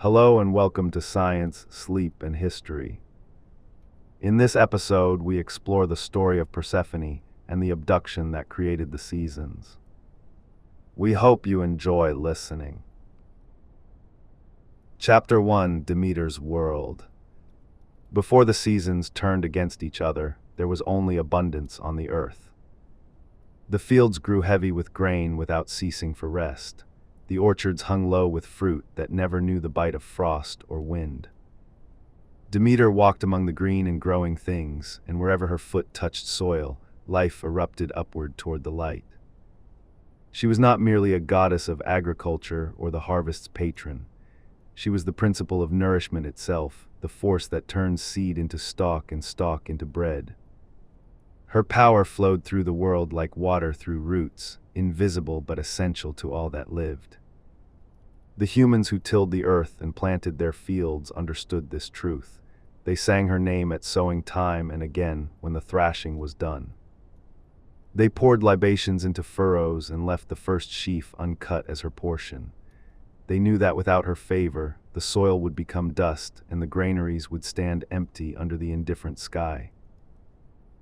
Hello and welcome to Science, Sleep, and History. In this episode, we explore the story of Persephone and the abduction that created the seasons. We hope you enjoy listening. Chapter 1: Demeter's World. Before the seasons turned against each other, there was only abundance on the earth. The fields grew heavy with grain without ceasing for rest. The orchards hung low with fruit that never knew the bite of frost or wind. Demeter walked among the green and growing things, and wherever her foot touched soil, life erupted upward toward the light. She was not merely a goddess of agriculture or the harvest's patron. She was the principle of nourishment itself, the force that turns seed into stalk and stalk into bread. Her power flowed through the world like water through roots, invisible but essential to all that lived. The humans who tilled the earth and planted their fields understood this truth. They sang her name at sowing time and again when the thrashing was done. They poured libations into furrows and left the first sheaf uncut as her portion. They knew that without her favor, the soil would become dust and the granaries would stand empty under the indifferent sky.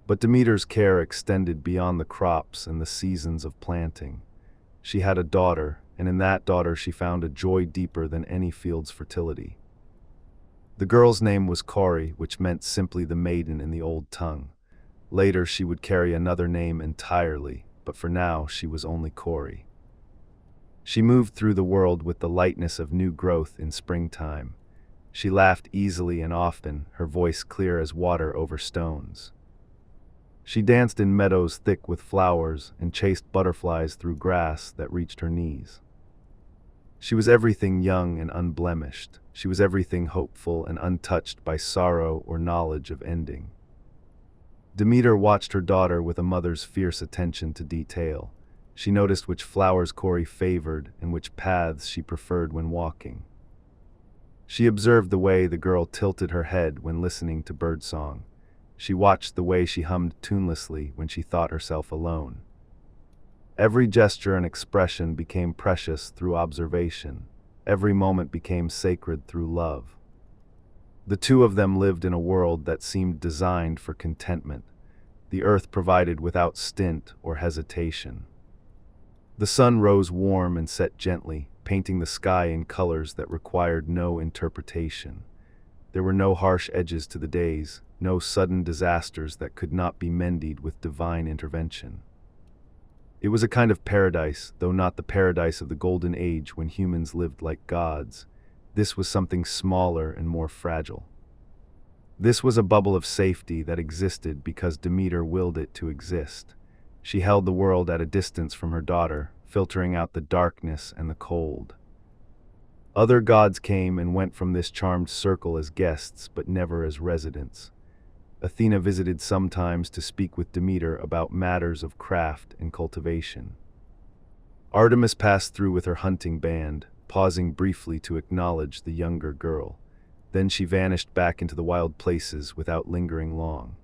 But Demeter's care extended beyond the crops and the seasons of planting. She had a daughter, and in that daughter she found a joy deeper than any field's fertility. The girl's name was Kori, which meant simply the maiden in the old tongue. Later she would carry another name entirely, but for now she was only Kori. She moved through the world with the lightness of new growth in springtime. She laughed easily and often, her voice clear as water over stones. She danced in meadows thick with flowers and chased butterflies through grass that reached her knees. She was everything young and unblemished. She was everything hopeful and untouched by sorrow or knowledge of ending. Demeter watched her daughter with a mother's fierce attention to detail. She noticed which flowers Kori favored and which paths she preferred when walking. She observed the way the girl tilted her head when listening to birdsong. She watched the way she hummed tunelessly when she thought herself alone. Every gesture and expression became precious through observation. Every moment became sacred through love. The two of them lived in a world that seemed designed for contentment. The earth provided without stint or hesitation. The sun rose warm and set gently, painting the sky in colors that required no interpretation. There were no harsh edges to the days, no sudden disasters that could not be mended with divine intervention. It was a kind of paradise, though not the paradise of the Golden Age when humans lived like gods. This was something smaller and more fragile. This was a bubble of safety that existed because Demeter willed it to exist. She held the world at a distance from her daughter, filtering out the darkness and the cold. Other gods came and went from this charmed circle as guests, but never as residents. Athena visited sometimes to speak with Demeter about matters of craft and cultivation. Artemis passed through with her hunting band, pausing briefly to acknowledge the younger girl. Then she vanished back into the wild places without lingering long.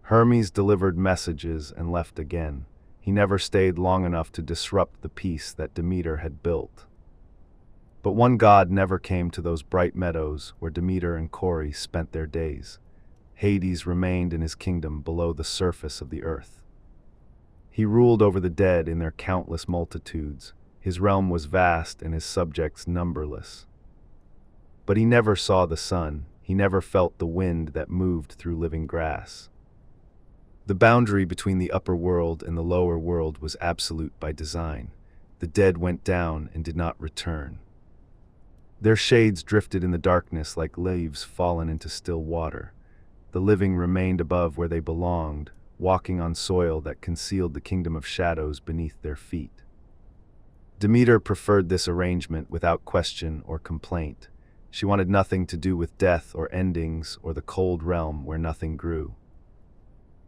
Hermes delivered messages and left again. He never stayed long enough to disrupt the peace that Demeter had built. But one god never came to those bright meadows where Demeter and Kori spent their days. Hades remained in his kingdom below the surface of the earth. He ruled over the dead in their countless multitudes. His realm was vast and his subjects numberless. But he never saw the sun. He never felt the wind that moved through living grass. The boundary between the upper world and the lower world was absolute by design. The dead went down and did not return. Their shades drifted in the darkness like leaves fallen into still water. The living remained above where they belonged, walking on soil that concealed the kingdom of shadows beneath their feet. Demeter preferred this arrangement without question or complaint. She wanted nothing to do with death or endings or the cold realm where nothing grew.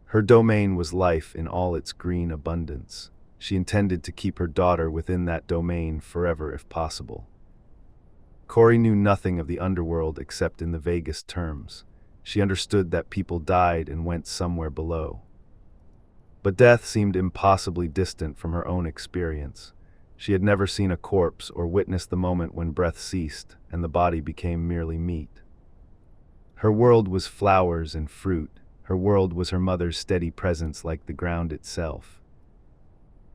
Her domain was life in all its green abundance. She intended to keep her daughter within that domain forever if possible. Kori knew nothing of the underworld except in the vaguest terms. She understood that people died and went somewhere below. But death seemed impossibly distant from her own experience. She had never seen a corpse or witnessed the moment when breath ceased and the body became merely meat. Her world was flowers and fruit. Her world was her mother's steady presence like the ground itself.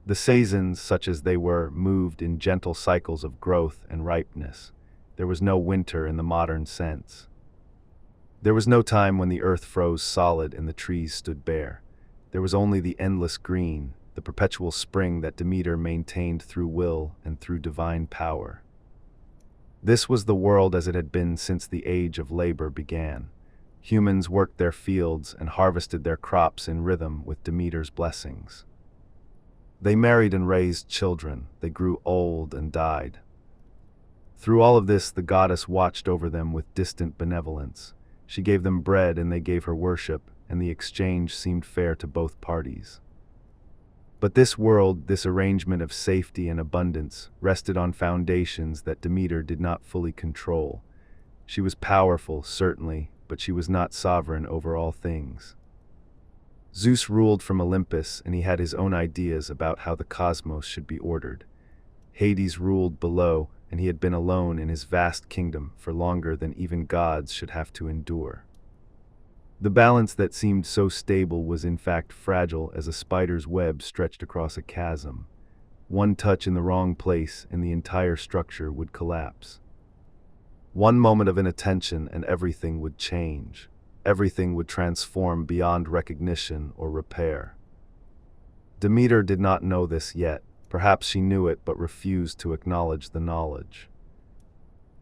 The seasons, such as they were, moved in gentle cycles of growth and ripeness. There was no winter in the modern sense. There was no time when the earth froze solid and the trees stood bare. There was only the endless green, the perpetual spring that Demeter maintained through will and through divine power. This was the world as it had been since the age of labor began. Humans worked their fields and harvested their crops in rhythm with Demeter's blessings. They married and raised children. They grew old and died. Through all of this, the goddess watched over them with distant benevolence. She gave them bread and they gave her worship, and the exchange seemed fair to both parties. But this world, this arrangement of safety and abundance, rested on foundations that Demeter did not fully control. She was powerful, certainly, but she was not sovereign over all things. Zeus ruled from Olympus, and he had his own ideas about how the cosmos should be ordered. Hades ruled below, and he had been alone in his vast kingdom for longer than even gods should have to endure. The balance that seemed so stable was in fact fragile as a spider's web stretched across a chasm. One touch in the wrong place and the entire structure would collapse. One moment of inattention and everything would change. Everything would transform beyond recognition or repair. Demeter did not know this yet. Perhaps she knew it but refused to acknowledge the knowledge.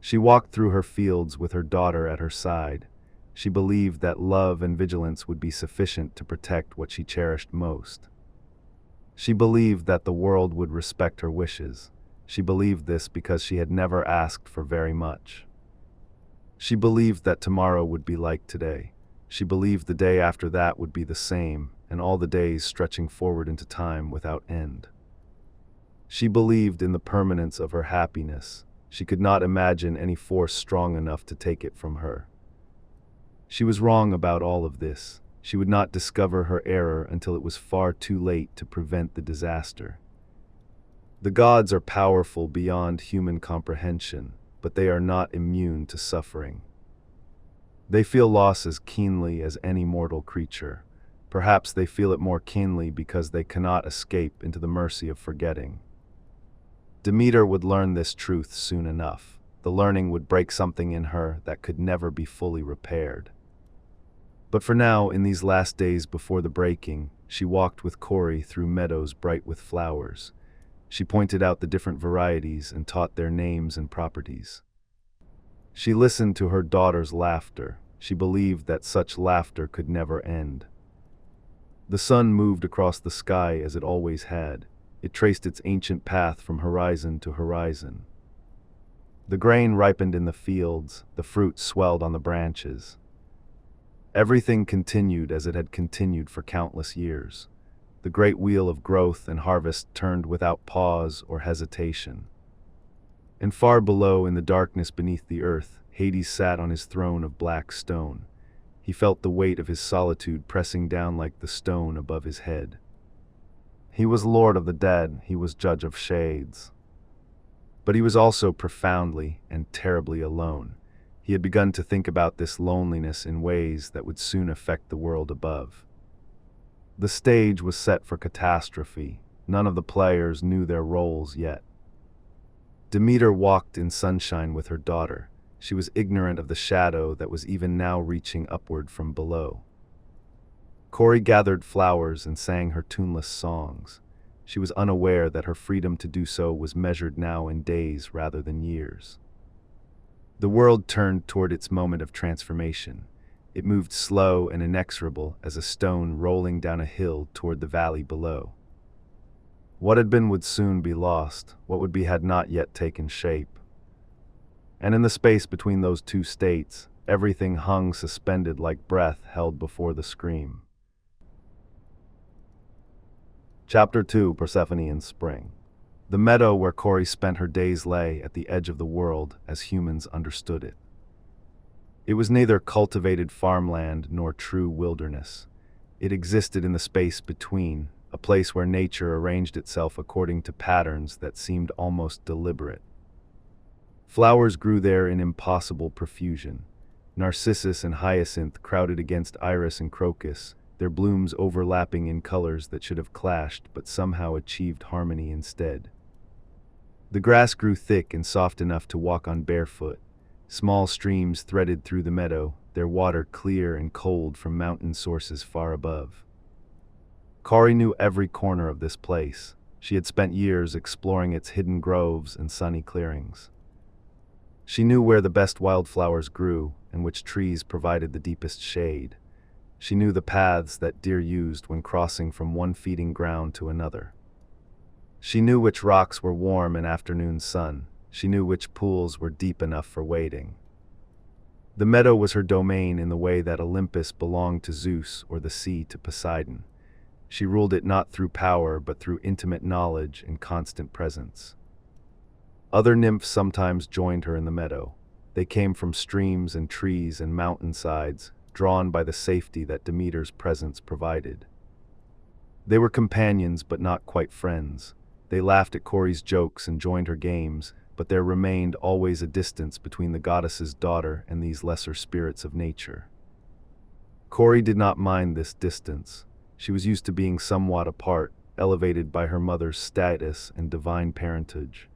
She walked through her fields with her daughter at her side. She believed that love and vigilance would be sufficient to protect what she cherished most. She believed that the world would respect her wishes. She believed this because she had never asked for very much. She believed that tomorrow would be like today. She believed the day after that would be the same, and all the days stretching forward into time without end. She believed in the permanence of her happiness. She could not imagine any force strong enough to take it from her. She was wrong about all of this. She would not discover her error until it was far too late to prevent the disaster. The gods are powerful beyond human comprehension, but they are not immune to suffering. They feel loss as keenly as any mortal creature. Perhaps they feel it more keenly because they cannot escape into the mercy of forgetting. Demeter would learn this truth soon enough. The learning would break something in her that could never be fully repaired. But for now, in these last days before the breaking, she walked with Corey through meadows bright with flowers. She pointed out the different varieties and taught their names and properties. She listened to her daughter's laughter. She believed that such laughter could never end. The sun moved across the sky as it always had. It traced its ancient path from horizon to horizon. The grain ripened in the fields, the fruit swelled on the branches. Everything continued as it had continued for countless years. The great wheel of growth and harvest turned without pause or hesitation. And far below, in the darkness beneath the earth, Hades sat on his throne of black stone. He felt the weight of his solitude pressing down like the stone above his head. He was Lord of the dead, he was Judge of shades. But he was also profoundly and terribly alone. He had begun to think about this loneliness in ways that would soon affect the world above. The stage was set for catastrophe. None of the players knew their roles yet. Demeter walked in sunshine with her daughter. She was ignorant of the shadow that was even now reaching upward from below. Corey gathered flowers and sang her tuneless songs. She was unaware that her freedom to do so was measured now in days rather than years. The world turned toward its moment of transformation. It moved slow and inexorable as a stone rolling down a hill toward the valley below. What had been would soon be lost. What would be had not yet taken shape. And in the space between those two states, everything hung suspended like breath held before the scream. Chapter 2, Persephone in Spring. The meadow where Corey spent her days lay at the edge of the world as humans understood it. It was neither cultivated farmland nor true wilderness. It existed in the space between, a place where nature arranged itself according to patterns that seemed almost deliberate. Flowers grew there in impossible profusion. Narcissus and hyacinth crowded against iris and crocus, their blooms overlapping in colors that should have clashed but somehow achieved harmony instead. The grass grew thick and soft enough to walk on barefoot. Small streams threaded through the meadow, their water clear and cold from mountain sources far above. Kari knew every corner of this place. She had spent years exploring its hidden groves and sunny clearings. She knew where the best wildflowers grew and which trees provided the deepest shade. She knew the paths that deer used when crossing from one feeding ground to another. She knew which rocks were warm in afternoon sun. She knew which pools were deep enough for wading. The meadow was her domain in the way that Olympus belonged to Zeus or the sea to Poseidon. She ruled it not through power but through intimate knowledge and constant presence. Other nymphs sometimes joined her in the meadow. They came from streams and trees and mountainsides, drawn by the safety that Demeter's presence provided. They were companions but not quite friends. They laughed at Kari's jokes and joined her games, but there remained always a distance between the goddess's daughter and these lesser spirits of nature. Kari did not mind this distance. She was used to being somewhat apart, elevated by her mother's status and divine parentage.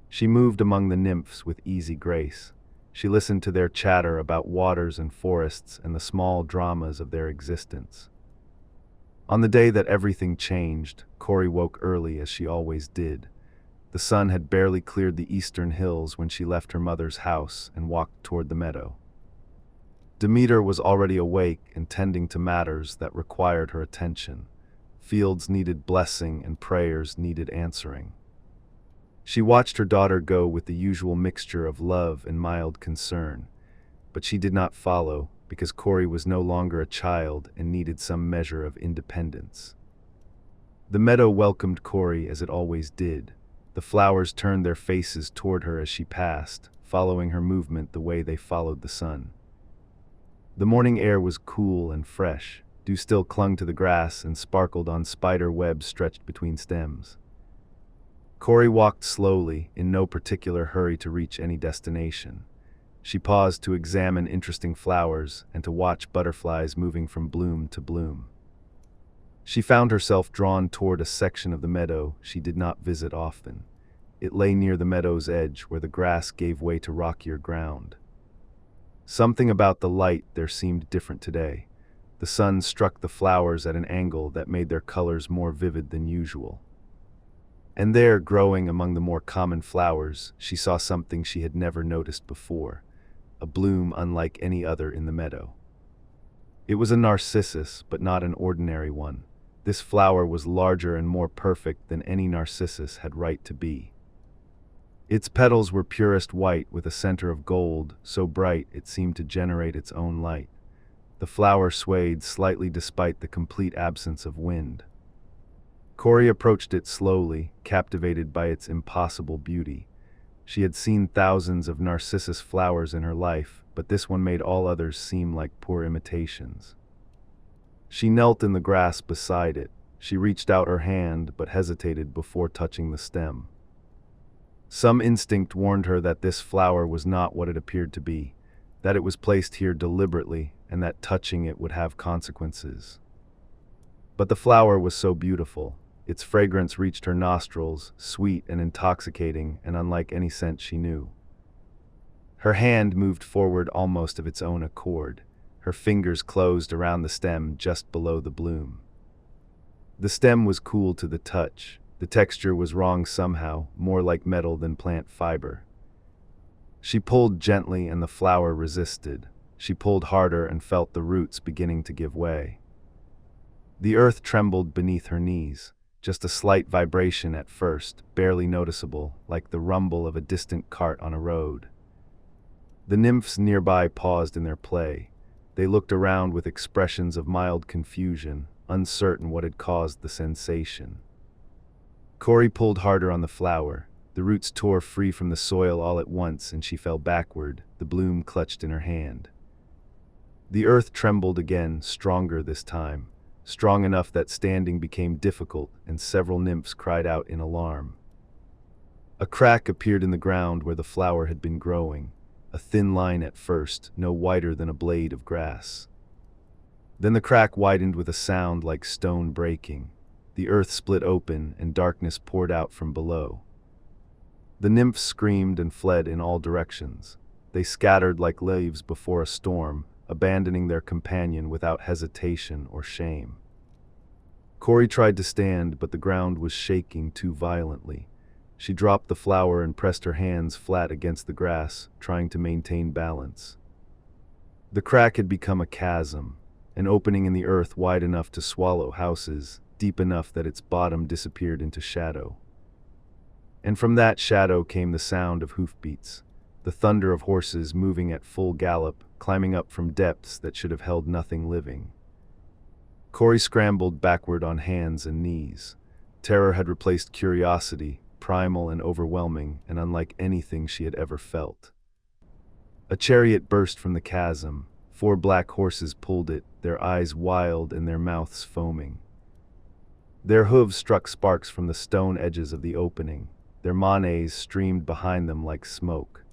She moved among the nymphs with easy grace. She listened to their chatter about waters and forests and the small dramas of their existence. On the day that everything changed, Kari woke early as she always did. The sun had barely cleared the eastern hills when she left her mother's house and walked toward the meadow. Demeter was already awake and tending to matters that required her attention. Fields needed blessing and prayers needed answering. She watched her daughter go with the usual mixture of love and mild concern, but she did not follow because Kari was no longer a child and needed some measure of independence. The meadow welcomed Kari as it always did. The flowers turned their faces toward her as she passed, following her movement the way they followed the sun. The morning air was cool and fresh. Dew still clung to the grass and sparkled on spider webs stretched between stems. Kari walked slowly, in no particular hurry to reach any destination. She paused to examine interesting flowers and to watch butterflies moving from bloom to bloom. She found herself drawn toward a section of the meadow she did not visit often. It lay near the meadow's edge where the grass gave way to rockier ground. Something about the light there seemed different today. The sun struck the flowers at an angle that made their colors more vivid than usual. And there, growing among the more common flowers, she saw something she had never noticed before, a bloom unlike any other in the meadow. It was a narcissus, but not an ordinary one. This flower was larger and more perfect than any narcissus had right to be. Its petals were purest white with a center of gold, so bright it seemed to generate its own light. The flower swayed slightly despite the complete absence of wind. Kari approached it slowly, captivated by its impossible beauty. She had seen thousands of narcissus flowers in her life, but this one made all others seem like poor imitations. She knelt in the grass beside it. She reached out her hand, but hesitated before touching the stem. Some instinct warned her that this flower was not what it appeared to be, that it was placed here deliberately, and that touching it would have consequences. But the flower was so beautiful. Its fragrance reached her nostrils, sweet and intoxicating and unlike any scent she knew. Her hand moved forward almost of its own accord. Her fingers closed around the stem just below the bloom. The stem was cool to the touch. The texture was wrong somehow, more like metal than plant fiber. She pulled gently and the flower resisted. She pulled harder and felt the roots beginning to give way. The earth trembled beneath her knees. Just a slight vibration at first, barely noticeable, like the rumble of a distant cart on a road. The nymphs nearby paused in their play. They looked around with expressions of mild confusion, uncertain what had caused the sensation. Kari pulled harder on the flower. The roots tore free from the soil all at once and she fell backward, the bloom clutched in her hand. The earth trembled again, stronger this time. strong enough that standing became difficult, and several nymphs cried out in alarm. A crack appeared in the ground where the flower had been growing, a thin line at first, no wider than a blade of grass. Then the crack widened with a sound like stone breaking. The earth split open, and darkness poured out from below. The nymphs screamed and fled in all directions. They scattered like leaves before a storm, abandoning their companion without hesitation or shame. Corey tried to stand, but the ground was shaking too violently. She dropped the flower and pressed her hands flat against the grass, trying to maintain balance. The crack had become a chasm, an opening in the earth wide enough to swallow houses, deep enough that its bottom disappeared into shadow. And from that shadow came the sound of hoofbeats, the thunder of horses moving at full gallop, climbing up from depths that should have held nothing living. Corey scrambled backward on hands and knees. Terror had replaced curiosity, primal and overwhelming, and unlike anything she had ever felt. A chariot burst from the chasm. 4 black horses pulled it, their eyes wild and their mouths foaming. Their hooves struck sparks from the stone edges of the opening. Their manes streamed behind them like smoke.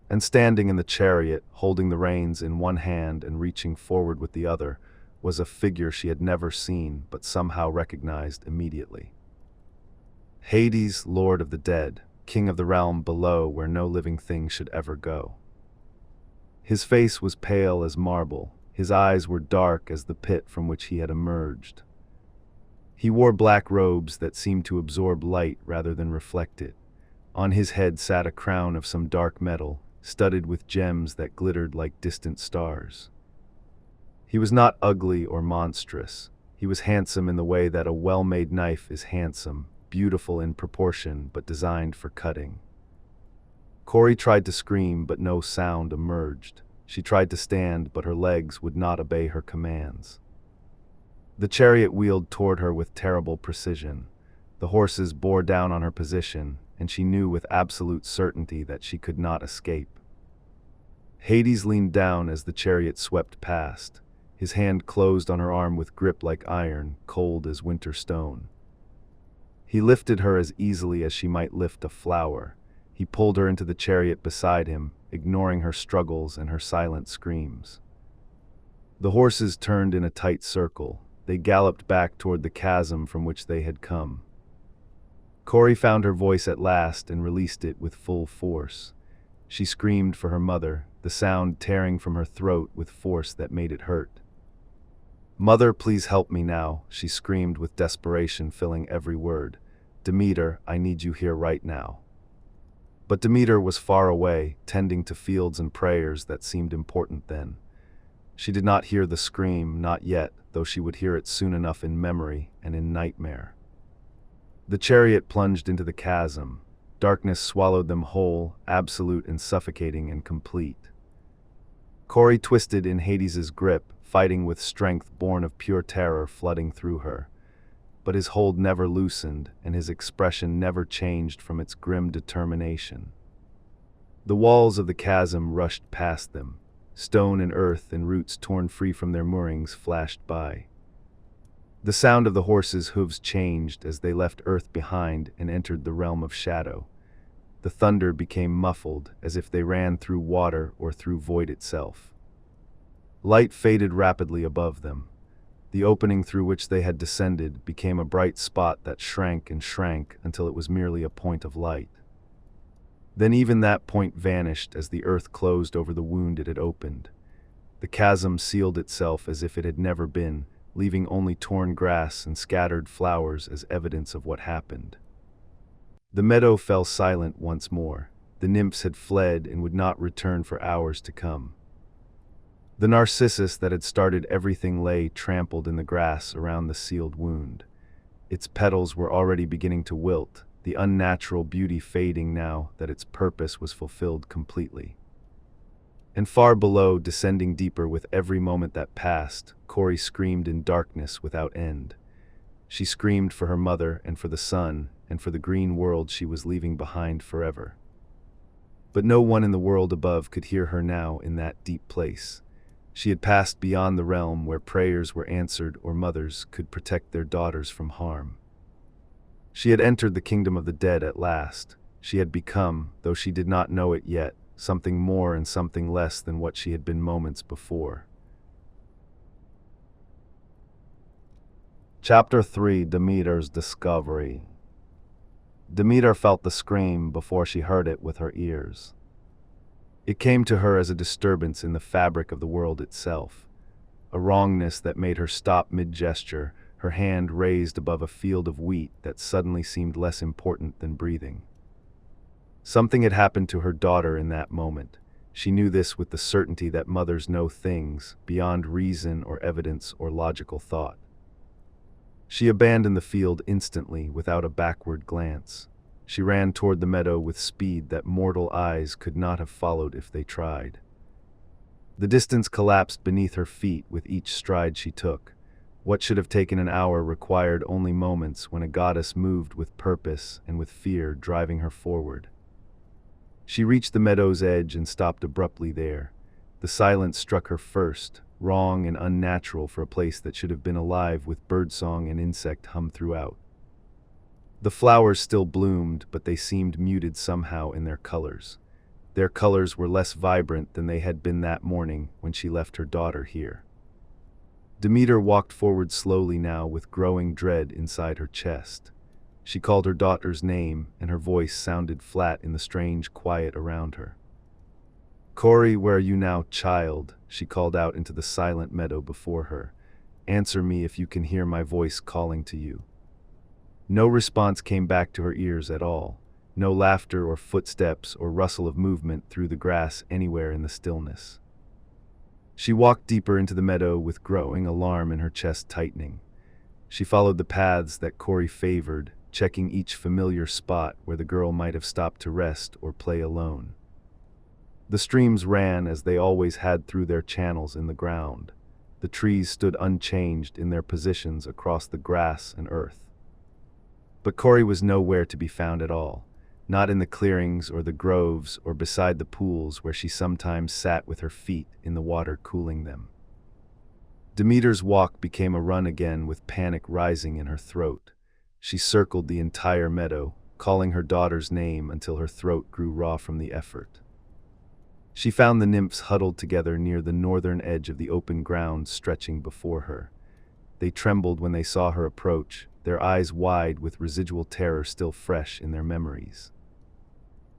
And standing in the chariot, holding the reins in one hand and reaching forward with the other, was a figure she had never seen but somehow recognized immediately. Hades, Lord of the Dead, King of the realm below where no living thing should ever go. His face was pale as marble, his eyes were dark as the pit from which he had emerged. He wore black robes that seemed to absorb light rather than reflect it. On his head sat a crown of some dark metal, studded with gems that glittered like distant stars. He was not ugly or monstrous. He was handsome in the way that a well-made knife is handsome, beautiful in proportion but designed for cutting. Corey tried to scream, but no sound emerged. She tried to stand, but her legs would not obey her commands. The chariot wheeled toward her with terrible precision. The horses bore down on her position, and she knew with absolute certainty that she could not escape. Hades leaned down as the chariot swept past. His hand closed on her arm with grip like iron, cold as winter stone. He lifted her as easily as she might lift a flower. He pulled her into the chariot beside him, ignoring her struggles and her silent screams. The horses turned in a tight circle. They galloped back toward the chasm from which they had come. Corey found her voice at last and released it with full force. She screamed for her mother, the sound tearing from her throat with force that made it hurt. "Mother, please help me now," she screamed with desperation filling every word. "Demeter, I need you here right now." But Demeter was far away, tending to fields and prayers that seemed important then. She did not hear the scream, not yet, though she would hear it soon enough in memory and in nightmare. The chariot plunged into the chasm. Darkness swallowed them whole, absolute and suffocating and complete. Corey twisted in Hades's grip, fighting with strength born of pure terror flooding through her. But his hold never loosened, and his expression never changed from its grim determination. The walls of the chasm rushed past them. Stone and earth and roots torn free from their moorings flashed by. The sound of the horses' hooves changed as they left earth behind and entered the realm of shadow. The thunder became muffled, as if they ran through water or through void itself. Light faded rapidly above them. The opening through which they had descended became a bright spot that shrank and shrank until it was merely a point of light. Then even that point vanished as the earth closed over the wound it had opened. The chasm sealed itself as if it had never been, leaving only torn grass and scattered flowers as evidence of what happened. The meadow fell silent once more. The nymphs had fled and would not return for hours to come. The narcissus that had started everything lay trampled in the grass around the sealed wound. Its petals were already beginning to wilt, the unnatural beauty fading now that its purpose was fulfilled completely. And far below, descending deeper with every moment that passed, Corey screamed in darkness without end. She screamed for her mother and for the sun and for the green world she was leaving behind forever. But no one in the world above could hear her now in that deep place. She had passed beyond the realm where prayers were answered or mothers could protect their daughters from harm. She had entered the kingdom of the dead at last. She had become, though she did not know it yet, something more and something less than what she had been moments before. Chapter 3: Demeter's Discovery. Demeter felt the scream before she heard it with her ears. It came to her as a disturbance in the fabric of the world itself, a wrongness that made her stop mid-gesture, her hand raised above a field of wheat that suddenly seemed less important than breathing. Something had happened to her daughter in that moment. She knew this with the certainty that mothers know things beyond reason or evidence or logical thought. She abandoned the field instantly without a backward glance. She ran toward the meadow with speed that mortal eyes could not have followed if they tried. The distance collapsed beneath her feet with each stride she took. What should have taken an hour required only moments when a goddess moved with purpose and with fear driving her forward. She reached the meadow's edge and stopped abruptly there. The silence struck her first, wrong and unnatural for a place that should have been alive with birdsong and insect hum throughout. The flowers still bloomed, but they seemed muted somehow in their colors. Their colors were less vibrant than they had been that morning when she left her daughter here. Demeter walked forward slowly now with growing dread inside her chest. She called her daughter's name, and her voice sounded flat in the strange quiet around her. "Cori, where are you now, child?" she called out into the silent meadow before her. "Answer me if you can hear my voice calling to you." No response came back to her ears at all. No laughter or footsteps or rustle of movement through the grass anywhere in the stillness. She walked deeper into the meadow with growing alarm in her chest tightening. She followed the paths that Cori favored, checking each familiar spot where the girl might have stopped to rest or play alone. The streams ran as they always had through their channels in the ground. The trees stood unchanged in their positions across the grass and earth. But Cori was nowhere to be found at all, not in the clearings or the groves or beside the pools where she sometimes sat with her feet in the water cooling them. Demeter's walk became a run again with panic rising in her throat. She circled the entire meadow, calling her daughter's name until her throat grew raw from the effort. She found the nymphs huddled together near the northern edge of the open ground stretching before her. They trembled when they saw her approach, their eyes wide with residual terror still fresh in their memories.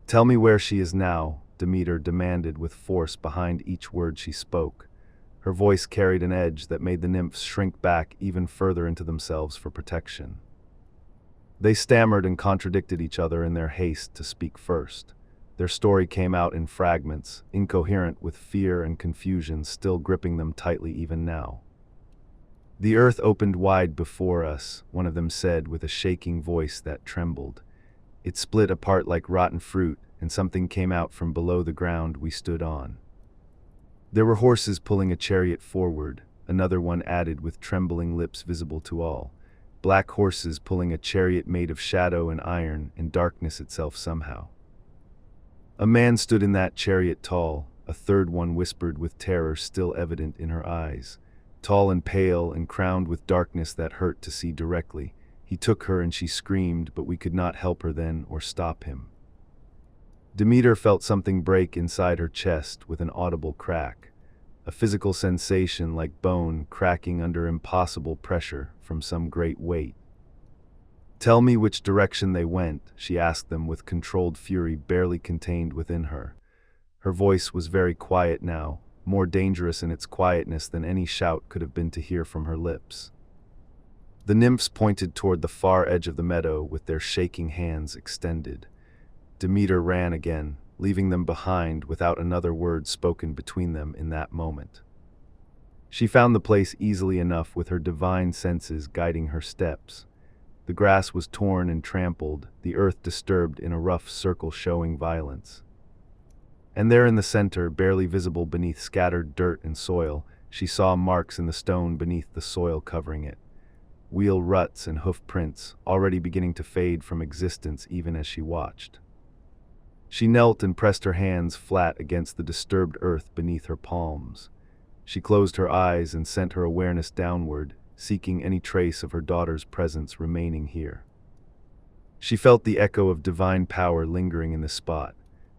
"Tell me where she is now," Demeter demanded with force behind each word she spoke. Her voice carried an edge that made the nymphs shrink back even further into themselves for protection. They stammered and contradicted each other in their haste to speak first. Their story came out in fragments, incoherent with fear and confusion still gripping them tightly even now. "The earth opened wide before us," one of them said with a shaking voice that trembled. "It split apart like rotten fruit, and something came out from below the ground we stood on." "There were horses pulling a chariot forward," another one added with trembling lips visible to all. "Black horses pulling a chariot made of shadow and iron and darkness itself somehow." "A man stood in that chariot tall," a third one whispered with terror still evident in her eyes. "Tall and pale and crowned with darkness that hurt to see directly. He took her and she screamed, but we could not help her then or stop him." Demeter felt something break inside her chest with an audible crack, a physical sensation like bone cracking under impossible pressure from some great weight. "Tell me which direction they went," she asked them with controlled fury barely contained within her. Her voice was very quiet now, more dangerous in its quietness than any shout could have been to hear from her lips. The nymphs pointed toward the far edge of the meadow with their shaking hands extended. Demeter ran again, leaving them behind without another word spoken between them in that moment. She found the place easily enough with her divine senses guiding her steps. The grass was torn and trampled, the earth disturbed in a rough circle showing violence. And there in the center, barely visible beneath scattered dirt and soil, she saw marks in the stone beneath the soil covering it. Wheel ruts and hoof prints, already beginning to fade from existence even as she watched. She knelt and pressed her hands flat against the disturbed earth beneath her palms. She closed her eyes and sent her awareness downward, seeking any trace of her daughter's presence remaining here. She felt the echo of divine power lingering in the spot,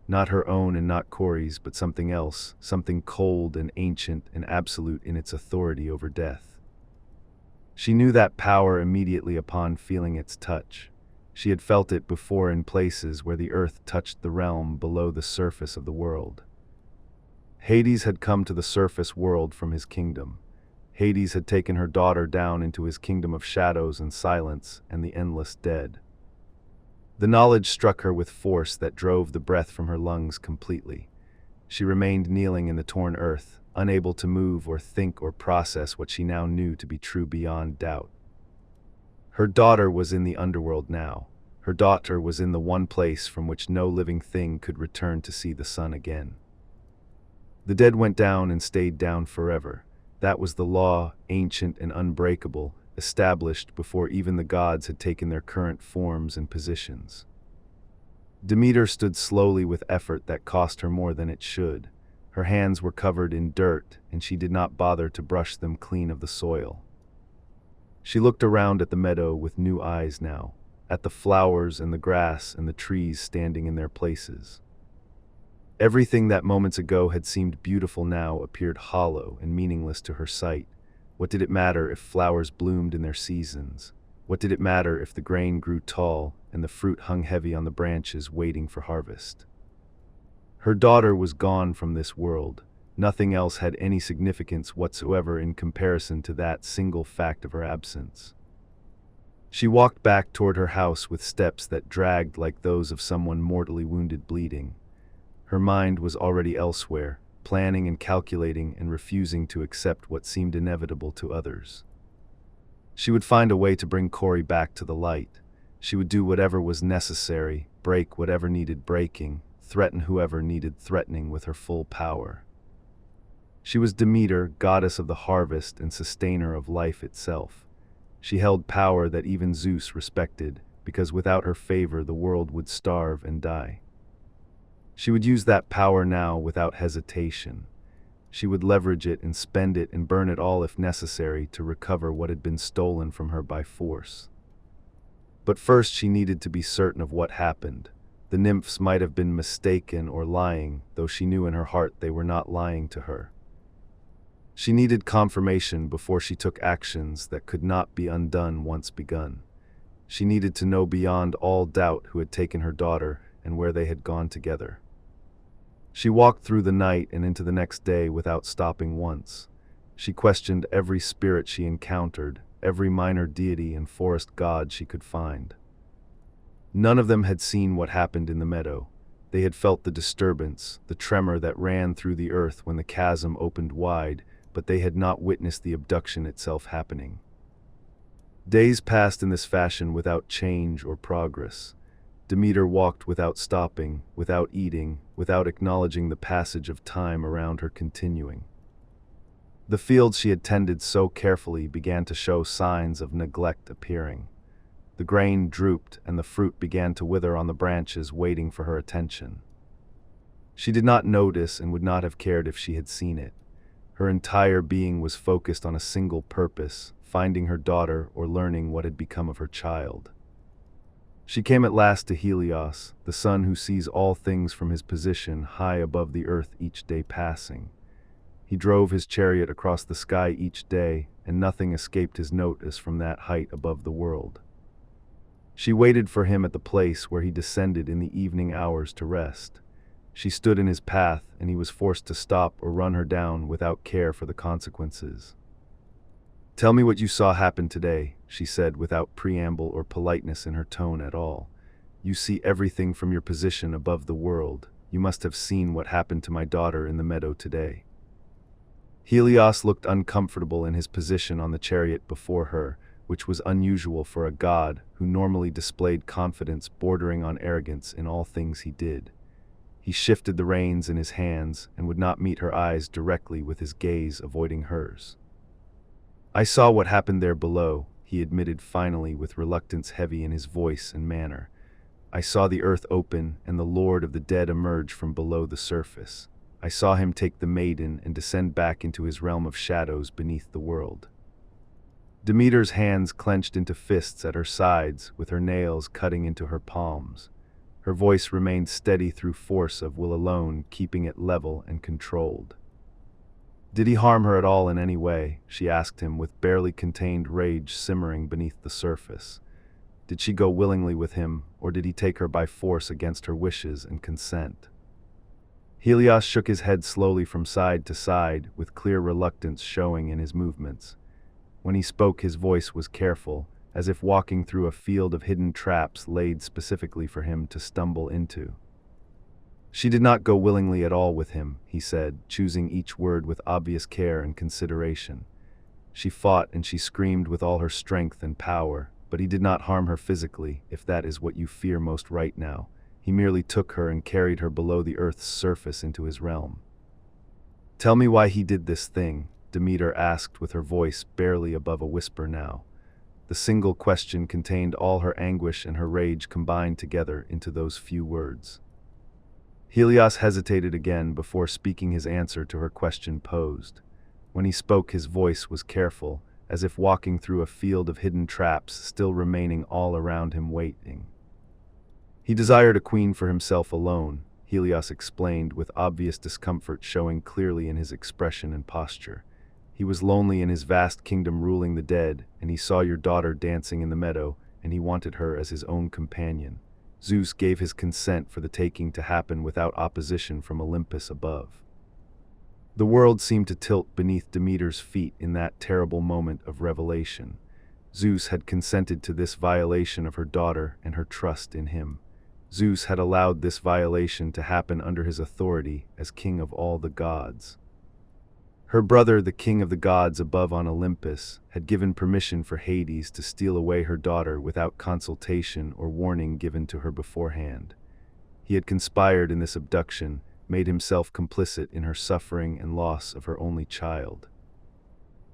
not her own and not Corey's, but something else, something cold and ancient and absolute in its authority over death. She knew that power immediately upon feeling its touch. She had felt it before in places where the earth touched the realm below the surface of the world. Hades had come to the surface world from his kingdom. Hades had taken her daughter down into his kingdom of shadows and silence and the endless dead. The knowledge struck her with force that drove the breath from her lungs completely. She remained kneeling in the torn earth, unable to move or think or process what she now knew to be true beyond doubt. Her daughter was in the underworld now. Her daughter was in the one place from which no living thing could return to see the sun again. The dead went down and stayed down forever. That was the law, ancient and unbreakable, established before even the gods had taken their current forms and positions. Demeter stood slowly with effort that cost her more than it should. Her hands were covered in dirt, and she did not bother to brush them clean of the soil. She looked around at the meadow with new eyes now, at the flowers and the grass and the trees standing in their places. Everything that moments ago had seemed beautiful now appeared hollow and meaningless to her sight. What did it matter if flowers bloomed in their seasons? What did it matter if the grain grew tall and the fruit hung heavy on the branches waiting for harvest? Her daughter was gone from this world. Nothing else had any significance whatsoever in comparison to that single fact of her absence. She walked back toward her house with steps that dragged like those of someone mortally wounded bleeding. Her mind was already elsewhere, planning and calculating and refusing to accept what seemed inevitable to others. She would find a way to bring Corey back to the light. She would do whatever was necessary, break whatever needed breaking, threaten whoever needed threatening with her full power. She was Demeter, goddess of the harvest and sustainer of life itself. She held power that even Zeus respected, because without her favor the world would starve and die. She would use that power now without hesitation. She would leverage it and spend it and burn it all if necessary to recover what had been stolen from her by force. But first she needed to be certain of what happened. The nymphs might have been mistaken or lying, though she knew in her heart they were not lying to her. She needed confirmation before she took actions that could not be undone once begun. She needed to know beyond all doubt who had taken her daughter and where they had gone together. She walked through the night and into the next day without stopping once. She questioned every spirit she encountered, every minor deity and forest god she could find. None of them had seen what happened in the meadow. They had felt the disturbance, the tremor that ran through the earth when the chasm opened wide, but they had not witnessed the abduction itself happening. Days passed in this fashion without change or progress. Demeter walked without stopping, without eating, without acknowledging the passage of time around her continuing. The fields she had tended so carefully began to show signs of neglect appearing. The grain drooped and the fruit began to wither on the branches waiting for her attention. She did not notice and would not have cared if she had seen it. Her entire being was focused on a single purpose, finding her daughter or learning what had become of her child. She came at last to Helios, the sun who sees all things from his position high above the earth each day passing. He drove his chariot across the sky each day, and nothing escaped his notice from that height above the world. She waited for him at the place where he descended in the evening hours to rest. She stood in his path, and he was forced to stop or run her down without care for the consequences. "Tell me what you saw happen today," she said without preamble or politeness in her tone at all. "You see everything from your position above the world. You must have seen what happened to my daughter in the meadow today." Helios looked uncomfortable in his position on the chariot before her, which was unusual for a god who normally displayed confidence bordering on arrogance in all things he did. He shifted the reins in his hands and would not meet her eyes directly with his gaze avoiding hers. "I saw what happened there below," he admitted finally with reluctance heavy in his voice and manner. "I saw the earth open and the Lord of the Dead emerge from below the surface. I saw him take the maiden and descend back into his realm of shadows beneath the world. Demeter's hands clenched into fists at her sides, with her nails cutting into her palms. Her voice remained steady through force of will alone, keeping it level and controlled. "Did he harm her at all in any way?" she asked him, with barely contained rage simmering beneath the surface. Did she go willingly with him, or did he take her by force against her wishes and consent? Helios shook his head slowly from side to side, with clear reluctance showing in his movements. When he spoke, his voice was careful, as if walking through a field of hidden traps laid specifically for him to stumble into. "She did not go willingly at all with him," he said, choosing each word with obvious care and consideration. "She fought and she screamed with all her strength and power, but he did not harm her physically, if that is what you fear most right now. He merely took her and carried her below the earth's surface into his realm." "Tell me why he did this thing," Demeter asked, with her voice barely above a whisper now. The single question contained all her anguish and her rage combined together into those few words. Helios hesitated again before speaking his answer to her question posed. When he spoke, his voice was careful, as if walking through a field of hidden traps still remaining all around him waiting. "He desired a queen for himself alone," Helios explained, with obvious discomfort showing clearly in his expression and posture. "He was lonely in his vast kingdom ruling the dead, and he saw your daughter dancing in the meadow, and he wanted her as his own companion. Zeus gave his consent for the taking to happen without opposition from Olympus above." The world seemed to tilt beneath Demeter's feet in that terrible moment of revelation. Zeus had consented to this violation of her daughter and her trust in him. Zeus had allowed this violation to happen under his authority as king of all the gods. Her brother, the king of the gods above on Olympus, had given permission for Hades to steal away her daughter without consultation or warning given to her beforehand. He had conspired in this abduction, made himself complicit in her suffering and loss of her only child.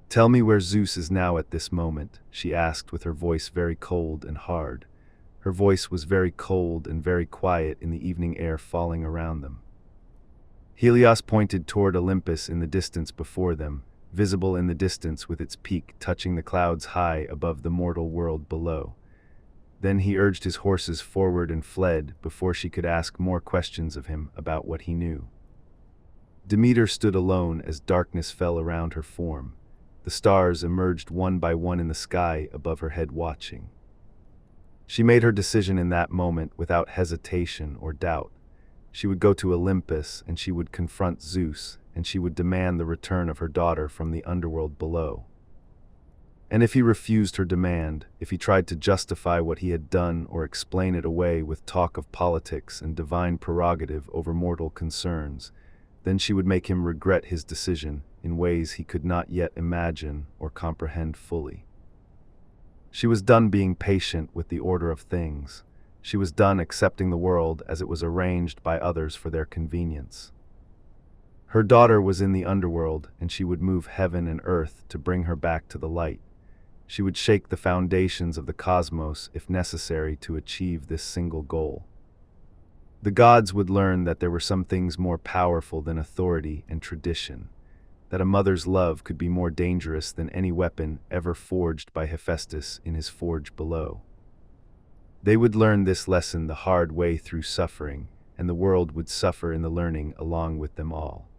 "Tell me where Zeus is now at this moment," she asked, with her voice very cold and hard. Her voice was very cold and very quiet in the evening air falling around them. Helios pointed toward Olympus in the distance before them, visible in the distance with its peak touching the clouds high above the mortal world below. Then he urged his horses forward and fled before she could ask more questions of him about what he knew. Demeter stood alone as darkness fell around her form. The stars emerged one by one in the sky above her head watching. She made her decision in that moment without hesitation or doubt. She would go to Olympus, and she would confront Zeus, and she would demand the return of her daughter from the underworld below. And if he refused her demand, if he tried to justify what he had done or explain it away with talk of politics and divine prerogative over mortal concerns, then she would make him regret his decision in ways he could not yet imagine or comprehend fully. She was done being patient with the order of things. She was done accepting the world as it was arranged by others for their convenience. Her daughter was in the underworld, and she would move heaven and earth to bring her back to the light. She would shake the foundations of the cosmos if necessary to achieve this single goal. The gods would learn that there were some things more powerful than authority and tradition, that a mother's love could be more dangerous than any weapon ever forged by Hephaestus in his forge below. They would learn this lesson the hard way through suffering, and the world would suffer in the learning along with them all.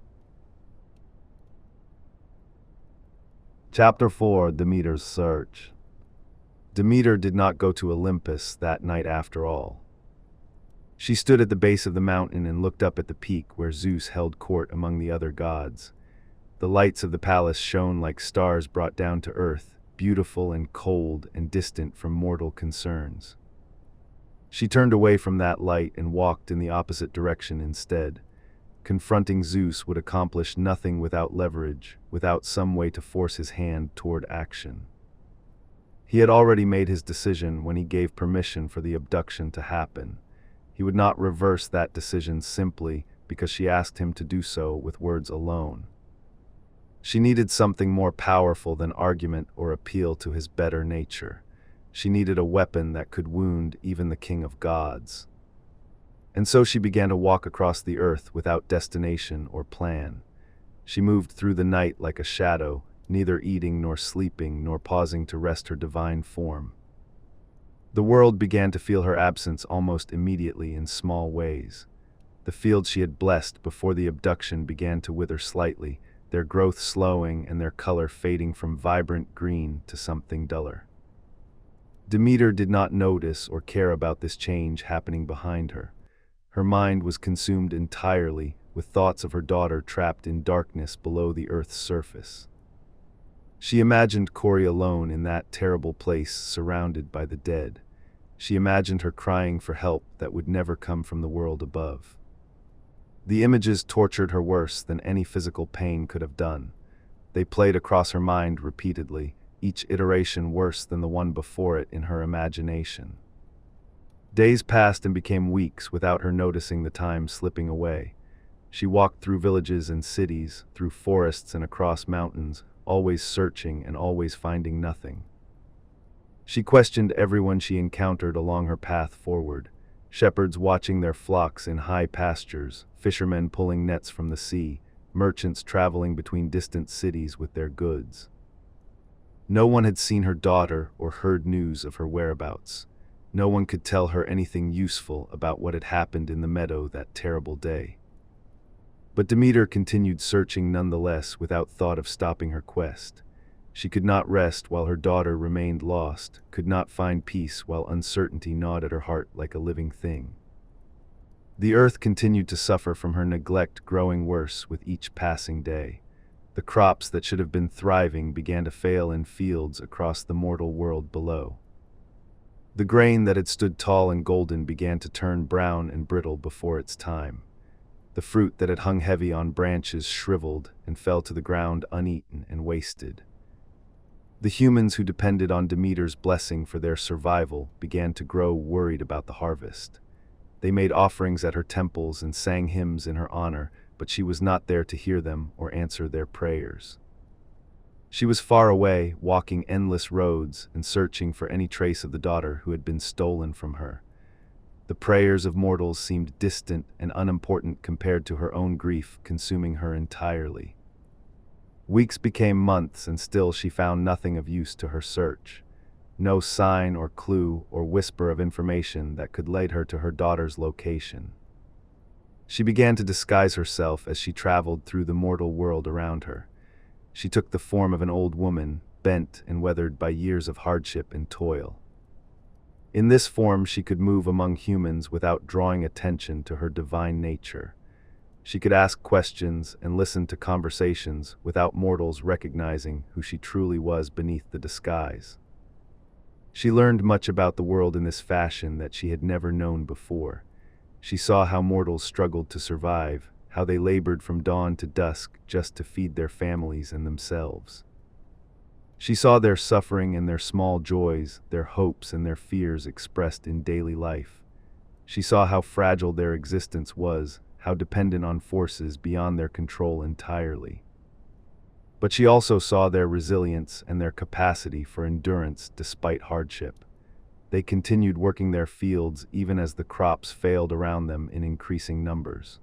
Chapter 4: Demeter's Search. Demeter did not go to Olympus that night after all. She stood at the base of the mountain and looked up at the peak where Zeus held court among the other gods. The lights of the palace shone like stars brought down to earth, beautiful and cold and distant from mortal concerns. She turned away from that light and walked in the opposite direction instead. Confronting Zeus would accomplish nothing without leverage, without some way to force his hand toward action. He had already made his decision when he gave permission for the abduction to happen. He would not reverse that decision simply because she asked him to do so with words alone. She needed something more powerful than argument or appeal to his better nature. She needed a weapon that could wound even the king of gods. And so she began to walk across the earth without destination or plan. She moved through the night like a shadow, neither eating nor sleeping nor pausing to rest her divine form. The world began to feel her absence almost immediately in small ways. The fields she had blessed before the abduction began to wither slightly, their growth slowing and their color fading from vibrant green to something duller. Demeter did not notice or care about this change happening behind her. Her mind was consumed entirely with thoughts of her daughter trapped in darkness below the earth's surface. She imagined Corey alone in that terrible place surrounded by the dead. She imagined her crying for help that would never come from the world above. The images tortured her worse than any physical pain could have done. They played across her mind repeatedly, each iteration worse than the one before it in her imagination. Days passed and became weeks without her noticing the time slipping away. She walked through villages and cities, through forests and across mountains, always searching and always finding nothing. She questioned everyone she encountered along her path forward. Shepherds watching their flocks in high pastures, fishermen pulling nets from the sea, merchants traveling between distant cities with their goods. No one had seen her daughter or heard news of her whereabouts. No one could tell her anything useful about what had happened in the meadow that terrible day. But Demeter continued searching nonetheless without thought of stopping her quest. She could not rest while her daughter remained lost, could not find peace while uncertainty gnawed at her heart like a living thing. The earth continued to suffer from her neglect, growing worse with each passing day. The crops that should have been thriving began to fail in fields across the mortal world below. The grain that had stood tall and golden began to turn brown and brittle before its time. The fruit that had hung heavy on branches shriveled and fell to the ground uneaten and wasted. The humans who depended on Demeter's blessing for their survival began to grow worried about the harvest. They made offerings at her temples and sang hymns in her honor, but she was not there to hear them or answer their prayers. She was far away, walking endless roads and searching for any trace of the daughter who had been stolen from her. The prayers of mortals seemed distant and unimportant compared to her own grief consuming her entirely. Weeks became months, and still she found nothing of use to her search. No sign or clue or whisper of information that could lead her to her daughter's location. She began to disguise herself as she traveled through the mortal world around her. She took the form of an old woman, bent and weathered by years of hardship and toil. In this form she could move among humans without drawing attention to her divine nature. She could ask questions and listen to conversations without mortals recognizing who she truly was beneath the disguise. She learned much about the world in this fashion that she had never known before. She saw how mortals struggled to survive, how they labored from dawn to dusk just to feed their families and themselves. She saw their suffering and their small joys, their hopes and their fears expressed in daily life. She saw how fragile their existence was, how dependent on forces beyond their control entirely. But she also saw their resilience and their capacity for endurance despite hardship. They continued working their fields even as the crops failed around them in increasing numbers.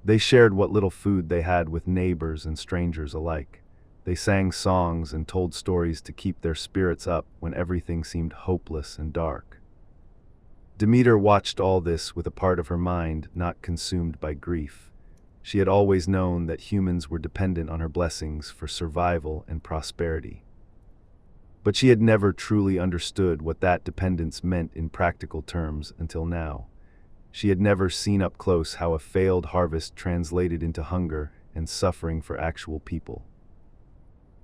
They shared what little food they had with neighbors and strangers alike. They sang songs and told stories to keep their spirits up when everything seemed hopeless and dark. Demeter watched all this with a part of her mind not consumed by grief. She had always known that humans were dependent on her blessings for survival and prosperity. But she had never truly understood what that dependence meant in practical terms until now. She had never seen up close how a failed harvest translated into hunger and suffering for actual people.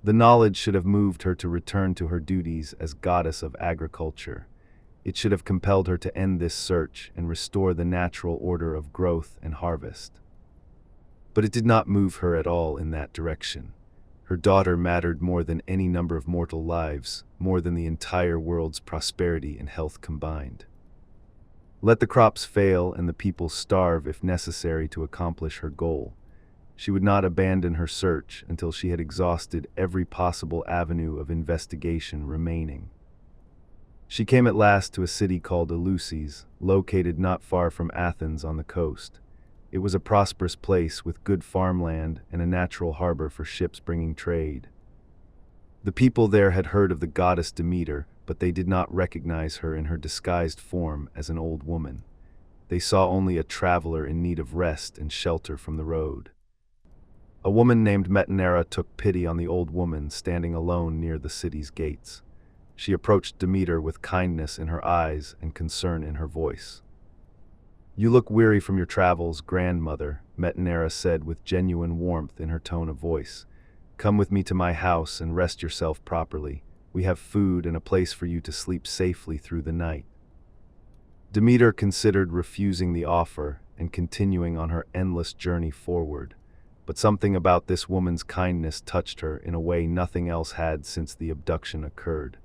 The knowledge should have moved her to return to her duties as goddess of agriculture. It should have compelled her to end this search and restore the natural order of growth and harvest. But it did not move her at all in that direction. Her daughter mattered more than any number of mortal lives, more than the entire world's prosperity and health combined. Let the crops fail and the people starve if necessary to accomplish her goal. She would not abandon her search until she had exhausted every possible avenue of investigation remaining. She came at last to a city called Eleusis, located not far from Athens on the coast. It was a prosperous place with good farmland and a natural harbor for ships bringing trade. The people there had heard of the goddess Demeter, but they did not recognize her in her disguised form as an old woman. They saw only a traveler in need of rest and shelter from the road. A woman named Metanera took pity on the old woman standing alone near the city's gates. She approached Demeter with kindness in her eyes and concern in her voice. "You look weary from your travels, grandmother," Metanera said with genuine warmth in her tone of voice. "Come with me to my house and rest yourself properly. We have food and a place for you to sleep safely through the night." Demeter considered refusing the offer and continuing on her endless journey forward, but something about this woman's kindness touched her in a way nothing else had since the abduction occurred.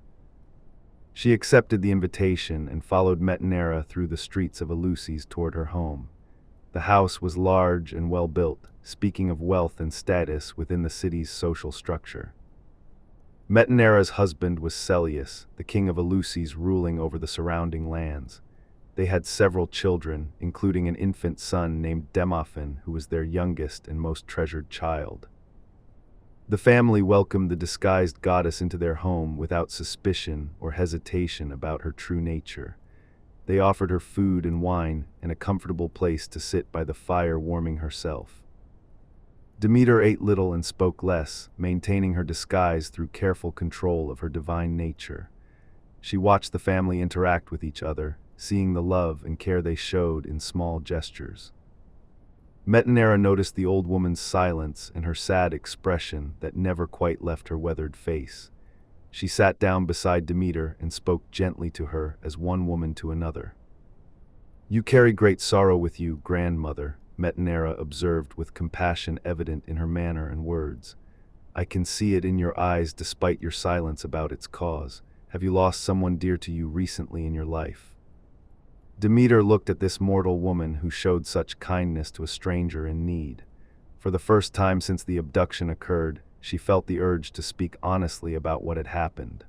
She accepted the invitation and followed Metanera through the streets of Eleusis toward her home. The house was large and well built, speaking of wealth and status within the city's social structure. Metanera's husband was Celeus, the king of Eleusis, ruling over the surrounding lands. They had several children, including an infant son named Demeter, who was their youngest and most treasured child. The family welcomed the disguised goddess into their home without suspicion or hesitation about her true nature. They offered her food and wine and a comfortable place to sit by the fire warming herself. Demeter ate little and spoke less, maintaining her disguise through careful control of her divine nature. She watched the family interact with each other, seeing the love and care they showed in small gestures. Metanera noticed the old woman's silence and her sad expression that never quite left her weathered face. She sat down beside Demeter and spoke gently to her as one woman to another. "You carry great sorrow with you, grandmother," Metanera observed with compassion evident in her manner and words. "I can see it in your eyes despite your silence about its cause. Have you lost someone dear to you recently in your life?" Demeter looked at this mortal woman who showed such kindness to a stranger in need. For the first time since the abduction occurred, she felt the urge to speak honestly about what had happened.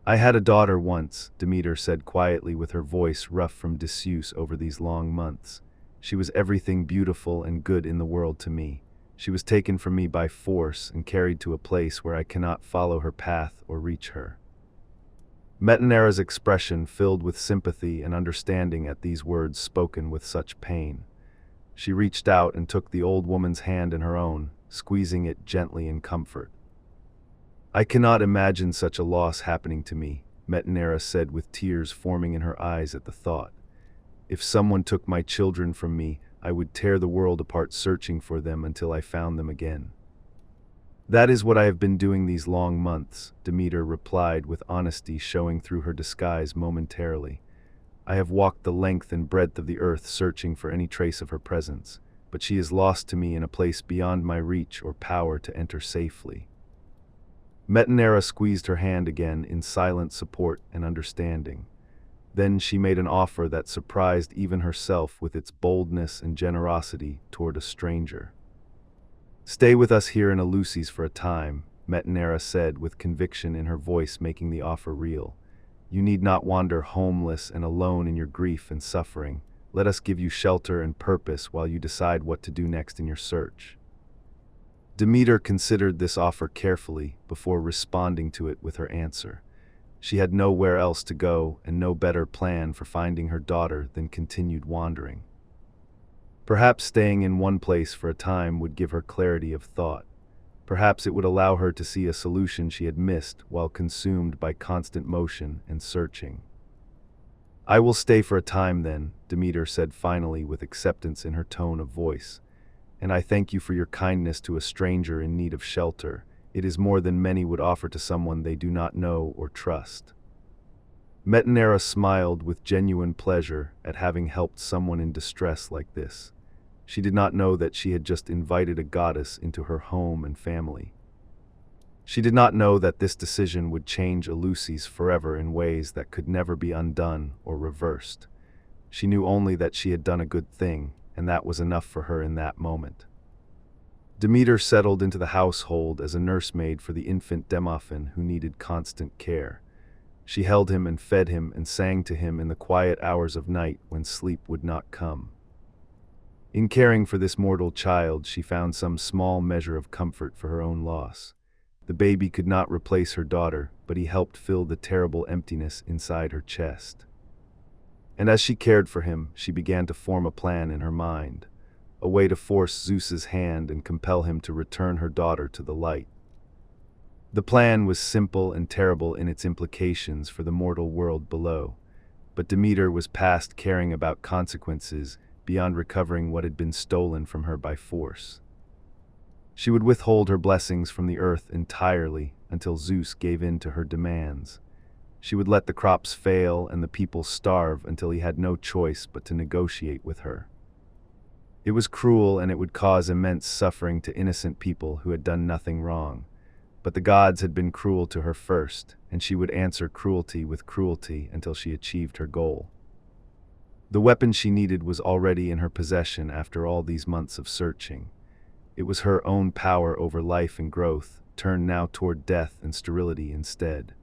"I had a daughter once," Demeter said quietly with her voice rough from disuse over these long months. "She was everything beautiful and good in the world to me. She was taken from me by force and carried to a place where I cannot follow her path or reach her." Metanera's expression filled with sympathy and understanding at these words spoken with such pain. She reached out and took the old woman's hand in her own, squeezing it gently in comfort. "I cannot imagine such a loss happening to me," Metanera said with tears forming in her eyes at the thought. "If someone took my children from me, I would tear the world apart searching for them until I found them again." "That is what I have been doing these long months," Demeter replied with honesty showing through her disguise momentarily. "I have walked the length and breadth of the earth searching for any trace of her presence, but she is lost to me in a place beyond my reach or power to enter safely." Metanera squeezed her hand again in silent support and understanding. Then she made an offer that surprised even herself with its boldness and generosity toward a stranger. "Stay with us here in Eleusis for a time," Metanera said with conviction in her voice, making the offer real. "You need not wander homeless and alone in your grief and suffering. Let us give you shelter and purpose while you decide what to do next in your search." Demeter considered this offer carefully before responding to it with her answer. She had nowhere else to go and no better plan for finding her daughter than continued wandering. Perhaps staying in one place for a time would give her clarity of thought. Perhaps it would allow her to see a solution she had missed while consumed by constant motion and searching. "I will stay for a time then," Demeter said finally with acceptance in her tone of voice. "And I thank you for your kindness to a stranger in need of shelter. It is more than many would offer to someone they do not know or trust." Metanera smiled with genuine pleasure at having helped someone in distress like this. She did not know that she had just invited a goddess into her home and family. She did not know that this decision would change Eleusis forever in ways that could never be undone or reversed. She knew only that she had done a good thing, and that was enough for her in that moment. Demeter settled into the household as a nursemaid for the infant Demeter who needed constant care. She held him and fed him and sang to him in the quiet hours of night when sleep would not come. In caring for this mortal child, she found some small measure of comfort for her own loss. The baby could not replace her daughter, but he helped fill the terrible emptiness inside her chest. And as she cared for him, she began to form a plan in her mind, a way to force Zeus's hand and compel him to return her daughter to the light. The plan was simple and terrible in its implications for the mortal world below, but Demeter was past caring about consequences beyond recovering what had been stolen from her by force. She would withhold her blessings from the earth entirely until Zeus gave in to her demands. She would let the crops fail and the people starve until he had no choice but to negotiate with her. It was cruel, and it would cause immense suffering to innocent people who had done nothing wrong. But the gods had been cruel to her first, and she would answer cruelty with cruelty until she achieved her goal. The weapon she needed was already in her possession after all these months of searching. It was her own power over life and growth, turned now toward death and sterility instead.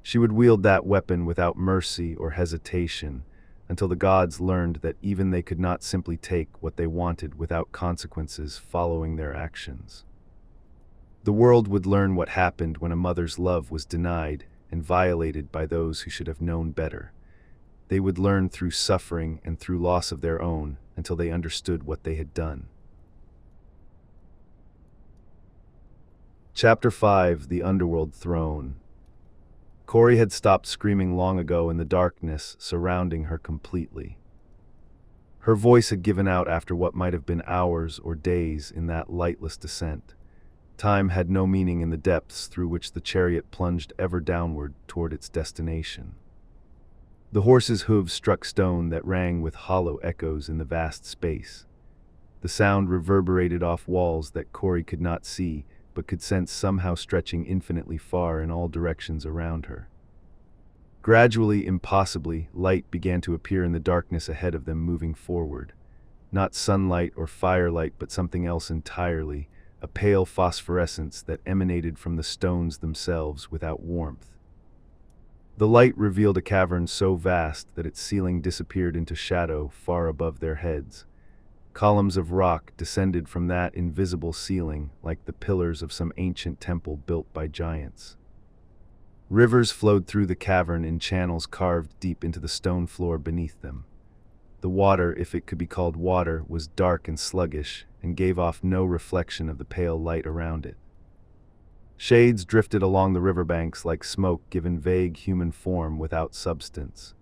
She would wield that weapon without mercy or hesitation, until the gods learned that even they could not simply take what they wanted without consequences following their actions. The world would learn what happened when a mother's love was denied and violated by those who should have known better. They would learn through suffering and through loss of their own until they understood what they had done. Chapter 5: The Underworld Throne. Corey had stopped screaming long ago in the darkness surrounding her completely. Her voice had given out after what might have been hours or days in that lightless descent. Time had no meaning in the depths through which the chariot plunged ever downward toward its destination. The horse's hooves struck stone that rang with hollow echoes in the vast space. The sound reverberated off walls that Corey could not see, but could sense somehow stretching infinitely far in all directions around her. Gradually, impossibly, light began to appear in the darkness ahead of them moving forward. Not sunlight or firelight, but something else entirely, a pale phosphorescence that emanated from the stones themselves without warmth. The light revealed a cavern so vast that its ceiling disappeared into shadow far above their heads. Columns of rock descended from that invisible ceiling like the pillars of some ancient temple built by giants. Rivers flowed through the cavern in channels carved deep into the stone floor beneath them. The water, if it could be called water, was dark and sluggish and gave off no reflection of the pale light around it. Shades drifted along the riverbanks like smoke given vague human form without substance.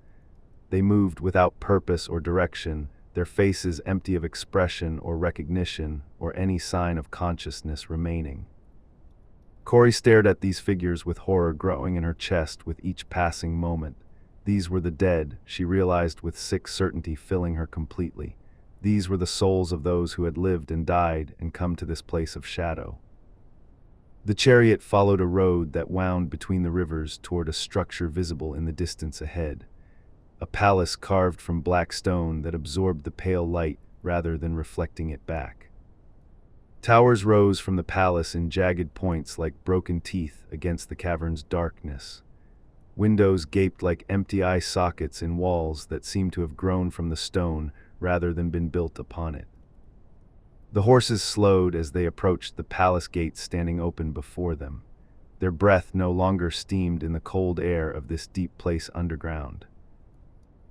They moved without purpose or direction, their faces empty of expression or recognition or any sign of consciousness remaining. Corey stared at these figures with horror growing in her chest with each passing moment. These were the dead, she realized with sick certainty filling her completely. These were the souls of those who had lived and died and come to this place of shadow. The chariot followed a road that wound between the rivers toward a structure visible in the distance ahead. A palace carved from black stone that absorbed the pale light rather than reflecting it back. Towers rose from the palace in jagged points like broken teeth against the cavern's darkness. Windows gaped like empty eye sockets in walls that seemed to have grown from the stone rather than been built upon it. The horses slowed as they approached the palace gates standing open before them. Their breath no longer steamed in the cold air of this deep place underground.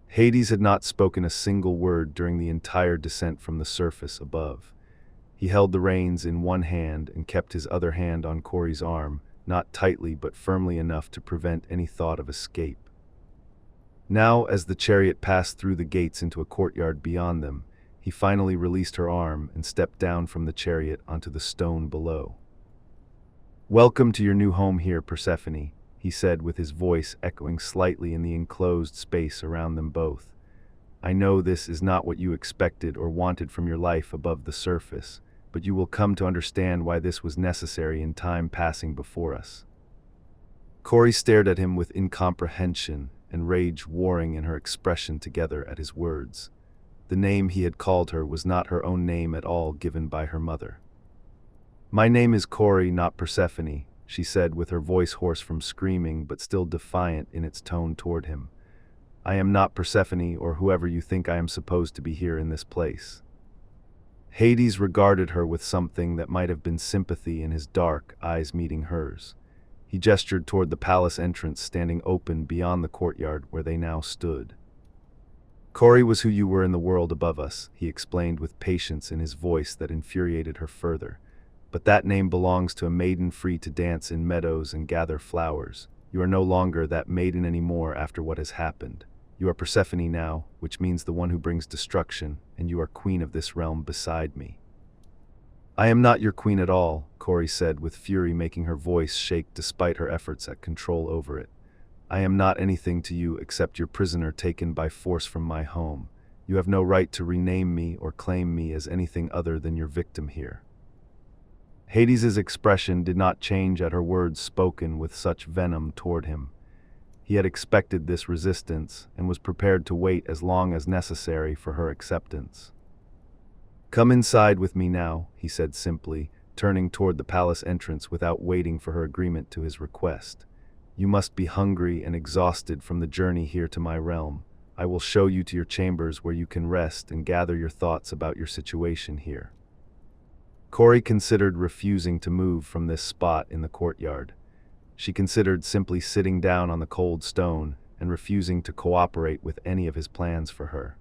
Hades had not spoken a single word during the entire descent from the surface above. He held the reins in one hand and kept his other hand on Corey's arm, not tightly but firmly enough to prevent any thought of escape. Now, as the chariot passed through the gates into a courtyard beyond them, he finally released her arm and stepped down from the chariot onto the stone below. "Welcome to your new home here, Persephone," he said with his voice echoing slightly in the enclosed space around them both. "I know this is not what you expected or wanted from your life above the surface, but you will come to understand why this was necessary in time passing before us." Corey stared at him with incomprehension and rage warring in her expression together at his words. The name he had called her was not her own name at all given by her mother. "My name is Corey, not Persephone," she said with her voice hoarse from screaming but still defiant in its tone toward him. I am not Persephone or whoever you think I am supposed to be here in this place. Hades regarded her with something that might have been sympathy in his dark eyes meeting hers. He gestured toward the palace entrance standing open beyond the courtyard where they now stood. Kori was who you were in the world above us, he explained with patience in his voice that infuriated her further. But that name belongs to a maiden free to dance in meadows and gather flowers. You are no longer that maiden anymore after what has happened. You are Persephone now, which means the one who brings destruction, and you are queen of this realm beside me. I am not your queen at all, Kori said with fury making her voice shake despite her efforts at control over it. I am not anything to you except your prisoner taken by force from my home. You have no right to rename me or claim me as anything other than your victim here. Hades's expression did not change at her words spoken with such venom toward him. He had expected this resistance and was prepared to wait as long as necessary for her acceptance. Come inside with me now, he said simply, turning toward the palace entrance without waiting for her agreement to his request. You must be hungry and exhausted from the journey here to my realm. I will show you to your chambers where you can rest and gather your thoughts about your situation here. Kori considered refusing to move from this spot in the courtyard. She considered simply sitting down on the cold stone and refusing to cooperate with any of his plans for her.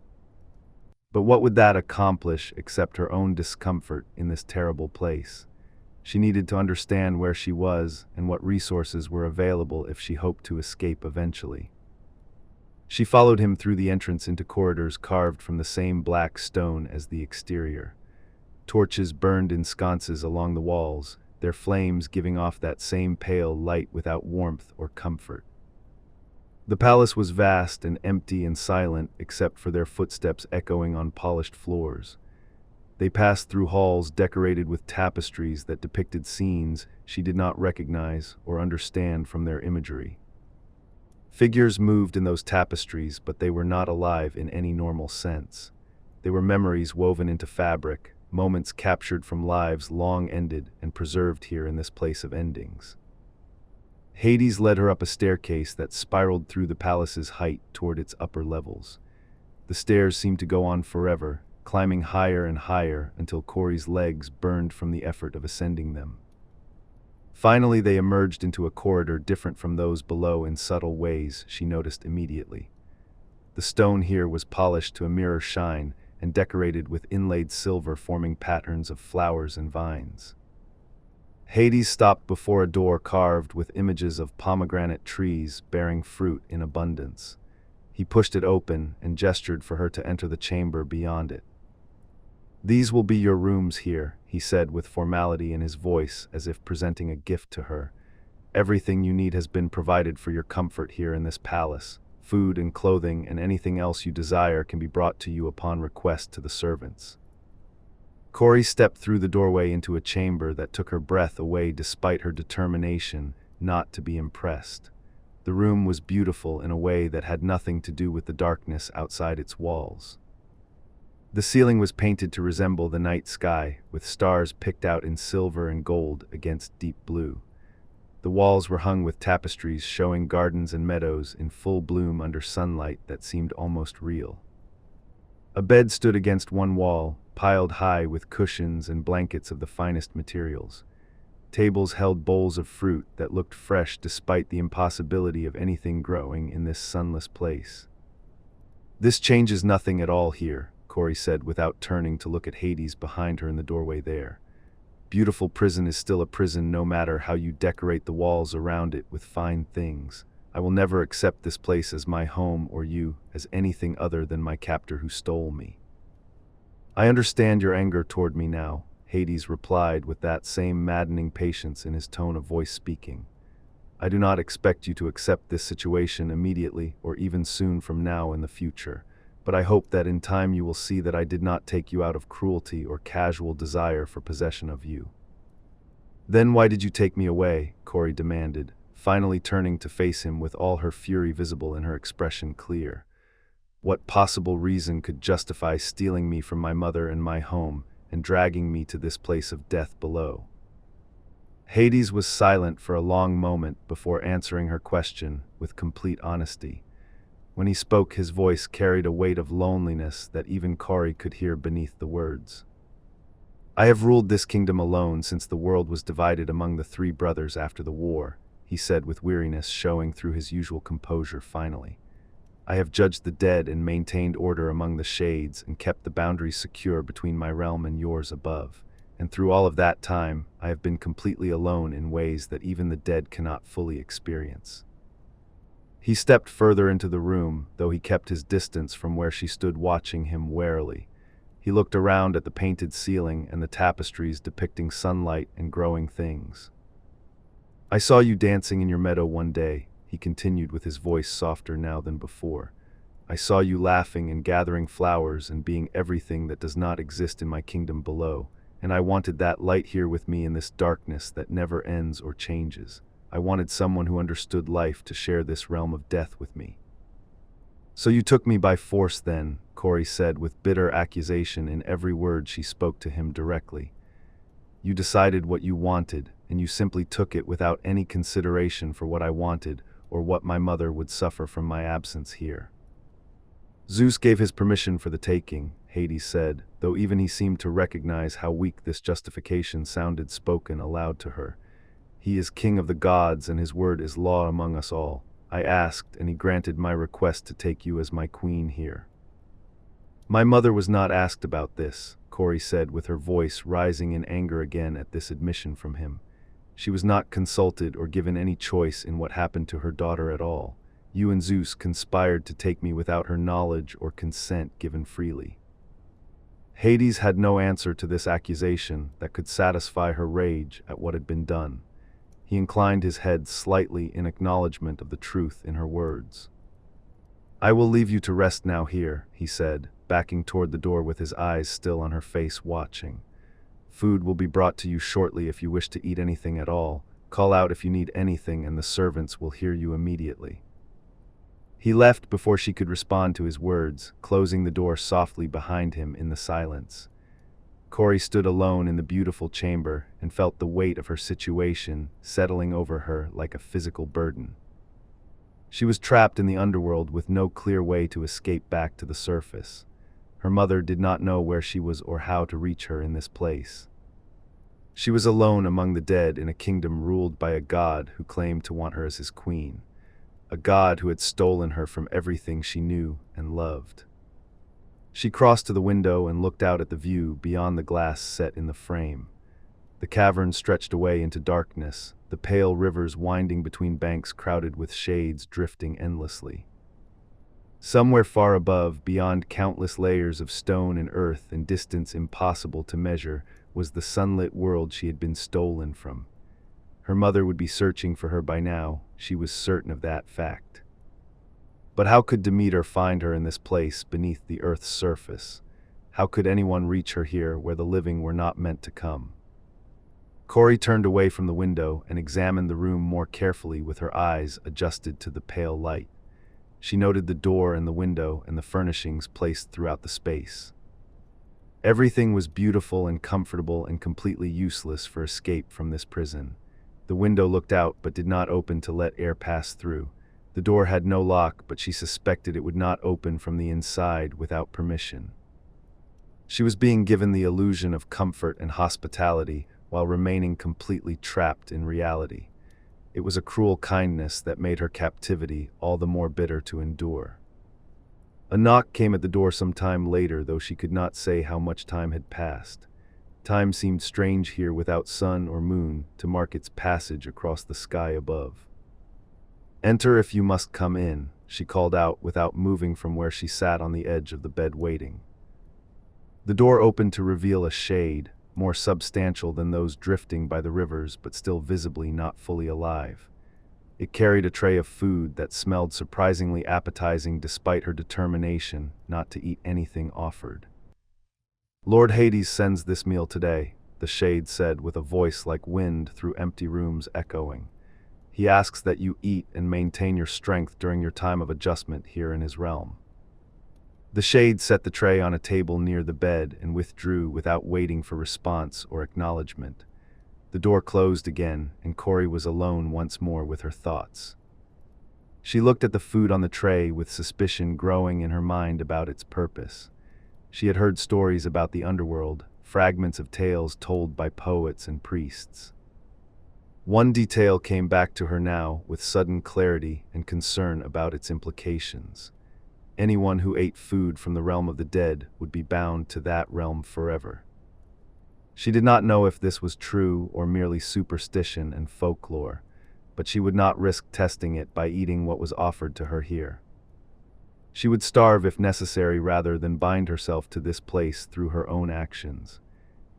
But what would that accomplish except her own discomfort in this terrible place? She needed to understand where she was and what resources were available if she hoped to escape eventually. She followed him through the entrance into corridors carved from the same black stone as the exterior. Torches burned in sconces along the walls, their flames giving off that same pale light without warmth or comfort. The palace was vast and empty and silent except for their footsteps echoing on polished floors. They passed through halls decorated with tapestries that depicted scenes she did not recognize or understand from their imagery. Figures moved in those tapestries, but they were not alive in any normal sense. They were memories woven into fabric, moments captured from lives long ended and preserved here in this place of endings. Hades led her up a staircase that spiraled through the palace's height toward its upper levels. The stairs seemed to go on forever, climbing higher and higher until Kori's legs burned from the effort of ascending them. Finally, they emerged into a corridor different from those below in subtle ways she noticed immediately. The stone here was polished to a mirror shine and decorated with inlaid silver forming patterns of flowers and vines. Hades stopped before a door carved with images of pomegranate trees bearing fruit in abundance. He pushed it open and gestured for her to enter the chamber beyond it. These will be your rooms here, he said with formality in his voice as if presenting a gift to her. Everything you need has been provided for your comfort here in this palace. Food and clothing and anything else you desire can be brought to you upon request to the servants. Kori stepped through the doorway into a chamber that took her breath away despite her determination not to be impressed. The room was beautiful in a way that had nothing to do with the darkness outside its walls. The ceiling was painted to resemble the night sky, with stars picked out in silver and gold against deep blue. The walls were hung with tapestries showing gardens and meadows in full bloom under sunlight that seemed almost real. A bed stood against one wall, piled high with cushions and blankets of the finest materials. Tables held bowls of fruit that looked fresh despite the impossibility of anything growing in this sunless place. This changes nothing at all here, Kori said without turning to look at Hades behind her in the doorway there. Beautiful prison is still a prison no matter how you decorate the walls around it with fine things. I will never accept this place as my home or you as anything other than my captor who stole me. I understand your anger toward me now, Hades replied with that same maddening patience in his tone of voice speaking. I do not expect you to accept this situation immediately or even soon from now in the future. But I hope that in time you will see that I did not take you out of cruelty or casual desire for possession of you. Then why did you take me away? Kori demanded, finally turning to face him with all her fury visible and her expression clear. What possible reason could justify stealing me from my mother and my home and dragging me to this place of death below? Hades was silent for a long moment before answering her question with complete honesty. When he spoke, his voice carried a weight of loneliness that even Kari could hear beneath the words. "I have ruled this kingdom alone since the world was divided among the three brothers after the war," he said with weariness showing through his usual composure finally. "I have judged the dead and maintained order among the shades and kept the boundaries secure between my realm and yours above. And through all of that time, I have been completely alone in ways that even the dead cannot fully experience." He stepped further into the room, though he kept his distance from where she stood watching him warily. He looked around at the painted ceiling and the tapestries depicting sunlight and growing things. "I saw you dancing in your meadow one day," he continued with his voice softer now than before. "I saw you laughing and gathering flowers and being everything that does not exist in my kingdom below. And I wanted that light here with me in this darkness that never ends or changes. I wanted someone who understood life to share this realm of death with me." "So you took me by force then," Kari said with bitter accusation in every word she spoke to him directly. "You decided what you wanted, and you simply took it without any consideration for what I wanted or what my mother would suffer from my absence here." "Zeus gave his permission for the taking," Hades said, though even he seemed to recognize how weak this justification sounded spoken aloud to her. "He is king of the gods and his word is law among us all. I asked and he granted my request to take you as my queen here." "My mother was not asked about this," Kari said with her voice rising in anger again at this admission from him. "She was not consulted or given any choice in what happened to her daughter at all. You and Zeus conspired to take me without her knowledge or consent given freely." Hades had no answer to this accusation that could satisfy her rage at what had been done. He inclined his head slightly in acknowledgement of the truth in her words. "I will leave you to rest now here," he said, backing toward the door with his eyes still on her face watching. "Food will be brought to you shortly if you wish to eat anything at all. Call out if you need anything and the servants will hear you immediately." He left before she could respond to his words, closing the door softly behind him in the silence. Kari stood alone in the beautiful chamber and felt the weight of her situation settling over her like a physical burden. She was trapped in the underworld with no clear way to escape back to the surface. Her mother did not know where she was or how to reach her in this place. She was alone among the dead in a kingdom ruled by a god who claimed to want her as his queen. A god who had stolen her from everything she knew and loved. She crossed to the window and looked out at the view beyond the glass set in the frame. The cavern stretched away into darkness, the pale rivers winding between banks crowded with shades drifting endlessly. Somewhere far above, beyond countless layers of stone and earth in distance impossible to measure, was the sunlit world she had been stolen from. Her mother would be searching for her by now, she was certain of that fact. But how could Demeter find her in this place beneath the earth's surface? How could anyone reach her here where the living were not meant to come? Kari turned away from the window and examined the room more carefully with her eyes adjusted to the pale light. She noted the door and the window and the furnishings placed throughout the space. Everything was beautiful and comfortable and completely useless for escape from this prison. The window looked out but did not open to let air pass through. The door had no lock, but she suspected it would not open from the inside without permission. She was being given the illusion of comfort and hospitality while remaining completely trapped in reality. It was a cruel kindness that made her captivity all the more bitter to endure. A knock came at the door some time later, though she could not say how much time had passed. Time seemed strange here without sun or moon to mark its passage across the sky above. "Enter if you must come in," she called out without moving from where she sat on the edge of the bed waiting. The door opened to reveal a shade, more substantial than those drifting by the rivers but still visibly not fully alive. It carried a tray of food that smelled surprisingly appetizing despite her determination not to eat anything offered. "Lord Hades sends this meal today," the shade said with a voice like wind through empty rooms echoing. "He asks that you eat and maintain your strength during your time of adjustment here in his realm." The shade set the tray on a table near the bed and withdrew without waiting for response or acknowledgement. The door closed again, and Corey was alone once more with her thoughts. She looked at the food on the tray with suspicion growing in her mind about its purpose. She had heard stories about the underworld, fragments of tales told by poets and priests. One detail came back to her now with sudden clarity and concern about its implications. Anyone who ate food from the realm of the dead would be bound to that realm forever. She did not know if this was true or merely superstition and folklore, but she would not risk testing it by eating what was offered to her here. She would starve if necessary rather than bind herself to this place through her own actions.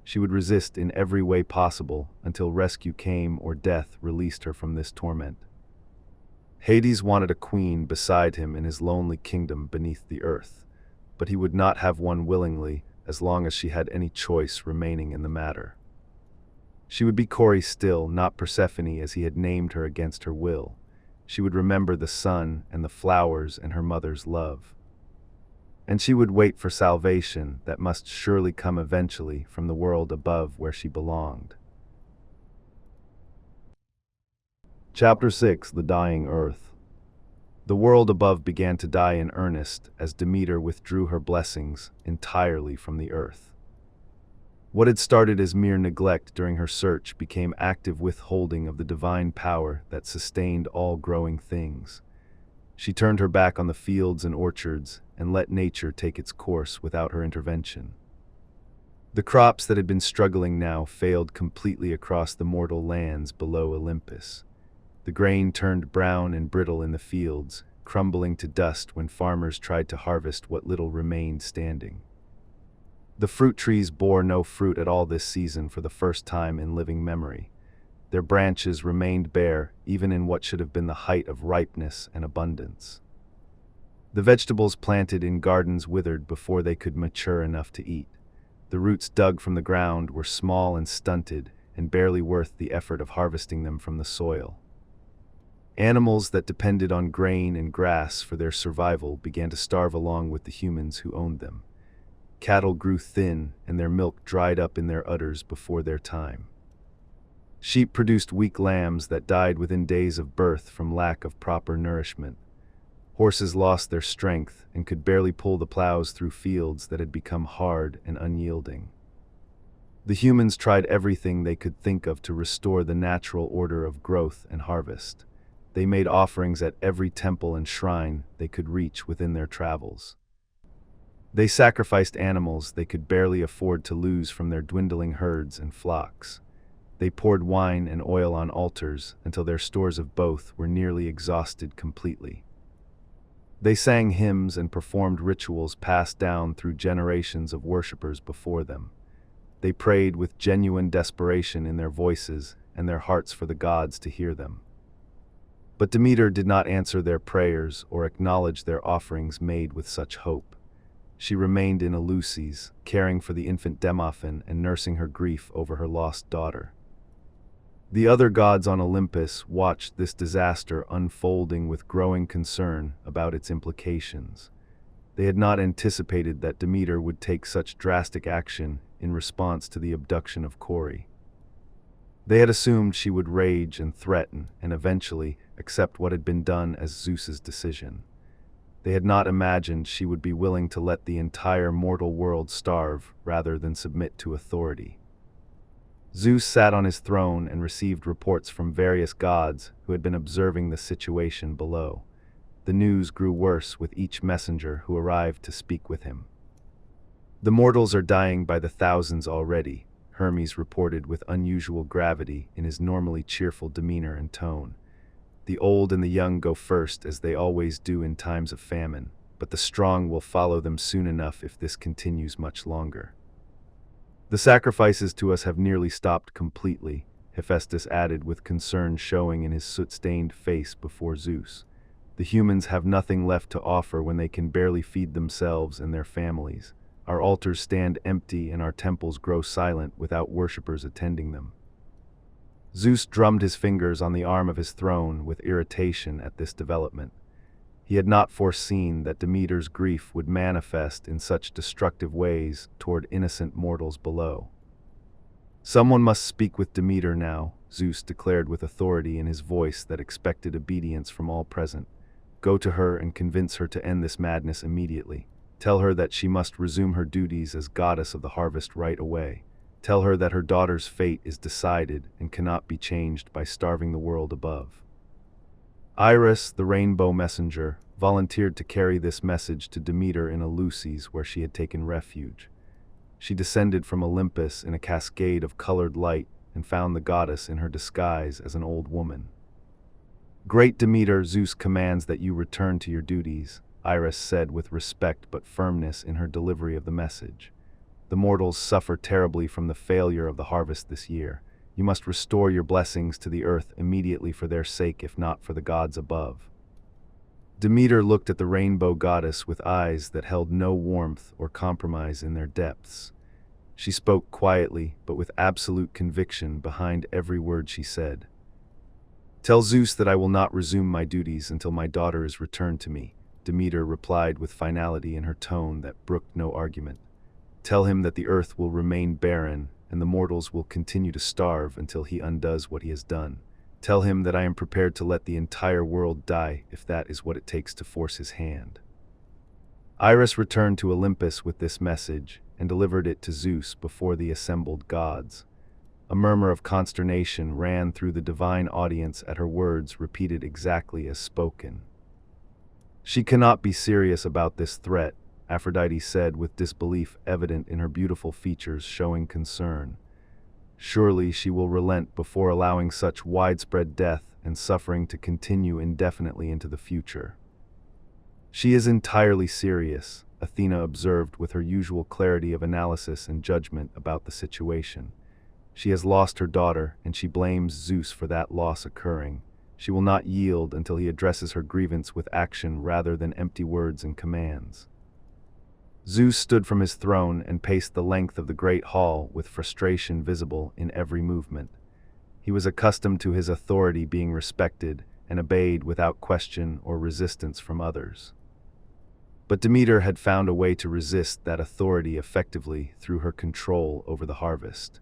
She would resist in every way possible until rescue came or death released her from this torment. Hades wanted a queen beside him in his lonely kingdom beneath the earth, but he would not have one willingly as long as she had any choice remaining in the matter. She would be Corey still, not Persephone as he had named her against her will. She would remember the sun and the flowers and her mother's love. And she would wait for salvation that must surely come eventually from the world above where she belonged. Chapter 6: The Dying Earth. The world above began to die in earnest as Demeter withdrew her blessings entirely from the earth. What had started as mere neglect during her search became active withholding of the divine power that sustained all growing things. She turned her back on the fields and orchards and let nature take its course without her intervention. The crops that had been struggling now failed completely across the mortal lands below Olympus. The grain turned brown and brittle in the fields, crumbling to dust when farmers tried to harvest what little remained standing. The fruit trees bore no fruit at all this season for the first time in living memory. Their branches remained bare, even in what should have been the height of ripeness and abundance. The vegetables planted in gardens withered before they could mature enough to eat. The roots dug from the ground were small and stunted, and barely worth the effort of harvesting them from the soil. Animals that depended on grain and grass for their survival began to starve along with the humans who owned them. Cattle grew thin, and their milk dried up in their udders before their time. Sheep produced weak lambs that died within days of birth from lack of proper nourishment. Horses lost their strength and could barely pull the plows through fields that had become hard and unyielding. The humans tried everything they could think of to restore the natural order of growth and harvest. They made offerings at every temple and shrine they could reach within their travels. They sacrificed animals they could barely afford to lose from their dwindling herds and flocks. They poured wine and oil on altars until their stores of both were nearly exhausted completely. They sang hymns and performed rituals passed down through generations of worshippers before them. They prayed with genuine desperation in their voices and their hearts for the gods to hear them. But Demeter did not answer their prayers or acknowledge their offerings made with such hope. She remained in Eleusis, caring for the infant Demophan and nursing her grief over her lost daughter. The other gods on Olympus watched this disaster unfolding with growing concern about its implications. They had not anticipated that Demeter would take such drastic action in response to the abduction of Corey. They had assumed she would rage and threaten and eventually accept what had been done as Zeus's decision. They had not imagined she would be willing to let the entire mortal world starve rather than submit to authority. Zeus sat on his throne and received reports from various gods who had been observing the situation below. The news grew worse with each messenger who arrived to speak with him. "The mortals are dying by the thousands already," Hermes reported with unusual gravity in his normally cheerful demeanor and tone. "The old and the young go first, as they always do in times of famine, but the strong will follow them soon enough if this continues much longer." "The sacrifices to us have nearly stopped completely," Hephaestus added with concern showing in his soot-stained face before Zeus. "The humans have nothing left to offer when they can barely feed themselves and their families. Our altars stand empty and our temples grow silent without worshippers attending them." Zeus drummed his fingers on the arm of his throne with irritation at this development. He had not foreseen that Demeter's grief would manifest in such destructive ways toward innocent mortals below. Someone must speak with Demeter now, Zeus declared with authority in his voice that expected obedience from all present. Go to her and convince her to end this madness immediately. Tell her that she must resume her duties as goddess of the harvest right away. Tell her that her daughter's fate is decided and cannot be changed by starving the world above. Iris, the rainbow messenger, volunteered to carry this message to Demeter in Eleusis, where she had taken refuge. She descended from Olympus in a cascade of colored light and found the goddess in her disguise as an old woman. Great Demeter, Zeus commands that you return to your duties, Iris said with respect but firmness in her delivery of the message. The mortals suffer terribly from the failure of the harvest this year. You must restore your blessings to the earth immediately for their sake, if not for the gods above. Demeter looked at the rainbow goddess with eyes that held no warmth or compromise in their depths. She spoke quietly, but with absolute conviction behind every word she said. Tell Zeus that I will not resume my duties until my daughter is returned to me, Demeter replied with finality in her tone that brooked no argument. Tell him that the earth will remain barren and the mortals will continue to starve until he undoes what he has done. Tell him that I am prepared to let the entire world die if that is what it takes to force his hand. Iris returned to Olympus with this message and delivered it to Zeus before the assembled gods. A murmur of consternation ran through the divine audience at her words repeated exactly as spoken. She cannot be serious about this threat, Aphrodite said with disbelief evident in her beautiful features showing concern. Surely she will relent before allowing such widespread death and suffering to continue indefinitely into the future. She is entirely serious, Athena observed with her usual clarity of analysis and judgment about the situation. She has lost her daughter, and she blames Zeus for that loss occurring. She will not yield until he addresses her grievance with action rather than empty words and commands. Zeus stood from his throne and paced the length of the great hall with frustration visible in every movement. He was accustomed to his authority being respected and obeyed without question or resistance from others. But Demeter had found a way to resist that authority effectively through her control over the harvest.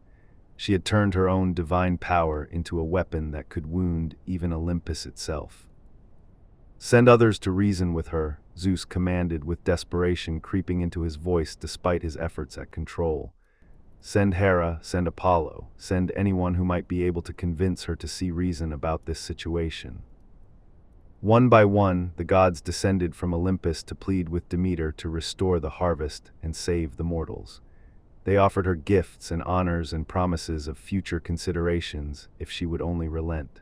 She had turned her own divine power into a weapon that could wound even Olympus itself. Send others to reason with her, Zeus commanded with desperation creeping into his voice despite his efforts at control. Send Hera, send Apollo, send anyone who might be able to convince her to see reason about this situation. One by one, the gods descended from Olympus to plead with Demeter to restore the harvest and save the mortals. They offered her gifts and honors and promises of future considerations if she would only relent.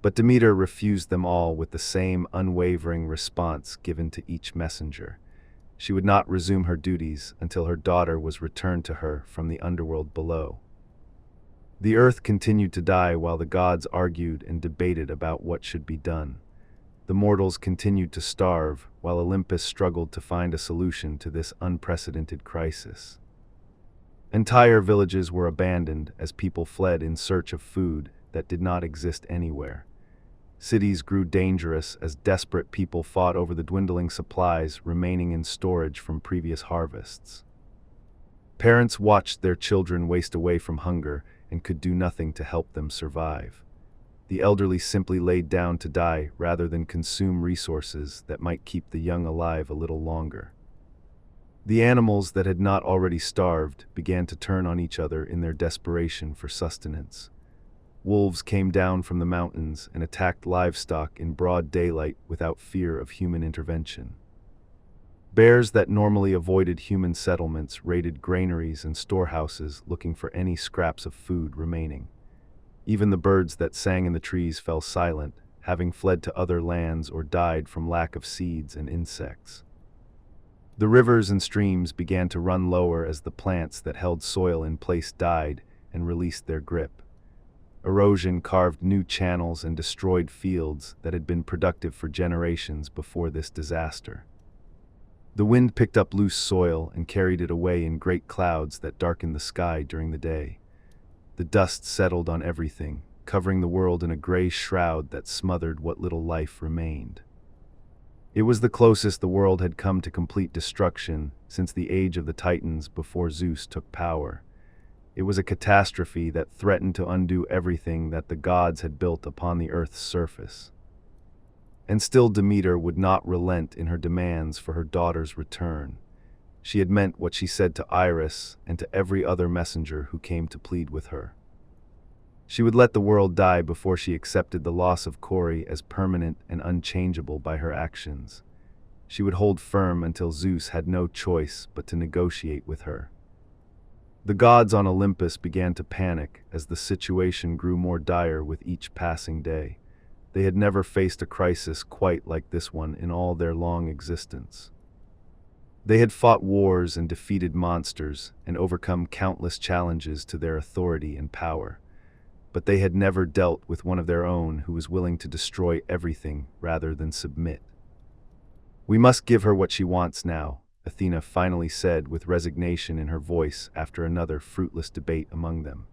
But Demeter refused them all with the same unwavering response given to each messenger. She would not resume her duties until her daughter was returned to her from the underworld below. The earth continued to die while the gods argued and debated about what should be done. The mortals continued to starve while Olympus struggled to find a solution to this unprecedented crisis. Entire villages were abandoned as people fled in search of food that did not exist anywhere. Cities grew dangerous as desperate people fought over the dwindling supplies remaining in storage from previous harvests. Parents watched their children waste away from hunger and could do nothing to help them survive. The elderly simply laid down to die rather than consume resources that might keep the young alive a little longer. The animals that had not already starved began to turn on each other in their desperation for sustenance. Wolves came down from the mountains and attacked livestock in broad daylight without fear of human intervention. Bears that normally avoided human settlements raided granaries and storehouses looking for any scraps of food remaining. Even the birds that sang in the trees fell silent, having fled to other lands or died from lack of seeds and insects. The rivers and streams began to run lower as the plants that held soil in place died and released their grip. Erosion carved new channels and destroyed fields that had been productive for generations before this disaster. The wind picked up loose soil and carried it away in great clouds that darkened the sky during the day. The dust settled on everything, covering the world in a gray shroud that smothered what little life remained. It was the closest the world had come to complete destruction since the age of the Titans before Zeus took power. It was a catastrophe that threatened to undo everything that the gods had built upon the earth's surface. And still Demeter would not relent in her demands for her daughter's return. She had meant what she said to Iris and to every other messenger who came to plead with her. She would let the world die before she accepted the loss of Kori as permanent and unchangeable by her actions. She would hold firm until Zeus had no choice but to negotiate with her. The gods on Olympus began to panic as the situation grew more dire with each passing day. They had never faced a crisis quite like this one in all their long existence. They had fought wars and defeated monsters and overcome countless challenges to their authority and power. But they had never dealt with one of their own who was willing to destroy everything rather than submit. "We must give her what she wants now," Athena finally said with resignation in her voice after another fruitless debate among them.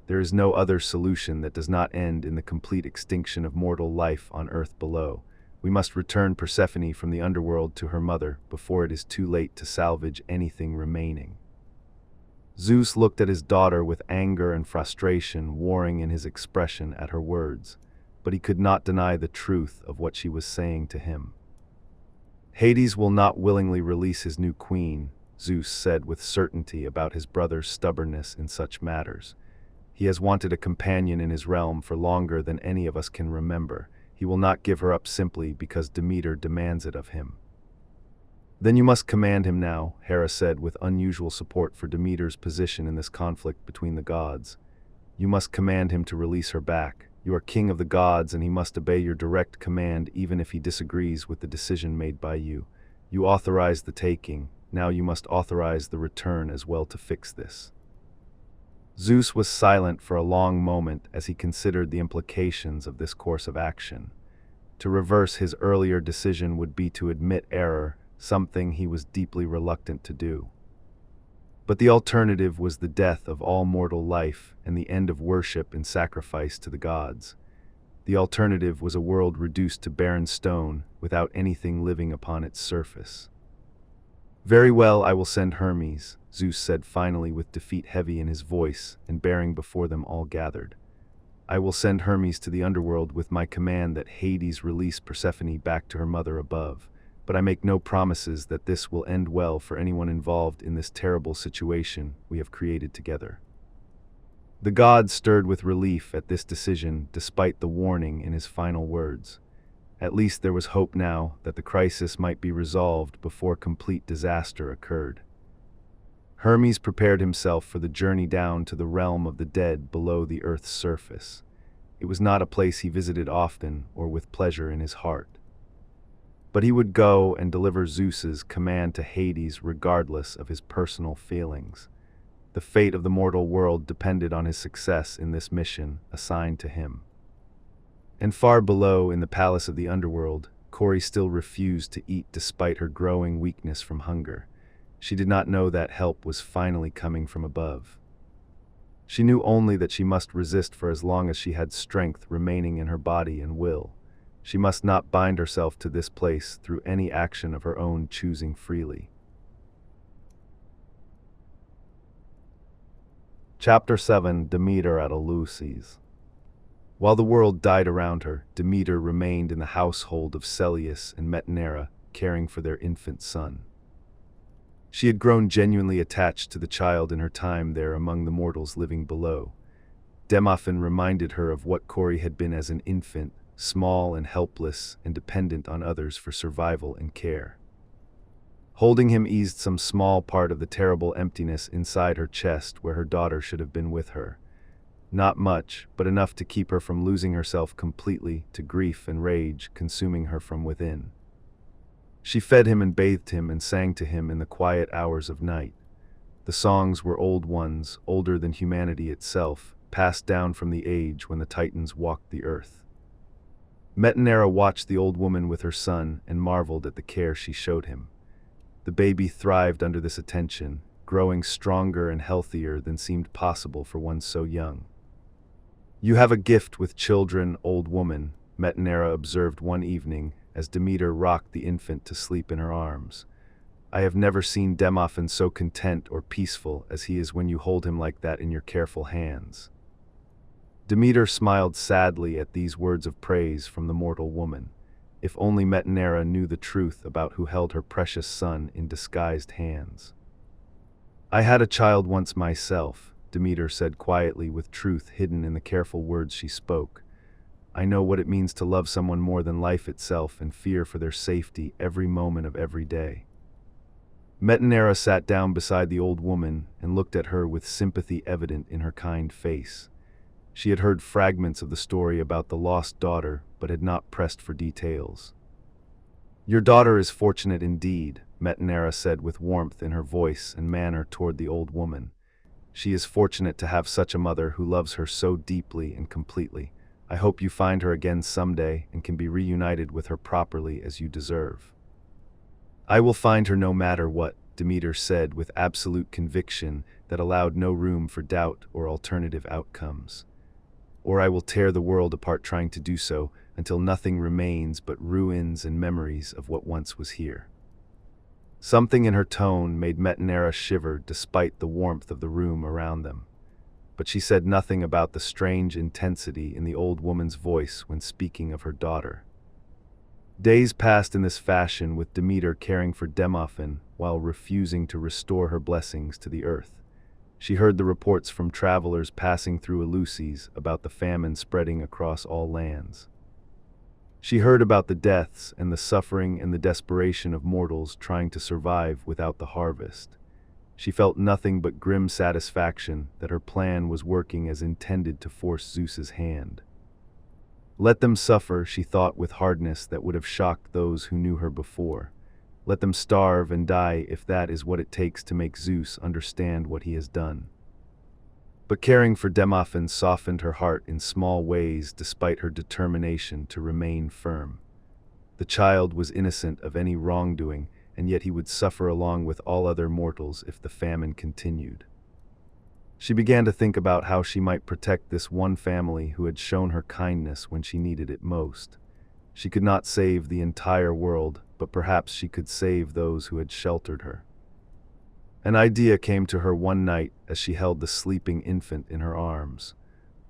"There is no other solution that does not end in the complete extinction of mortal life on earth below. We must return Persephone from the underworld to her mother before it is too late to salvage anything remaining." Zeus looked at his daughter with anger and frustration warring in his expression at her words, but he could not deny the truth of what she was saying to him. "Hades will not willingly release his new queen," Zeus said with certainty about his brother's stubbornness in such matters. "He has wanted a companion in his realm for longer than any of us can remember. He will not give her up simply because Demeter demands it of him." "Then you must command him now," Hera said with unusual support for Demeter's position in this conflict between the gods. "You must command him to release her back. You are king of the gods and he must obey your direct command even if he disagrees with the decision made by you. You authorized the taking, now you must authorize the return as well to fix this." Zeus was silent for a long moment as he considered the implications of this course of action. To reverse his earlier decision would be to admit error, something he was deeply reluctant to do. But the alternative was the death of all mortal life and the end of worship and sacrifice to the gods. The alternative was a world reduced to barren stone, without anything living upon its surface. "Very well, I will send Hermes," Zeus said finally with defeat heavy in his voice and bearing before them all gathered. "I will send Hermes to the underworld with my command that Hades release Persephone back to her mother above. But I make no promises that this will end well for anyone involved in this terrible situation we have created together." The gods stirred with relief at this decision despite the warning in his final words. At least there was hope now that the crisis might be resolved before complete disaster occurred. Hermes prepared himself for the journey down to the realm of the dead below the earth's surface. It was not a place he visited often or with pleasure in his heart. But he would go and deliver Zeus's command to Hades regardless of his personal feelings. The fate of the mortal world depended on his success in this mission assigned to him. And far below in the palace of the underworld, Kori still refused to eat despite her growing weakness from hunger. She did not know that help was finally coming from above. She knew only that she must resist for as long as she had strength remaining in her body and will. She must not bind herself to this place through any action of her own choosing freely. Chapter 7: Demeter at Eleusis. While the world died around her, Demeter remained in the household of Eleusinian and Mythology, caring for their infant son. She had grown genuinely attached to the child in her time there among the mortals living below. Demeter reminded her of what Kori had been as an infant, small and helpless and dependent on others for survival and care. Holding him eased some small part of the terrible emptiness inside her chest where her daughter should have been with her. Not much, but enough to keep her from losing herself completely to grief and rage consuming her from within. She fed him and bathed him and sang to him in the quiet hours of night. The songs were old ones, older than humanity itself, passed down from the age when the Titans walked the earth. Mythology watched the old woman with her son and marveled at the care she showed him. The baby thrived under this attention, growing stronger and healthier than seemed possible for one so young. "You have a gift with children, old woman," Mythology observed one evening as Demeter rocked the infant to sleep in her arms. I have never seen Demophan so content or peaceful as he is when you hold him like that in your careful hands." Demeter smiled sadly at these words of praise from the mortal woman. If only Metanera knew the truth about who held her precious son in disguised hands. "I had a child once myself," Demeter said quietly, with truth hidden in the careful words she spoke. "I know what it means to love someone more than life itself and fear for their safety every moment of every day." Metanera sat down beside the old woman and looked at her with sympathy evident in her kind face. She had heard fragments of the story about the lost daughter, but had not pressed for details. "Your daughter is fortunate indeed," Metanera said with warmth in her voice and manner toward the old woman. "She is fortunate to have such a mother who loves her so deeply and completely. I hope you find her again someday and can be reunited with her properly as you deserve." "I will find her no matter what," Demeter said with absolute conviction that allowed no room for doubt or alternative outcomes. "Or I will tear the world apart trying to do so, until nothing remains but ruins and memories of what once was here." Something in her tone made Metanera shiver despite the warmth of the room around them. But she said nothing about the strange intensity in the old woman's voice when speaking of her daughter. Days passed in this fashion, with Demeter caring for Demophan while refusing to restore her blessings to the earth. She heard the reports from travelers passing through Eleusis about the famine spreading across all lands. She heard about the deaths and the suffering and the desperation of mortals trying to survive without the harvest. She felt nothing but grim satisfaction that her plan was working as intended to force Zeus's hand. Let them suffer, she thought with hardness that would have shocked those who knew her before. Let them starve and die if that is what it takes to make Zeus understand what he has done. But caring for Demophan softened her heart in small ways despite her determination to remain firm. The child was innocent of any wrongdoing, and yet he would suffer along with all other mortals if the famine continued. She began to think about how she might protect this one family who had shown her kindness when she needed it most. She could not save the entire world, but perhaps she could save those who had sheltered her. An idea came to her one night as she held the sleeping infant in her arms,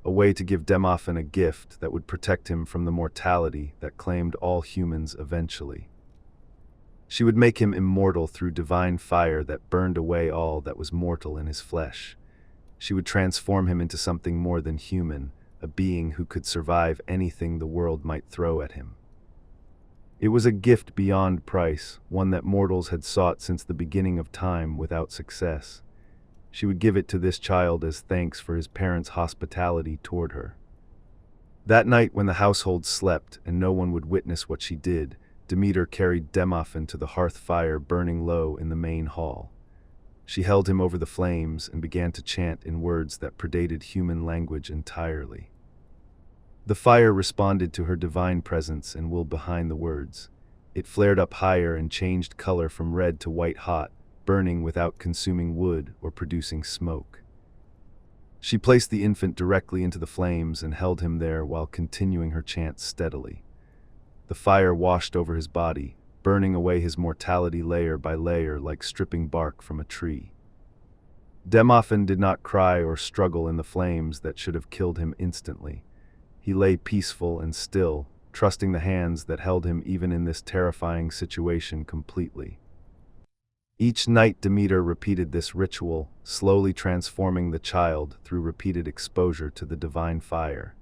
a way to give Demophan a gift that would protect him from the mortality that claimed all humans eventually. She would make him immortal through divine fire that burned away all that was mortal in his flesh. She would transform him into something more than human, a being who could survive anything the world might throw at him. It was a gift beyond price, one that mortals had sought since the beginning of time without success. She would give it to this child as thanks for his parents' hospitality toward her. That night, when the household slept and no one would witness what she did, Demeter carried Demophan to the hearth fire burning low in the main hall. She held him over the flames and began to chant in words that predated human language entirely. The fire responded to her divine presence and will behind the words. It flared up higher and changed color from red to white hot, burning without consuming wood or producing smoke. She placed the infant directly into the flames and held him there while continuing her chant steadily. The fire washed over his body, burning away his mortality layer by layer like stripping bark from a tree. Demophan did not cry or struggle in the flames that should have killed him instantly. He lay peaceful and still, trusting the hands that held him even in this terrifying situation completely. Each night Demeter repeated this ritual, slowly transforming the child through repeated exposure to the divine fire.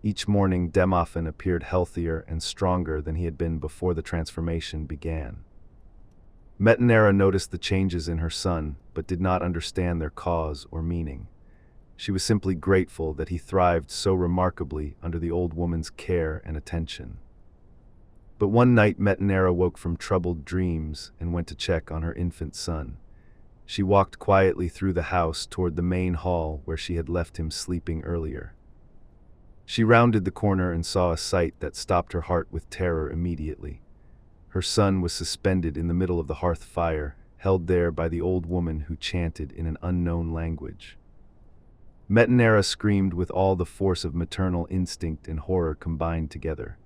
Each morning Demophan appeared healthier and stronger than he had been before the transformation began. Metanera noticed the changes in her son, but did not understand their cause or meaning. She was simply grateful that he thrived so remarkably under the old woman's care and attention. But one night Metanera woke from troubled dreams and went to check on her infant son. She walked quietly through the house toward the main hall where she had left him sleeping earlier. She rounded the corner and saw a sight that stopped her heart with terror immediately. Her son was suspended in the middle of the hearth fire, held there by the old woman who chanted in an unknown language. Metanera screamed with all the force of maternal instinct and horror combined together.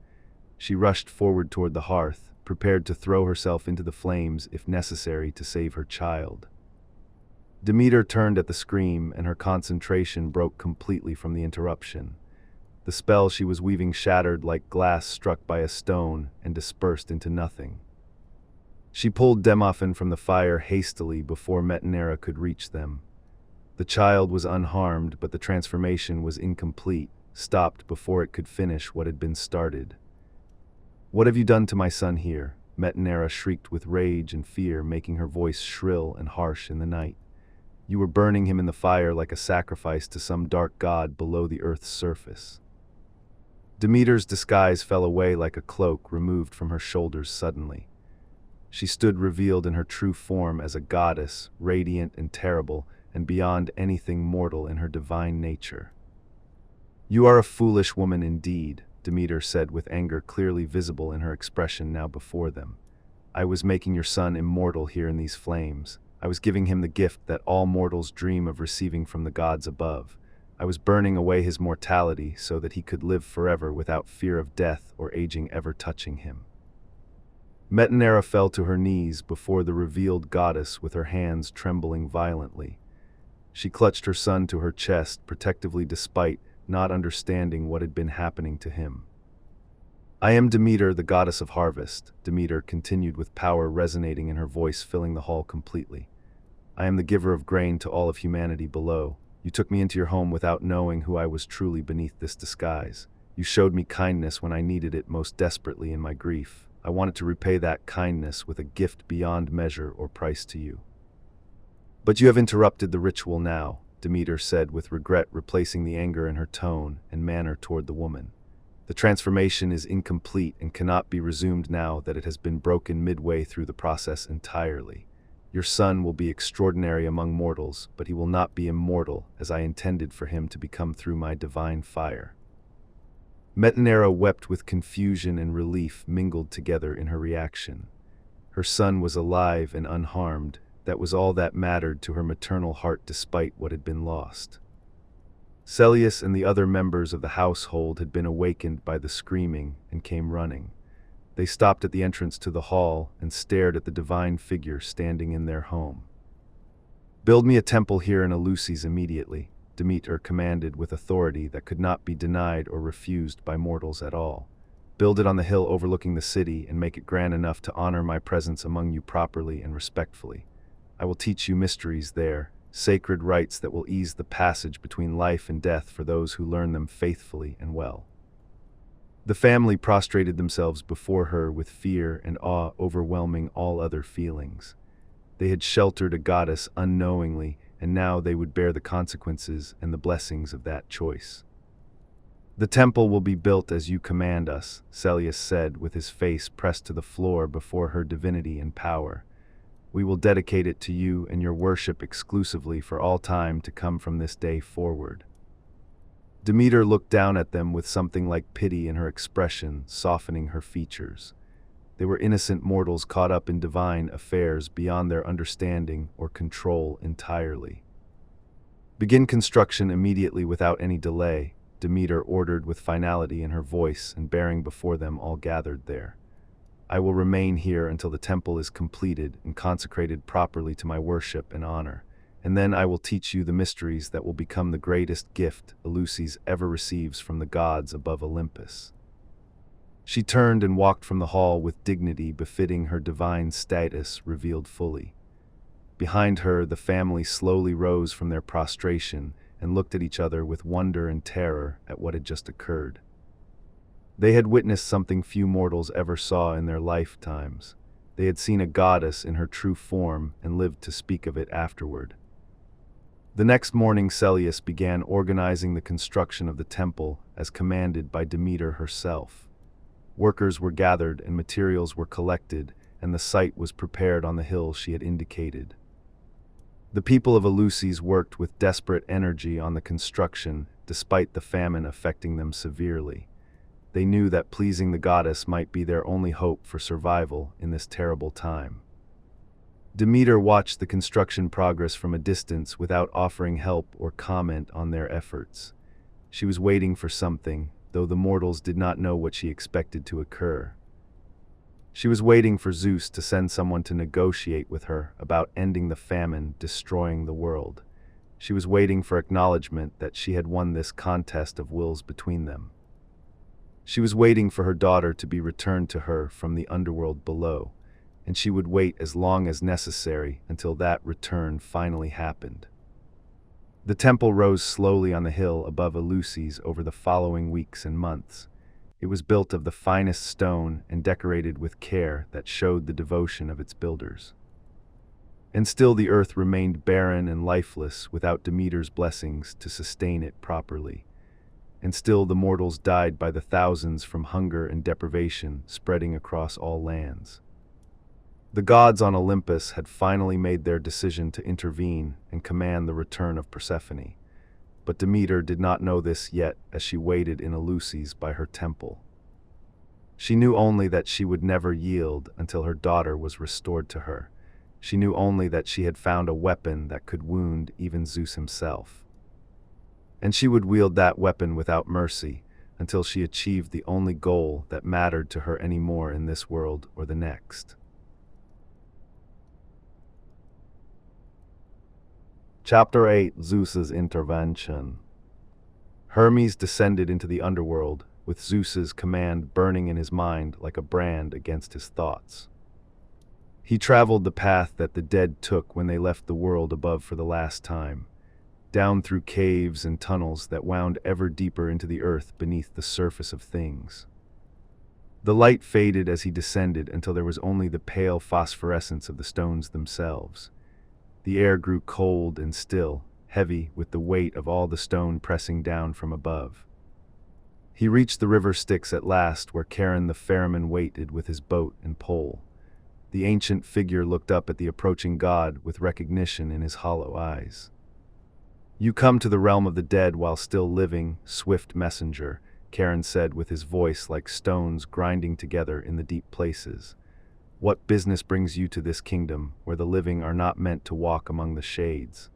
She rushed forward toward the hearth, prepared to throw herself into the flames if necessary to save her child. Demeter turned at the scream, and her concentration broke completely from the interruption. The spell she was weaving shattered like glass struck by a stone and dispersed into nothing. She pulled Demophan from the fire hastily before Metanera could reach them. The child was unharmed, but the transformation was incomplete, stopped before it could finish what had been started. "What have you done to my son here?" Metanera shrieked with rage and fear, making her voice shrill and harsh in the night. "You were burning him in the fire like a sacrifice to some dark god below the earth's surface." Demeter's disguise fell away like a cloak removed from her shoulders suddenly. She stood revealed in her true form as a goddess, radiant and terrible, and beyond anything mortal in her divine nature. "You are a foolish woman indeed," Demeter said with anger clearly visible in her expression now before them. "I was making your son immortal here in these flames. I was giving him the gift that all mortals dream of receiving from the gods above. I was burning away his mortality so that he could live forever without fear of death or aging ever touching him." Metanera fell to her knees before the revealed goddess with her hands trembling violently. She clutched her son to her chest protectively despite not understanding what had been happening to him. "I am Demeter, the goddess of harvest," Demeter continued with power resonating in her voice, filling the hall completely. "I am the giver of grain to all of humanity below. You took me into your home without knowing who I was truly beneath this disguise. You showed me kindness when I needed it most desperately in my grief. I wanted to repay that kindness with a gift beyond measure or price to you. But you have interrupted the ritual now," Demeter said with regret, replacing the anger in her tone and manner toward the woman. "The transformation is incomplete and cannot be resumed now that it has been broken midway through the process entirely. Your son will be extraordinary among mortals, but he will not be immortal as I intended for him to become through my divine fire." Metanera wept with confusion and relief mingled together in her reaction. Her son was alive and unharmed. That was all that mattered to her maternal heart despite what had been lost. Eleusis and the other members of the household had been awakened by the screaming and came running. They stopped at the entrance to the hall and stared at the divine figure standing in their home. "Build me a temple here in Eleusis immediately," Demeter commanded with authority that could not be denied or refused by mortals at all. "Build it on the hill overlooking the city and make it grand enough to honor my presence among you properly and respectfully. I will teach you mysteries there, sacred rites that will ease the passage between life and death for those who learn them faithfully and well." The family prostrated themselves before her with fear and awe overwhelming all other feelings. They had sheltered a goddess unknowingly, and now they would bear the consequences and the blessings of that choice. "The temple will be built as you command us," Eleusis said with his face pressed to the floor before her divinity and power. "We will dedicate it to you and your worship exclusively for all time to come from this day forward." Demeter looked down at them with something like pity in her expression, softening her features. They were innocent mortals caught up in divine affairs beyond their understanding or control entirely. "Begin construction immediately without any delay," Demeter ordered with finality in her voice and bearing before them all gathered there. "I will remain here until the temple is completed and consecrated properly to my worship and honor, and then I will teach you the mysteries that will become the greatest gift Eleusis ever receives from the gods above Olympus." She turned and walked from the hall with dignity befitting her divine status revealed fully. Behind her, the family slowly rose from their prostration and looked at each other with wonder and terror at what had just occurred. They had witnessed something few mortals ever saw in their lifetimes. They had seen a goddess in her true form and lived to speak of it afterward. The next morning, Eleusis began organizing the construction of the temple as commanded by Demeter herself. Workers were gathered and materials were collected, and the site was prepared on the hill she had indicated. The people of Eleusis worked with desperate energy on the construction, despite the famine affecting them severely. They knew that pleasing the goddess might be their only hope for survival in this terrible time. Demeter watched the construction progress from a distance without offering help or comment on their efforts. She was waiting for something, though the mortals did not know what she expected to occur. She was waiting for Zeus to send someone to negotiate with her about ending the famine destroying the world. She was waiting for acknowledgement that she had won this contest of wills between them. She was waiting for her daughter to be returned to her from the underworld below, and she would wait as long as necessary until that return finally happened. The temple rose slowly on the hill above Eleusis over the following weeks and months. It was built of the finest stone and decorated with care that showed the devotion of its builders. And still the earth remained barren and lifeless without Demeter's blessings to sustain it properly. And still the mortals died by the thousands from hunger and deprivation spreading across all lands. The gods on Olympus had finally made their decision to intervene and command the return of Persephone. But Demeter did not know this yet as she waited in Eleusis by her temple. She knew only that she would never yield until her daughter was restored to her. She knew only that she had found a weapon that could wound even Zeus himself. And she would wield that weapon without mercy until she achieved the only goal that mattered to her anymore in this world or the next. Chapter 8: Zeus's Intervention. Hermes descended into the underworld, with Zeus's command burning in his mind like a brand against his thoughts. He traveled the path that the dead took when they left the world above for the last time, down through caves and tunnels that wound ever deeper into the earth beneath the surface of things. The light faded as he descended until there was only the pale phosphorescence of the stones themselves. The air grew cold and still, heavy with the weight of all the stone pressing down from above. He reached the river Styx at last, where Charon the ferryman waited with his boat and pole. The ancient figure looked up at the approaching god with recognition in his hollow eyes. "You come to the realm of the dead while still living, swift messenger," Charon said with his voice like stones grinding together in the deep places. "What business brings you to this kingdom, where the living are not meant to walk among the shades?"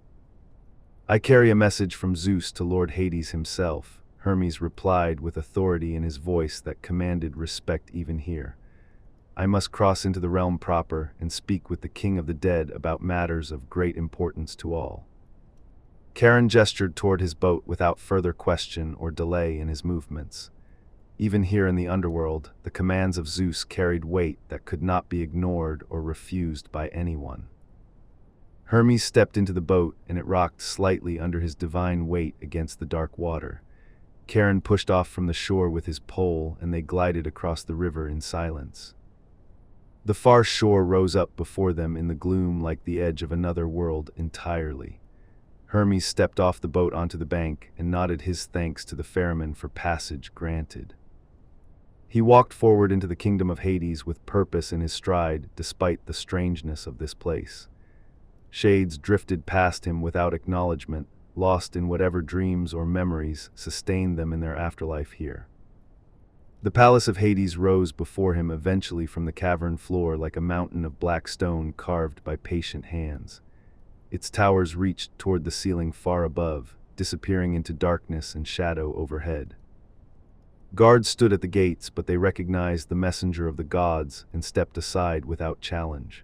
"I carry a message from Zeus to Lord Hades himself," Hermes replied with authority in his voice that commanded respect even here. "I must cross into the realm proper and speak with the king of the dead about matters of great importance to all." Charon gestured toward his boat without further question or delay in his movements. Even here in the underworld, the commands of Zeus carried weight that could not be ignored or refused by anyone. Hermes stepped into the boat, and it rocked slightly under his divine weight against the dark water. Charon pushed off from the shore with his pole, and they glided across the river in silence. The far shore rose up before them in the gloom like the edge of another world entirely. Hermes stepped off the boat onto the bank and nodded his thanks to the ferryman for passage granted. He walked forward into the kingdom of Hades with purpose in his stride, despite the strangeness of this place. Shades drifted past him without acknowledgement, lost in whatever dreams or memories sustained them in their afterlife here. The palace of Hades rose before him eventually from the cavern floor like a mountain of black stone carved by patient hands. Its towers reached toward the ceiling far above, disappearing into darkness and shadow overhead. Guards stood at the gates, but they recognized the messenger of the gods and stepped aside without challenge.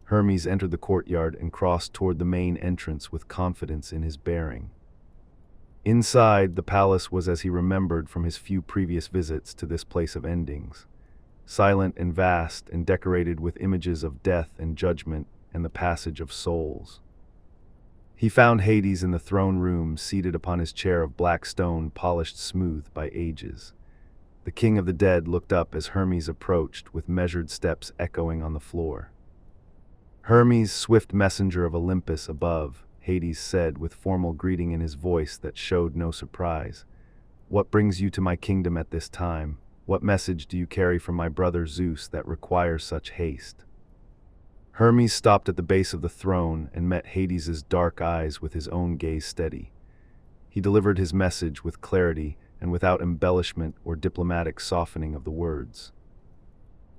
Hermes entered the courtyard and crossed toward the main entrance with confidence in his bearing. Inside, the palace was as he remembered from his few previous visits to this place of endings. Silent and vast and decorated with images of death and judgment and the passage of souls. He found Hades in the throne room, seated upon his chair of black stone polished smooth by ages. The king of the dead looked up as Hermes approached, with measured steps echoing on the floor. "Hermes, swift messenger of Olympus above," Hades said with formal greeting in his voice that showed no surprise. "What brings you to my kingdom at this time? What message do you carry from my brother Zeus that requires such haste?" Hermes stopped at the base of the throne and met Hades's dark eyes with his own gaze steady. He delivered his message with clarity and without embellishment or diplomatic softening of the words.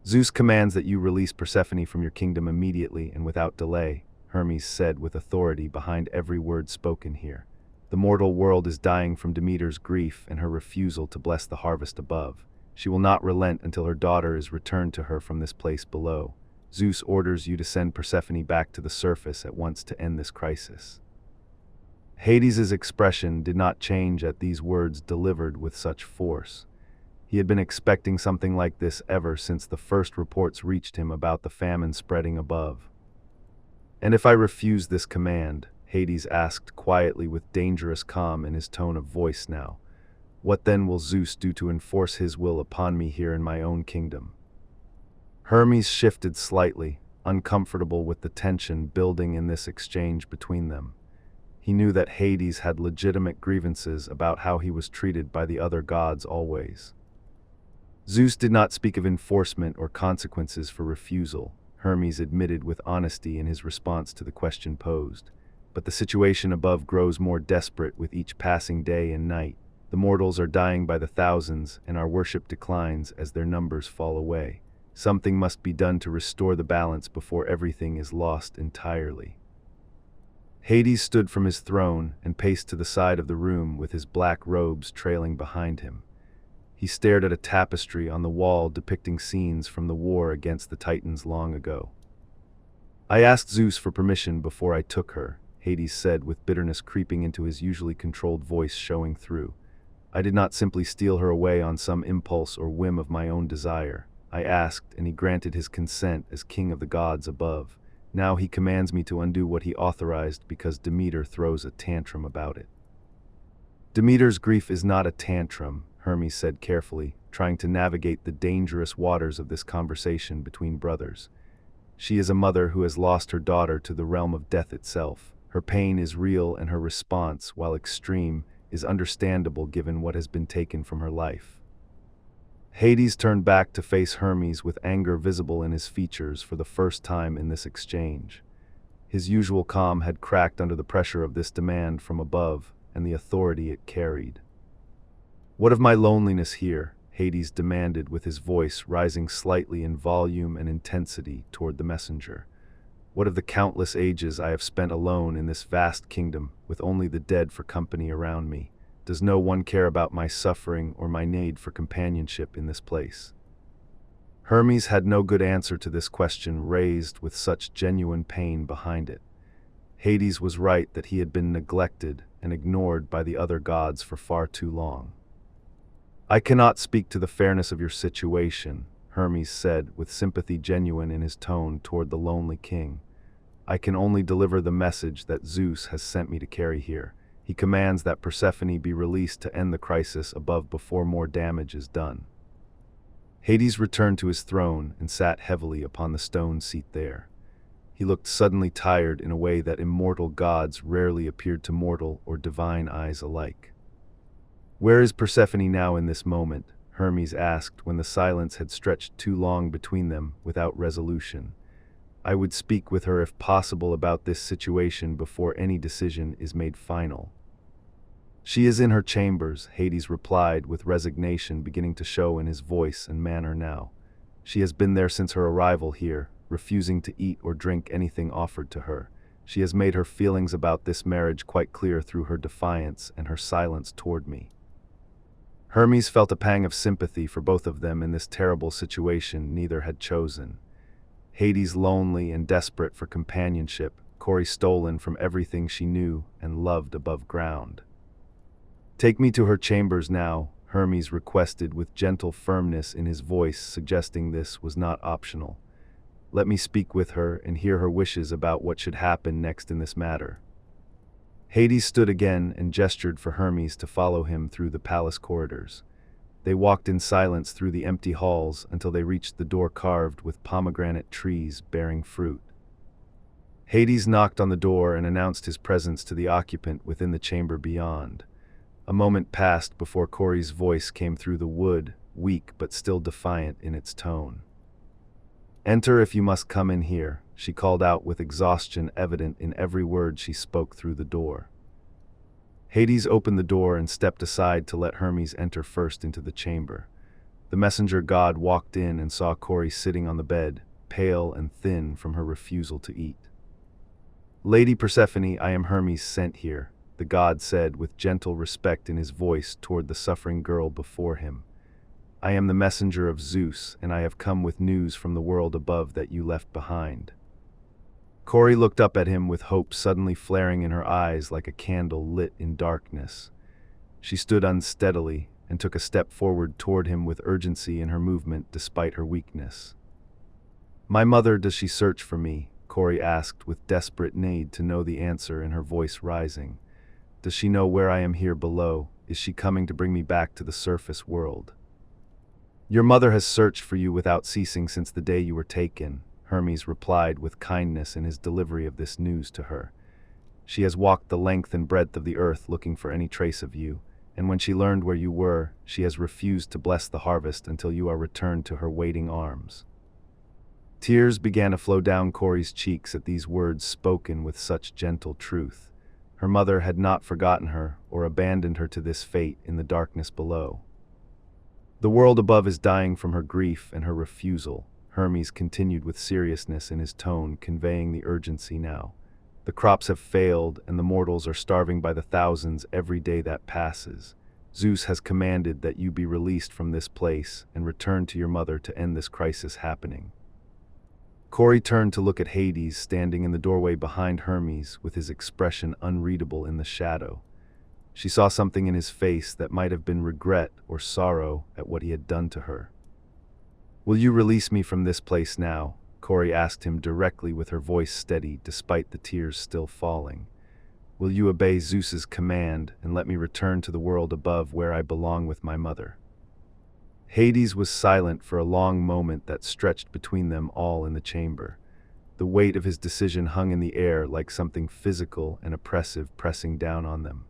"Zeus commands that you release Persephone from your kingdom immediately and without delay," Hermes said with authority behind every word spoken here. "The mortal world is dying from Demeter's grief and her refusal to bless the harvest above. She will not relent until her daughter is returned to her from this place below. Zeus orders you to send Persephone back to the surface at once to end this crisis." Hades's expression did not change at these words delivered with such force. He had been expecting something like this ever since the first reports reached him about the famine spreading above. "And if I refuse this command," Hades asked quietly with dangerous calm in his tone of voice now, "what then will Zeus do to enforce his will upon me here in my own kingdom?" Hermes shifted slightly, uncomfortable with the tension building in this exchange between them. He knew that Hades had legitimate grievances about how he was treated by the other gods always. Zeus did not speak of enforcement or consequences for refusal, Hermes admitted with honesty in his response to the question posed. But the situation above grows more desperate with each passing day and night. The mortals are dying by the thousands, and our worship declines as their numbers fall away. Something must be done to restore the balance before everything is lost entirely. Hades stood from his throne and paced to the side of the room with his black robes trailing behind him. He stared at a tapestry on the wall depicting scenes from the war against the Titans long ago. "I asked Zeus for permission before I took her," Hades said with bitterness creeping into his usually controlled voice showing through. "I did not simply steal her away on some impulse or whim of my own desire. I asked, and he granted his consent as king of the gods above. Now he commands me to undo what he authorized because Demeter throws a tantrum about it." "Demeter's grief is not a tantrum," Hermes said carefully, trying to navigate the dangerous waters of this conversation between brothers. "She is a mother who has lost her daughter to the realm of death itself. Her pain is real and her response, while extreme, is understandable given what has been taken from her life." Hades turned back to face Hermes with anger visible in his features for the first time in this exchange. His usual calm had cracked under the pressure of this demand from above and the authority it carried. "What of my loneliness here?" Hades demanded with his voice rising slightly in volume and intensity toward the messenger. "What of the countless ages I have spent alone in this vast kingdom with only the dead for company around me? Does no one care about my suffering or my need for companionship in this place?" Hermes had no good answer to this question raised with such genuine pain behind it. Hades was right that he had been neglected and ignored by the other gods for far too long. "I cannot speak to the fairness of your situation," Hermes said with sympathy genuine in his tone toward the lonely king. "I can only deliver the message that Zeus has sent me to carry here. He commands that Persephone be released to end the crisis above before more damage is done." Hades returned to his throne and sat heavily upon the stone seat there. He looked suddenly tired in a way that immortal gods rarely appeared to mortal or divine eyes alike. "Where is Persephone now in this moment?" Hermes asked when the silence had stretched too long between them without resolution. "I would speak with her if possible about this situation before any decision is made final." "She is in her chambers," Hades replied with resignation beginning to show in his voice and manner now. "She has been there since her arrival here, refusing to eat or drink anything offered to her. She has made her feelings about this marriage quite clear through her defiance and her silence toward me." Hermes felt a pang of sympathy for both of them in this terrible situation neither had chosen. Hades lonely and desperate for companionship, Corey stolen from everything she knew and loved above ground. "Take me to her chambers now," Hermes requested with gentle firmness in his voice, suggesting this was not optional. "Let me speak with her and hear her wishes about what should happen next in this matter." Hades stood again and gestured for Hermes to follow him through the palace corridors. They walked in silence through the empty halls until they reached the door carved with pomegranate trees bearing fruit. Hades knocked on the door and announced his presence to the occupant within the chamber beyond. A moment passed before Corey's voice came through the wood, weak but still defiant in its tone. "Enter if you must come in here," she called out with exhaustion evident in every word she spoke through the door. Hades opened the door and stepped aside to let Hermes enter first into the chamber. The messenger god walked in and saw Corey sitting on the bed, pale and thin from her refusal to eat. "Lady Persephone, I am Hermes sent here," the god said with gentle respect in his voice toward the suffering girl before him. I am the messenger of Zeus, and I have come with news from the world above that you left behind." Corey looked up at him with hope suddenly flaring in her eyes like a candle lit in darkness. She stood unsteadily and took a step forward toward him with urgency in her movement despite her weakness. "My mother, does she search for me?" Corey asked with desperate need to know the answer in her voice rising. "Does she know where I am here below? Is she coming to bring me back to the surface world?" "Your mother has searched for you without ceasing since the day you were taken," Hermes replied with kindness in his delivery of this news to her. "She has walked the length and breadth of the earth looking for any trace of you, and when she learned where you were, she has refused to bless the harvest until you are returned to her waiting arms." Tears began to flow down Corey's cheeks at these words spoken with such gentle truth. Her mother had not forgotten her or abandoned her to this fate in the darkness below. "The world above is dying from her grief and her refusal," Hermes continued with seriousness in his tone, conveying the urgency now. "The crops have failed, and the mortals are starving by the thousands every day that passes. Zeus has commanded that you be released from this place and return to your mother to end this crisis happening." Corey turned to look at Hades standing in the doorway behind Hermes with his expression unreadable in the shadow. She saw something in his face that might have been regret or sorrow at what he had done to her. "Will you release me from this place now?" Corey asked him directly with her voice steady despite the tears still falling. "Will you obey Zeus's command and let me return to the world above where I belong with my mother?" Hades was silent for a long moment that stretched between them all in the chamber. The weight of his decision hung in the air like something physical and oppressive pressing down on them.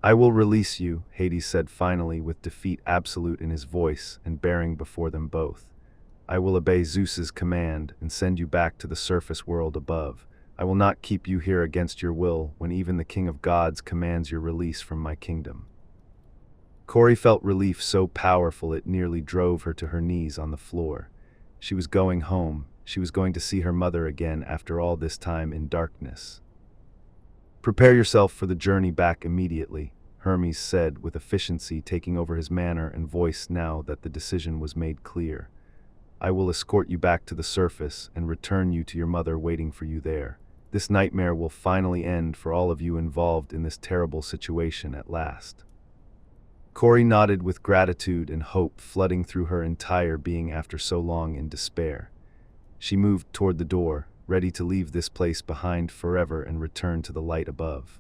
"I will release you," Hades said finally with defeat absolute in his voice and bearing before them both. "I will obey Zeus's command and send you back to the surface world above. I will not keep you here against your will when even the King of Gods commands your release from my kingdom." Corey felt relief so powerful it nearly drove her to her knees on the floor. She was going home. She was going to see her mother again after all this time in darkness. "Prepare yourself for the journey back immediately," Hermes said with efficiency, taking over his manner and voice now that the decision was made clear. "I will escort you back to the surface and return you to your mother waiting for you there. This nightmare will finally end for all of you involved in this terrible situation at last." Corey nodded with gratitude and hope flooding through her entire being after so long in despair. She moved toward the door, ready to leave this place behind forever and return to the light above.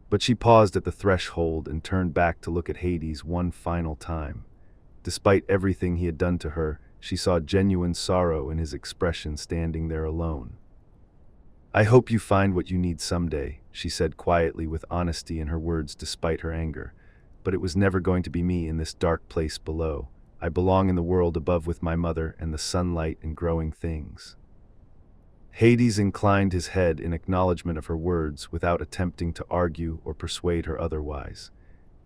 But she paused at the threshold and turned back to look at Hades one final time. Despite everything he had done to her, she saw genuine sorrow in his expression standing there alone. "I hope you find what you need someday," she said quietly with honesty in her words despite her anger. "But it was never going to be me in this dark place below. I belong in the world above with my mother and the sunlight and growing things." Hades inclined his head in acknowledgement of her words without attempting to argue or persuade her otherwise.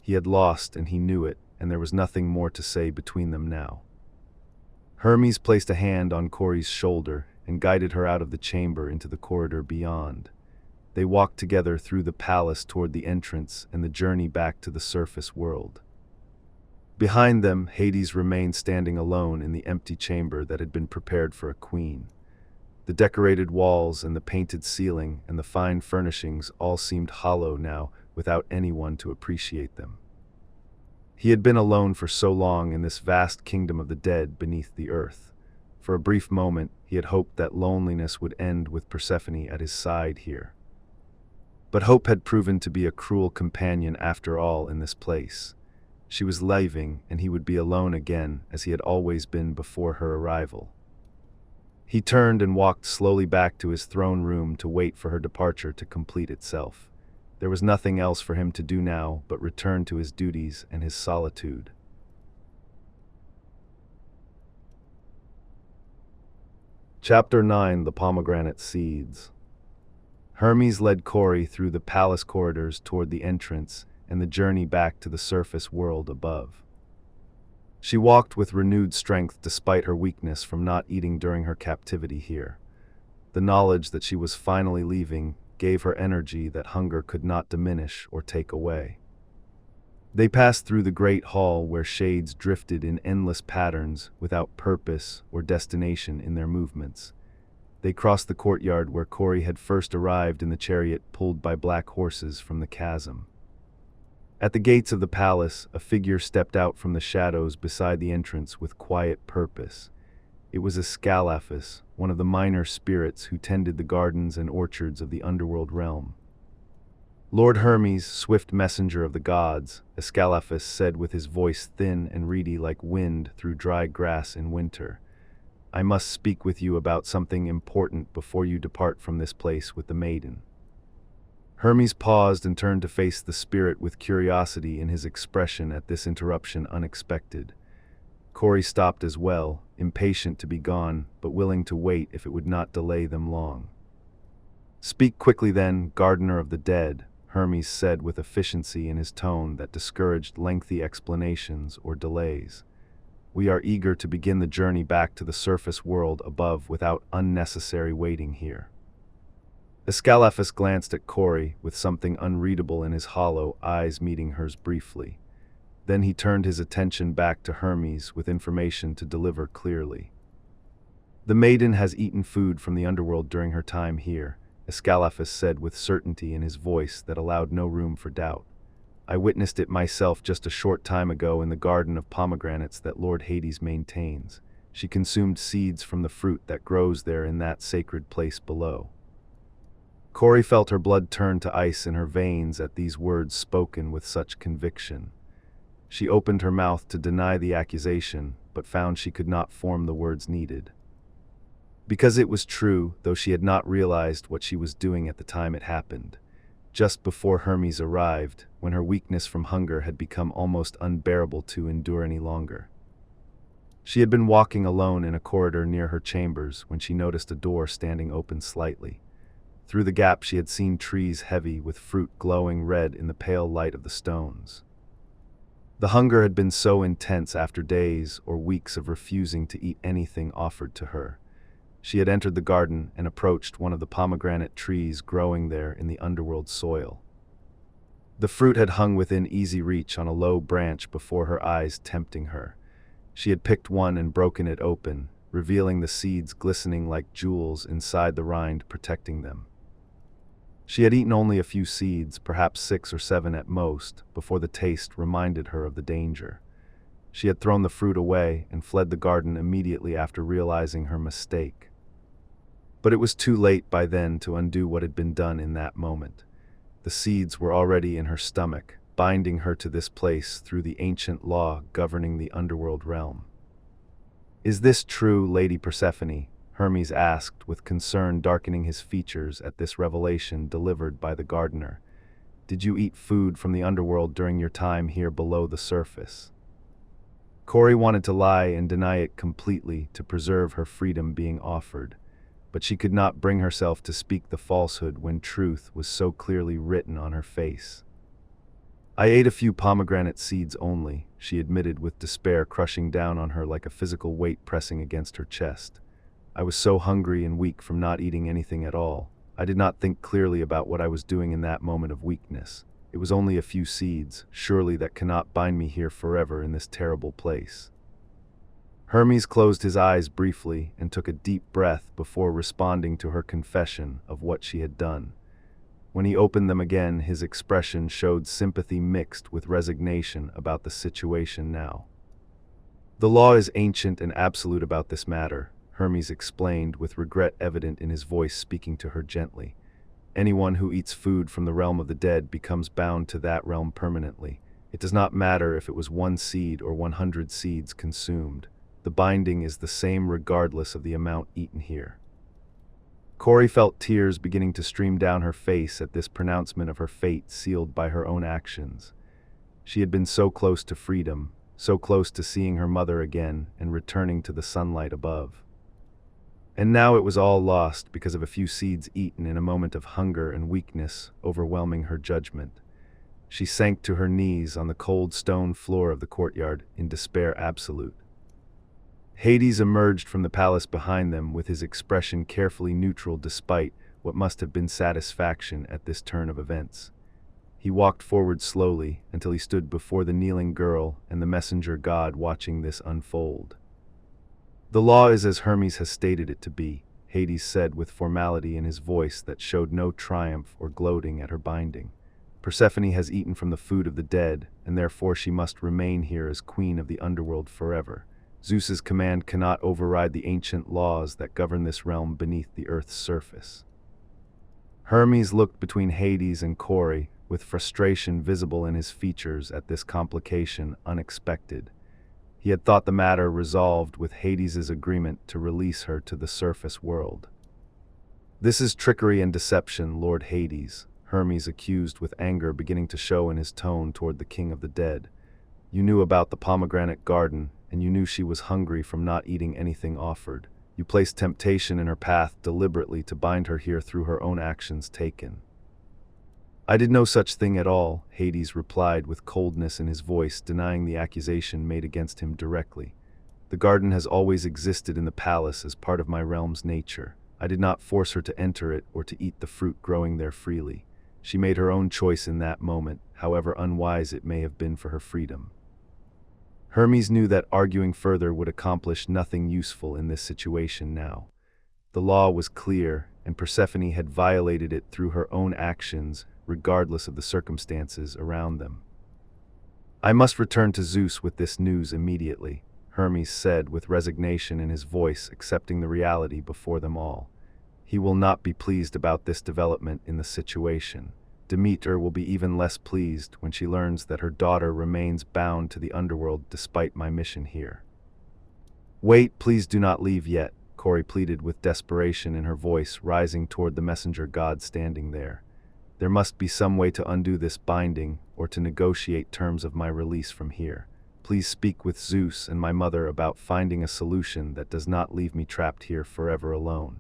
He had lost and he knew it, and there was nothing more to say between them now. Hermes placed a hand on Corey's shoulder and guided her out of the chamber into the corridor beyond. They walked together through the palace toward the entrance and the journey back to the surface world. Behind them, Hades remained standing alone in the empty chamber that had been prepared for a queen. The decorated walls and the painted ceiling and the fine furnishings all seemed hollow now without anyone to appreciate them. He had been alone for so long in this vast kingdom of the dead beneath the earth. For a brief moment, he had hoped that loneliness would end with Persephone at his side here. But hope had proven to be a cruel companion after all in this place. She was leaving, and he would be alone again, as he had always been before her arrival. He turned and walked slowly back to his throne room to wait for her departure to complete itself. There was nothing else for him to do now but return to his duties and his solitude. Chapter 9: The Pomegranate Seeds. Hermes led Corey through the palace corridors toward the entrance and the journey back to the surface world above. She walked with renewed strength despite her weakness from not eating during her captivity here. The knowledge that she was finally leaving gave her energy that hunger could not diminish or take away. They passed through the great hall where shades drifted in endless patterns without purpose or destination in their movements. They crossed the courtyard where Corey had first arrived in the chariot pulled by black horses from the chasm. At the gates of the palace, a figure stepped out from the shadows beside the entrance with quiet purpose. It was Eleusis, one of the minor spirits who tended the gardens and orchards of the underworld realm. "Lord Hermes, swift messenger of the gods," Eleusis said with his voice thin and reedy like wind through dry grass in winter. "I must speak with you about something important before you depart from this place with the maiden." Hermes paused and turned to face the spirit with curiosity in his expression at this interruption unexpected. Corey stopped as well, impatient to be gone, but willing to wait if it would not delay them long. "Speak quickly then, gardener of the dead," Hermes said with efficiency in his tone that discouraged lengthy explanations or delays. "We are eager to begin the journey back to the surface world above without unnecessary waiting here." Eleusis glanced at Corey with something unreadable in his hollow eyes meeting hers briefly. Then he turned his attention back to Hermes with information to deliver clearly. "The maiden has eaten food from the underworld during her time here," Eleusis said with certainty in his voice that allowed no room for doubt. "I witnessed it myself just a short time ago in the garden of pomegranates that Lord Hades maintains. She consumed seeds from the fruit that grows there in that sacred place below." Corey felt her blood turn to ice in her veins at these words spoken with such conviction. She opened her mouth to deny the accusation, but found she could not form the words needed. Because it was true, though she had not realized what she was doing at the time it happened. Just before Hermes arrived, when her weakness from hunger had become almost unbearable to endure any longer. She had been walking alone in a corridor near her chambers when she noticed a door standing open slightly. Through the gap she had seen trees heavy with fruit glowing red in the pale light of the stones. The hunger had been so intense after days or weeks of refusing to eat anything offered to her. She had entered the garden and approached one of the pomegranate trees growing there in the underworld soil. The fruit had hung within easy reach on a low branch before her eyes tempting her. She had picked one and broken it open, revealing the seeds glistening like jewels inside the rind protecting them. She had eaten only a few seeds, perhaps 6 or 7 at most, before the taste reminded her of the danger. She had thrown the fruit away and fled the garden immediately after realizing her mistake. But it was too late by then to undo what had been done in that moment. The seeds were already in her stomach, binding her to this place through the ancient law governing the underworld realm. "Is this true, Lady Persephone?" Hermes asked, with concern darkening his features at this revelation delivered by the gardener. "Did you eat food from the underworld during your time here below the surface?" Corey wanted to lie and deny it completely to preserve her freedom being offered, but she could not bring herself to speak the falsehood when truth was so clearly written on her face. "I ate a few pomegranate seeds only," she admitted with despair crushing down on her like a physical weight pressing against her chest. "I was so hungry and weak from not eating anything at all. I did not think clearly about what I was doing in that moment of weakness. It was only a few seeds, surely that cannot bind me here forever in this terrible place." Hermes closed his eyes briefly and took a deep breath before responding to her confession of what she had done. When he opened them again, his expression showed sympathy mixed with resignation about the situation now. "The law is ancient and absolute about this matter," Hermes explained with regret evident in his voice, speaking to her gently. "Anyone who eats food from the realm of the dead becomes bound to that realm permanently. It does not matter if it was 1 seed or 100 seeds consumed. The binding is the same regardless of the amount eaten here." Corey felt tears beginning to stream down her face at this pronouncement of her fate sealed by her own actions. She had been so close to freedom, so close to seeing her mother again and returning to the sunlight above. And now it was all lost because of a few seeds eaten in a moment of hunger and weakness overwhelming her judgment. She sank to her knees on the cold stone floor of the courtyard in despair absolute. Hades emerged from the palace behind them with his expression carefully neutral despite what must have been satisfaction at this turn of events. He walked forward slowly until he stood before the kneeling girl and the messenger god watching this unfold. "The law is as Hermes has stated it to be," Hades said with formality in his voice that showed no triumph or gloating at her binding. "Persephone has eaten from the food of the dead, and therefore she must remain here as queen of the underworld forever. Zeus's command cannot override the ancient laws that govern this realm beneath the earth's surface." Hermes looked between Hades and Corey, with frustration visible in his features at this complication unexpected. He had thought the matter resolved with Hades's agreement to release her to the surface world. "This is trickery and deception, Lord Hades," Hermes accused with anger beginning to show in his tone toward the king of the dead. "You knew about the pomegranate garden, and you knew she was hungry from not eating anything offered. You placed temptation in her path deliberately to bind her here through her own actions taken." "I did no such thing at all," Hades replied with coldness in his voice, denying the accusation made against him directly. "The garden has always existed in the palace as part of my realm's nature. I did not force her to enter it or to eat the fruit growing there freely. She made her own choice in that moment, however unwise it may have been for her freedom." Hermes knew that arguing further would accomplish nothing useful in this situation now. The law was clear, and Persephone had violated it through her own actions, regardless of the circumstances around them. "I must return to Zeus with this news immediately," Hermes said with resignation in his voice, accepting the reality before them all. "He will not be pleased about this development in the situation. Demeter will be even less pleased when she learns that her daughter remains bound to the underworld despite my mission here." "Wait, please do not leave yet," Corey pleaded with desperation in her voice, rising toward the messenger god standing there. "There must be some way to undo this binding, or to negotiate terms of my release from here. Please speak with Zeus and my mother about finding a solution that does not leave me trapped here forever alone."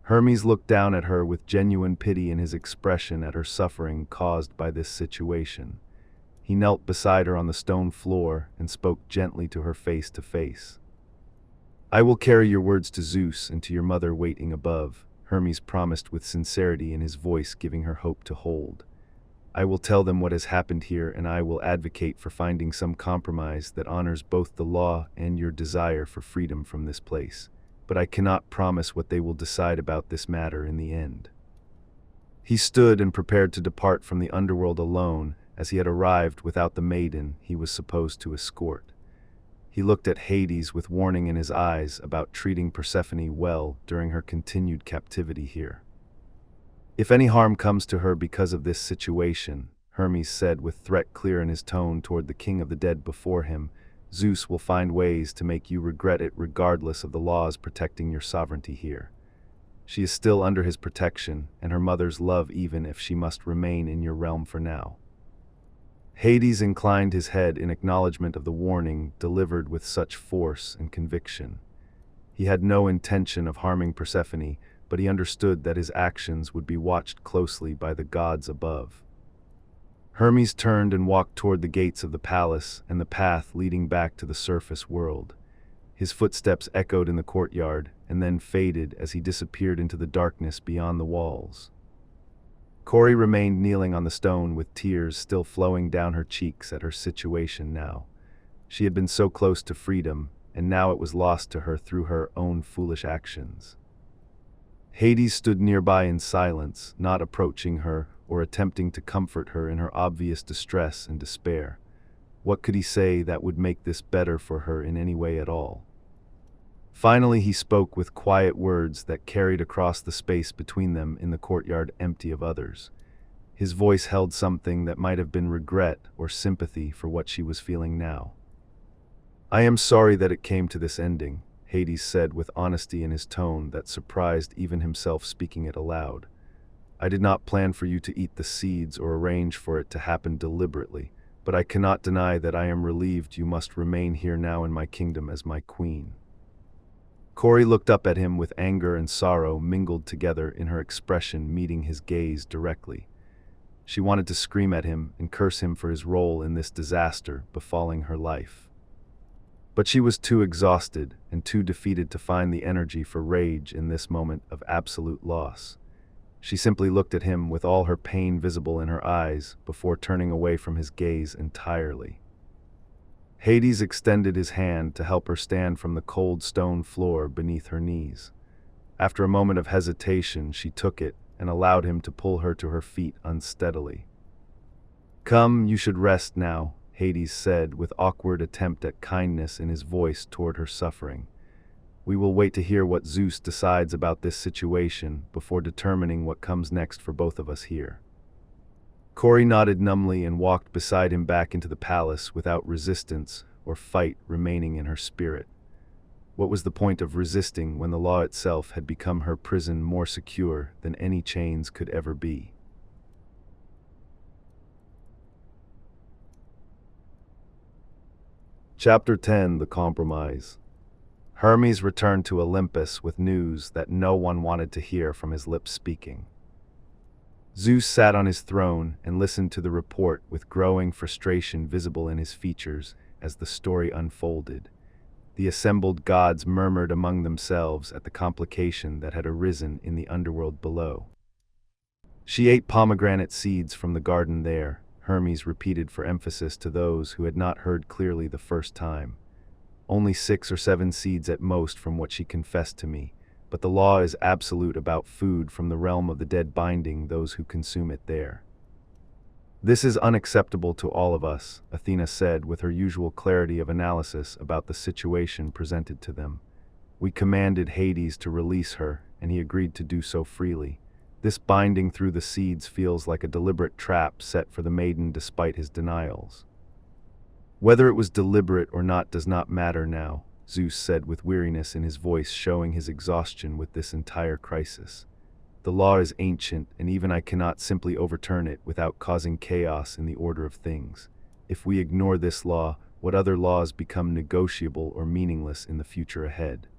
Hermes looked down at her with genuine pity in his expression at her suffering caused by this situation. He knelt beside her on the stone floor and spoke gently to her face to face. "I will carry your words to Zeus and to your mother waiting above," Hermes promised with sincerity in his voice, giving her hope to hold. "I will tell them what has happened here, and I will advocate for finding some compromise that honors both the law and your desire for freedom from this place. But I cannot promise what they will decide about this matter in the end." He stood and prepared to depart from the underworld alone, as he had arrived without the maiden he was supposed to escort. He looked at Hades with warning in his eyes about treating Persephone well during her continued captivity here. "If any harm comes to her because of this situation," Hermes said with threat clear in his tone toward the king of the dead before him, "Zeus will find ways to make you regret it regardless of the laws protecting your sovereignty here. She is still under his protection, and her mother's love even if she must remain in your realm for now." Hades inclined his head in acknowledgement of the warning delivered with such force and conviction. He had no intention of harming Persephone, but he understood that his actions would be watched closely by the gods above. Hermes turned and walked toward the gates of the palace and the path leading back to the surface world. His footsteps echoed in the courtyard and then faded as he disappeared into the darkness beyond the walls. Corey remained kneeling on the stone with tears still flowing down her cheeks at her situation now. She had been so close to freedom, and now it was lost to her through her own foolish actions. Hades stood nearby in silence, not approaching her or attempting to comfort her in her obvious distress and despair. What could he say that would make this better for her in any way at all? Finally he spoke with quiet words that carried across the space between them in the courtyard empty of others. His voice held something that might have been regret or sympathy for what she was feeling now. "I am sorry that it came to this ending," Hades said with honesty in his tone that surprised even himself speaking it aloud. "I did not plan for you to eat the seeds or arrange for it to happen deliberately, but I cannot deny that I am relieved you must remain here now in my kingdom as my queen." Corey looked up at him with anger and sorrow mingled together in her expression, meeting his gaze directly. She wanted to scream at him and curse him for his role in this disaster befalling her life. But she was too exhausted and too defeated to find the energy for rage in this moment of absolute loss. She simply looked at him with all her pain visible in her eyes before turning away from his gaze entirely. Hades extended his hand to help her stand from the cold stone floor beneath her knees. After a moment of hesitation, she took it and allowed him to pull her to her feet unsteadily. "Come, you should rest now," Hades said with awkward attempt at kindness in his voice toward her suffering. "We will wait to hear what Zeus decides about this situation before determining what comes next for both of us here." Corey nodded numbly and walked beside him back into the palace without resistance or fight remaining in her spirit. What was the point of resisting when the law itself had become her prison more secure than any chains could ever be? Chapter 10: The Compromise. Hermes returned to Olympus with news that no one wanted to hear from his lips speaking. Zeus sat on his throne and listened to the report with growing frustration visible in his features as the story unfolded. The assembled gods murmured among themselves at the complication that had arisen in the underworld below. "She ate pomegranate seeds from the garden there," Hermes repeated for emphasis to those who had not heard clearly the first time. "Only 6 or 7 seeds at most from what she confessed to me, but the law is absolute about food from the realm of the dead binding those who consume it there." "This is unacceptable to all of us," Athena said with her usual clarity of analysis about the situation presented to them. "We commanded Hades to release her, and he agreed to do so freely. This binding through the seeds feels like a deliberate trap set for the maiden despite his denials." "Whether it was deliberate or not does not matter now," Zeus said with weariness in his voice, showing his exhaustion with this entire crisis. "The law is ancient, and even I cannot simply overturn it without causing chaos in the order of things. If we ignore this law, what other laws become negotiable or meaningless in the future ahead?"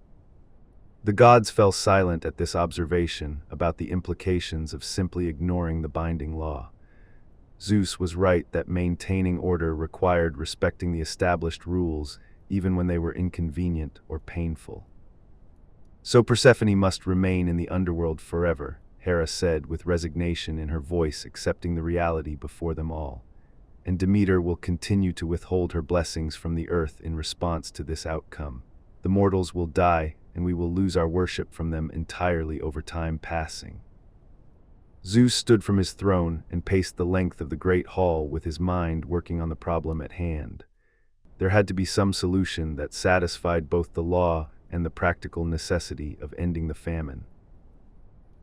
The gods fell silent at this observation about the implications of simply ignoring the binding law. Zeus was right that maintaining order required respecting the established rules even when they were inconvenient or painful. "So Persephone must remain in the underworld forever," Hera said with resignation in her voice, accepting the reality before them all. "And Demeter will continue to withhold her blessings from the earth in response to this outcome. The mortals will die, and we will lose our worship from them entirely over time passing." Zeus stood from his throne and paced the length of the great hall with his mind working on the problem at hand. There had to be some solution that satisfied both the law and the practical necessity of ending the famine.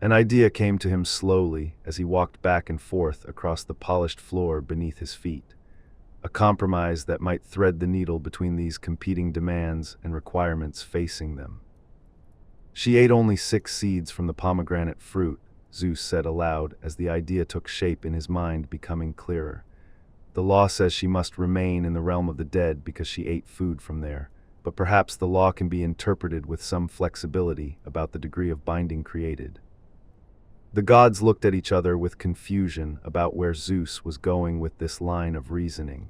An idea came to him slowly as he walked back and forth across the polished floor beneath his feet. A compromise that might thread the needle between these competing demands and requirements facing them. "She ate only 6 seeds from the pomegranate fruit," Zeus said aloud as the idea took shape in his mind, becoming clearer. "The law says she must remain in the realm of the dead because she ate food from there, but perhaps the law can be interpreted with some flexibility about the degree of binding created." The gods looked at each other with confusion about where Zeus was going with this line of reasoning.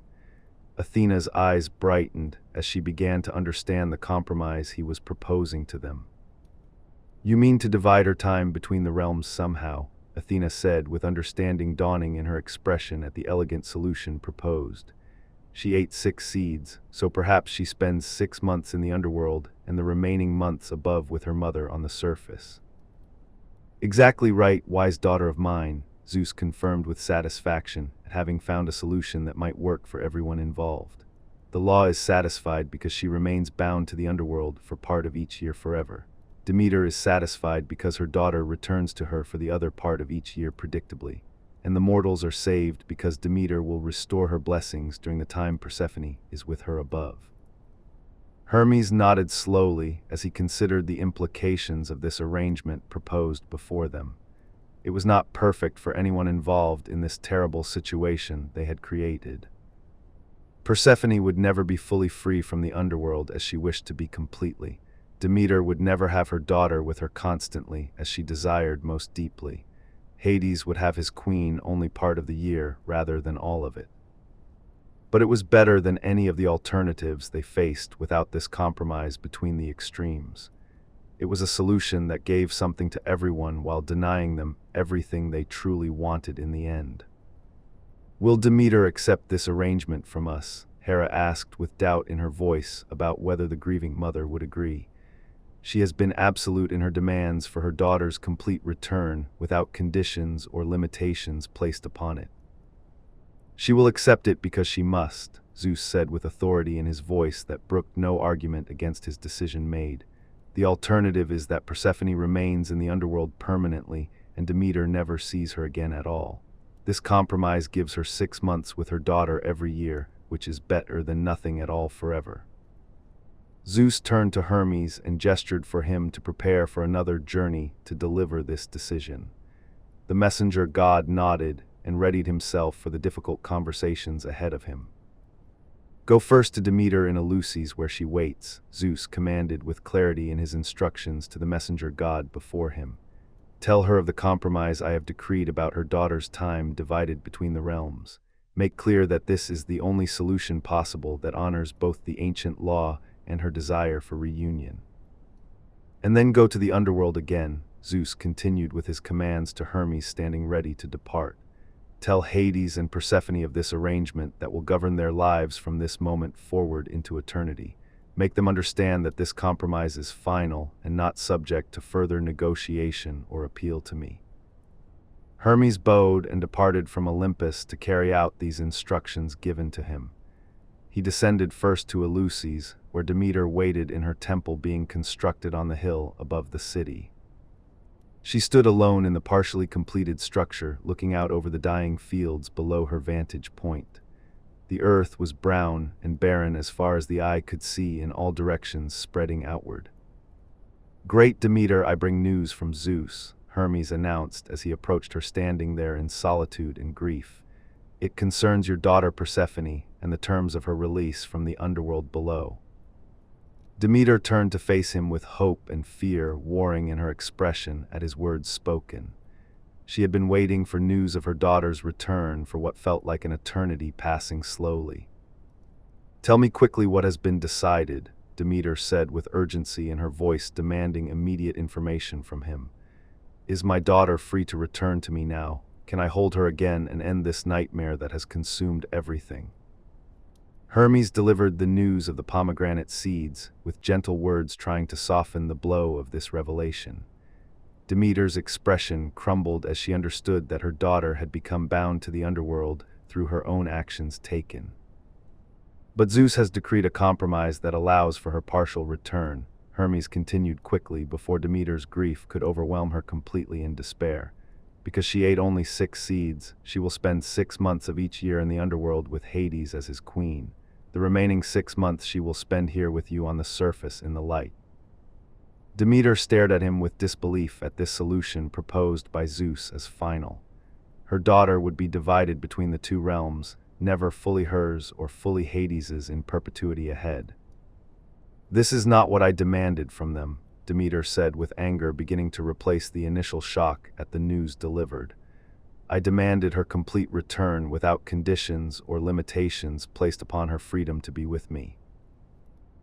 Athena's eyes brightened as she began to understand the compromise he was proposing to them. "You mean to divide her time between the realms somehow," Athena said with understanding dawning in her expression at the elegant solution proposed. "She ate 6 seeds, so perhaps she spends 6 months in the underworld and the remaining months above with her mother on the surface." "Exactly right, wise daughter of mine," Zeus confirmed with satisfaction at having found a solution that might work for everyone involved. "The law is satisfied because she remains bound to the underworld for part of each year forever. Demeter is satisfied because her daughter returns to her for the other part of each year predictably. And the mortals are saved because Demeter will restore her blessings during the time Persephone is with her above." Hermes nodded slowly as he considered the implications of this arrangement proposed before them. It was not perfect for anyone involved in this terrible situation they had created. Persephone would never be fully free from the underworld as she wished to be completely. Demeter would never have her daughter with her constantly as she desired most deeply. Hades would have his queen only part of the year rather than all of it. But it was better than any of the alternatives they faced without this compromise between the extremes. It was a solution that gave something to everyone while denying them everything they truly wanted in the end. "Will Demeter accept this arrangement from us?" Hera asked with doubt in her voice about whether the grieving mother would agree. She has been absolute in her demands for her daughter's complete return without conditions or limitations placed upon it. "She will accept it because she must," Zeus said with authority in his voice that brooked no argument against his decision made. "The alternative is that Persephone remains in the underworld permanently and Demeter never sees her again at all. This compromise gives her 6 months with her daughter every year, which is better than nothing at all forever." Zeus turned to Hermes and gestured for him to prepare for another journey to deliver this decision. The messenger god nodded and readied himself for the difficult conversations ahead of him. "Go first to Demeter in Eleusis where she waits," Zeus commanded with clarity in his instructions to the messenger god before him. "Tell her of the compromise I have decreed about her daughter's time divided between the realms. Make clear that this is the only solution possible that honors both the ancient law and her desire for reunion. And then go to the underworld again," Zeus continued with his commands to Hermes standing ready to depart. "Tell Hades and Persephone of this arrangement that will govern their lives from this moment forward into eternity. Make them understand that this compromise is final and not subject to further negotiation or appeal to me." Hermes bowed and departed from Olympus to carry out these instructions given to him. He descended first to Eleusis, where Demeter waited in her temple being constructed on the hill above the city. She stood alone in the partially completed structure, looking out over the dying fields below her vantage point. The earth was brown and barren as far as the eye could see in all directions spreading outward. "Great Demeter, I bring news from Zeus," Hermes announced as he approached her standing there in solitude and grief. "It concerns your daughter Persephone and the terms of her release from the underworld below." Demeter turned to face him with hope and fear warring in her expression at his words spoken. She had been waiting for news of her daughter's return for what felt like an eternity passing slowly. "Tell me quickly what has been decided," Demeter said with urgency in her voice demanding immediate information from him. "Is my daughter free to return to me now? Can I hold her again and end this nightmare that has consumed everything?" Hermes delivered the news of the pomegranate seeds, with gentle words trying to soften the blow of this revelation. Demeter's expression crumbled as she understood that her daughter had become bound to the underworld through her own actions taken. "But Zeus has decreed a compromise that allows for her partial return," Hermes continued quickly before Demeter's grief could overwhelm her completely in despair. "Because she ate only 6 seeds, she will spend 6 months of each year in the underworld with Hades as his queen. The remaining 6 months she will spend here with you on the surface in the light." Demeter stared at him with disbelief at this solution proposed by Zeus as final. Her daughter would be divided between the two realms, never fully hers or fully Hades's in perpetuity ahead. "This is not what I demanded from them," Demeter said with anger beginning to replace the initial shock at the news delivered. "I demanded her complete return without conditions or limitations placed upon her freedom to be with me.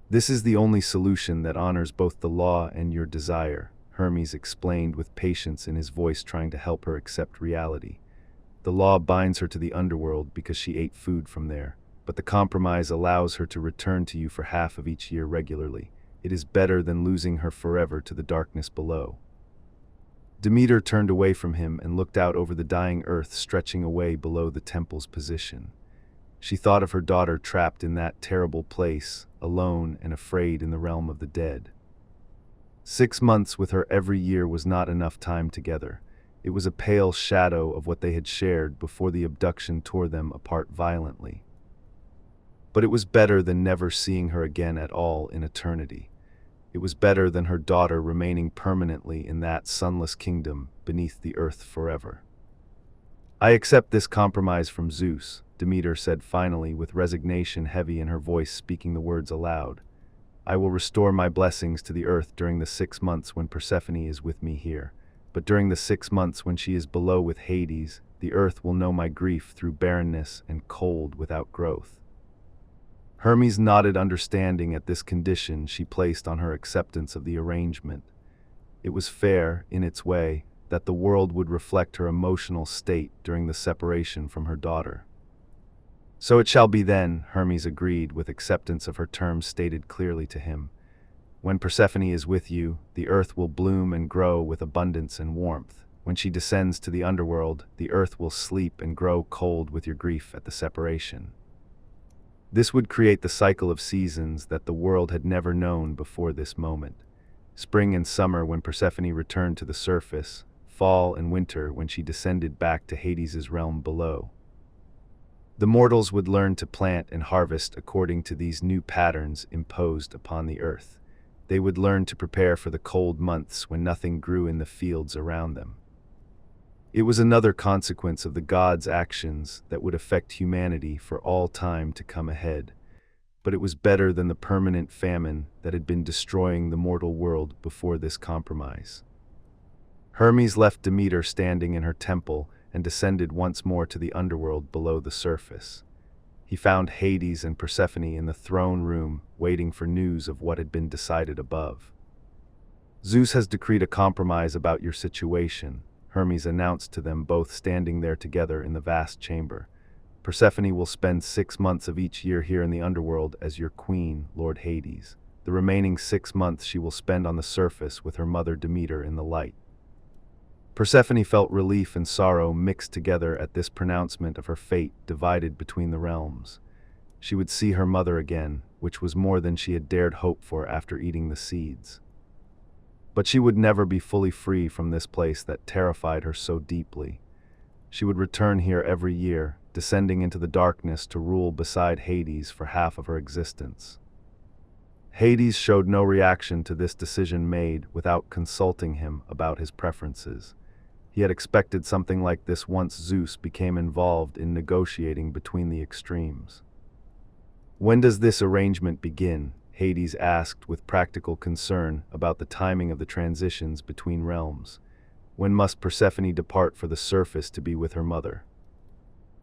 This is the only solution that honors both the law and your desire," Hermes explained with patience in his voice trying to help her accept reality. "The law binds her to the underworld because she ate food from there, but the compromise allows her to return to you for half of each year regularly. It is better than losing her forever to the darkness below." Demeter turned away from him and looked out over the dying earth stretching away below the temple's position. She thought of her daughter trapped in that terrible place, alone and afraid in the realm of the dead. 6 months with her every year was not enough time together. It was a pale shadow of what they had shared before the abduction tore them apart violently. But it was better than never seeing her again at all in eternity. It was better than her daughter remaining permanently in that sunless kingdom beneath the earth forever. "I accept this compromise from Zeus," Demeter said finally with resignation heavy in her voice speaking the words aloud. "I will restore my blessings to the earth during the 6 months when Persephone is with me here. But during the 6 months when she is below with Hades, the earth will know my grief through barrenness and cold without growth." Hermes nodded understanding at this condition she placed on her acceptance of the arrangement. It was fair, in its way, that the world would reflect her emotional state during the separation from her daughter. "So it shall be then," Hermes agreed, with acceptance of her terms stated clearly to him. "When Persephone is with you, the earth will bloom and grow with abundance and warmth. When she descends to the underworld, the earth will sleep and grow cold with your grief at the separation." This would create the cycle of seasons that the world had never known before this moment. Spring and summer when Persephone returned to the surface, fall and winter when she descended back to Hades' realm below. The mortals would learn to plant and harvest according to these new patterns imposed upon the earth. They would learn to prepare for the cold months when nothing grew in the fields around them. It was another consequence of the gods' actions that would affect humanity for all time to come ahead, but it was better than the permanent famine that had been destroying the mortal world before this compromise. Hermes left Demeter standing in her temple and descended once more to the underworld below the surface. He found Hades and Persephone in the throne room, waiting for news of what had been decided above. "Zeus has decreed a compromise about your situation," Hermes announced to them, both standing there together in the vast chamber. "Persephone will spend 6 months of each year here in the underworld as your queen, Lord Hades. The remaining 6 months she will spend on the surface with her mother Demeter in the light." Persephone felt relief and sorrow mixed together at this pronouncement of her fate divided between the realms. She would see her mother again, which was more than she had dared hope for after eating the seeds. But she would never be fully free from this place that terrified her so deeply. She would return here every year, descending into the darkness to rule beside Hades for half of her existence. Hades showed no reaction to this decision made without consulting him about his preferences. He had expected something like this once Zeus became involved in negotiating between the extremes. "When does this arrangement begin?" Hades asked with practical concern about the timing of the transitions between realms. "When must Persephone depart for the surface to be with her mother?"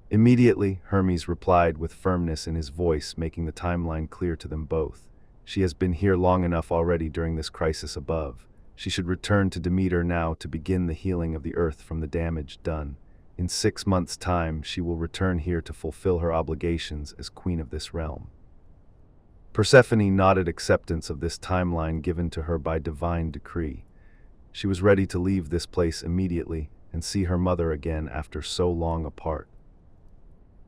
"Immediately," Hermes replied with firmness in his voice, making the timeline clear to them both. "She has been here long enough already during this crisis above. She should return to Demeter now to begin the healing of the earth from the damage done. In 6 months' time, she will return here to fulfill her obligations as queen of this realm." Persephone nodded acceptance of this timeline given to her by divine decree. She was ready to leave this place immediately and see her mother again after so long apart.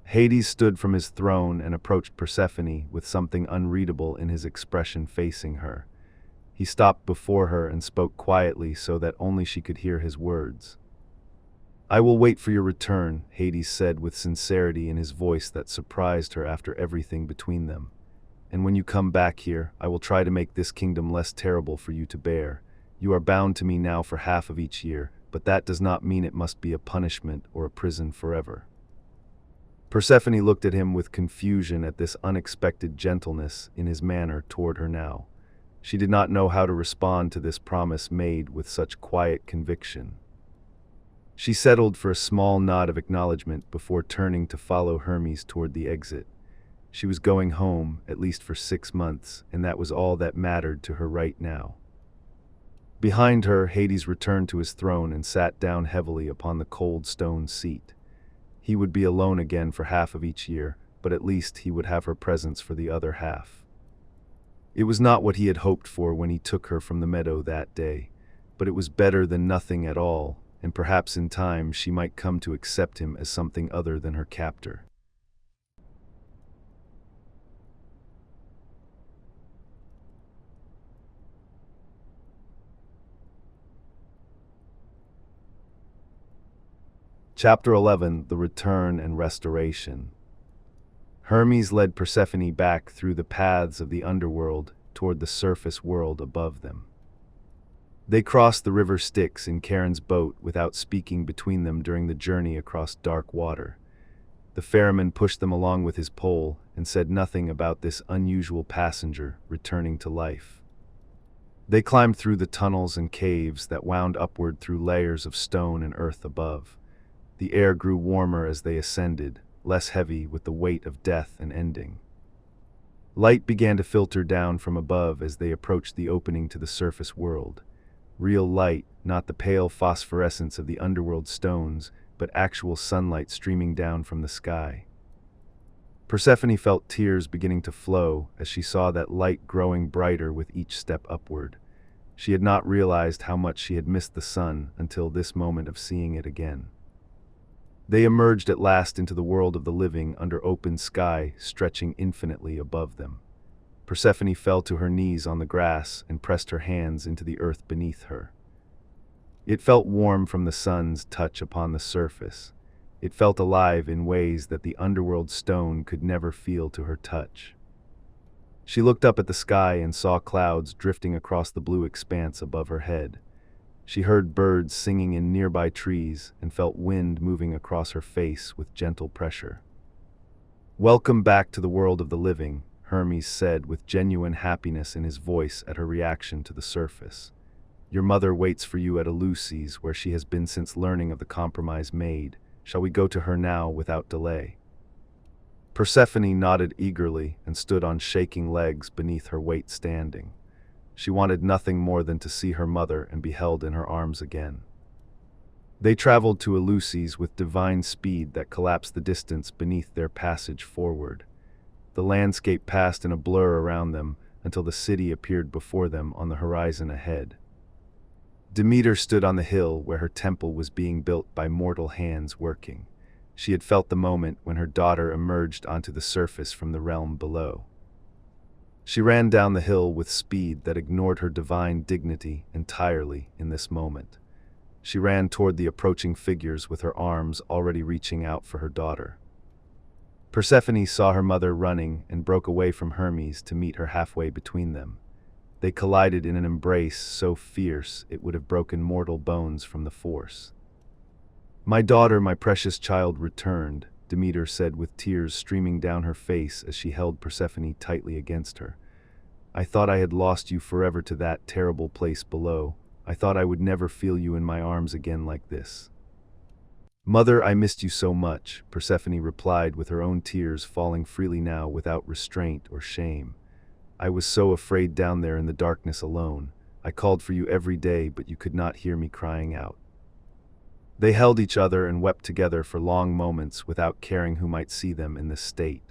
Hades stood from his throne and approached Persephone with something unreadable in his expression facing her. He stopped before her and spoke quietly so that only she could hear his words. "I will wait for your return," Hades said with sincerity in his voice that surprised her after everything between them. "And when you come back here, I will try to make this kingdom less terrible for you to bear. You are bound to me now for half of each year, but that does not mean it must be a punishment or a prison forever." Persephone looked at him with confusion at this unexpected gentleness in his manner toward her now. She did not know how to respond to this promise made with such quiet conviction. She settled for a small nod of acknowledgement before turning to follow Hermes toward the exit. She was going home, at least for 6 months, and that was all that mattered to her right now. Behind her, Hades returned to his throne and sat down heavily upon the cold stone seat. He would be alone again for half of each year, but at least he would have her presence for the other half. It was not what he had hoped for when he took her from the meadow that day, but it was better than nothing at all, and perhaps in time she might come to accept him as something other than her captor. Chapter 11: The Return and Restoration. Hermes led Persephone back through the paths of the underworld toward the surface world above them. They crossed the river Styx in Charon's boat without speaking between them during the journey across dark water. The ferryman pushed them along with his pole and said nothing about this unusual passenger returning to life. They climbed through the tunnels and caves that wound upward through layers of stone and earth above. The air grew warmer as they ascended, less heavy with the weight of death and ending. Light began to filter down from above as they approached the opening to the surface world. real light, not the pale phosphorescence of the underworld stones, but actual sunlight streaming down from the sky. Persephone felt tears beginning to flow as she saw that light growing brighter with each step upward. She had not realized how much she had missed the sun until this moment of seeing it again. They emerged at last into the world of the living under open sky stretching infinitely above them. Persephone fell to her knees on the grass and pressed her hands into the earth beneath her. It felt warm from the sun's touch upon the surface. It felt alive in ways that the underworld stone could never feel to her touch. She looked up at the sky and saw clouds drifting across the blue expanse above her head. She heard birds singing in nearby trees and felt wind moving across her face with gentle pressure. "Welcome back to the world of the living," Hermes said with genuine happiness in his voice at her reaction to the surface. "Your mother waits for you at Eleusis, where she has been since learning of the compromise made. Shall we go to her now without delay?" Persephone nodded eagerly and stood on shaking legs beneath her weight standing. She wanted nothing more than to see her mother and be held in her arms again. They traveled to Eleusis with divine speed that collapsed the distance beneath their passage forward. The landscape passed in a blur around them until the city appeared before them on the horizon ahead. Demeter stood on the hill where her temple was being built by mortal hands working. She had felt the moment when her daughter emerged onto the surface from the realm below. She ran down the hill with speed that ignored her divine dignity entirely in this moment. She ran toward the approaching figures with her arms already reaching out for her daughter. Persephone saw her mother running and broke away from Hermes to meet her halfway between them. They collided in an embrace so fierce it would have broken mortal bones from the force. "My daughter, my precious child, returned," Demeter said with tears streaming down her face as she held Persephone tightly against her. "I thought I had lost you forever to that terrible place below. I thought I would never feel you in my arms again like this." "Mother, I missed you so much," Persephone replied with her own tears falling freely now without restraint or shame. "I was so afraid down there in the darkness alone. I called for you every day, but you could not hear me crying out." They held each other and wept together for long moments without caring who might see them in this state.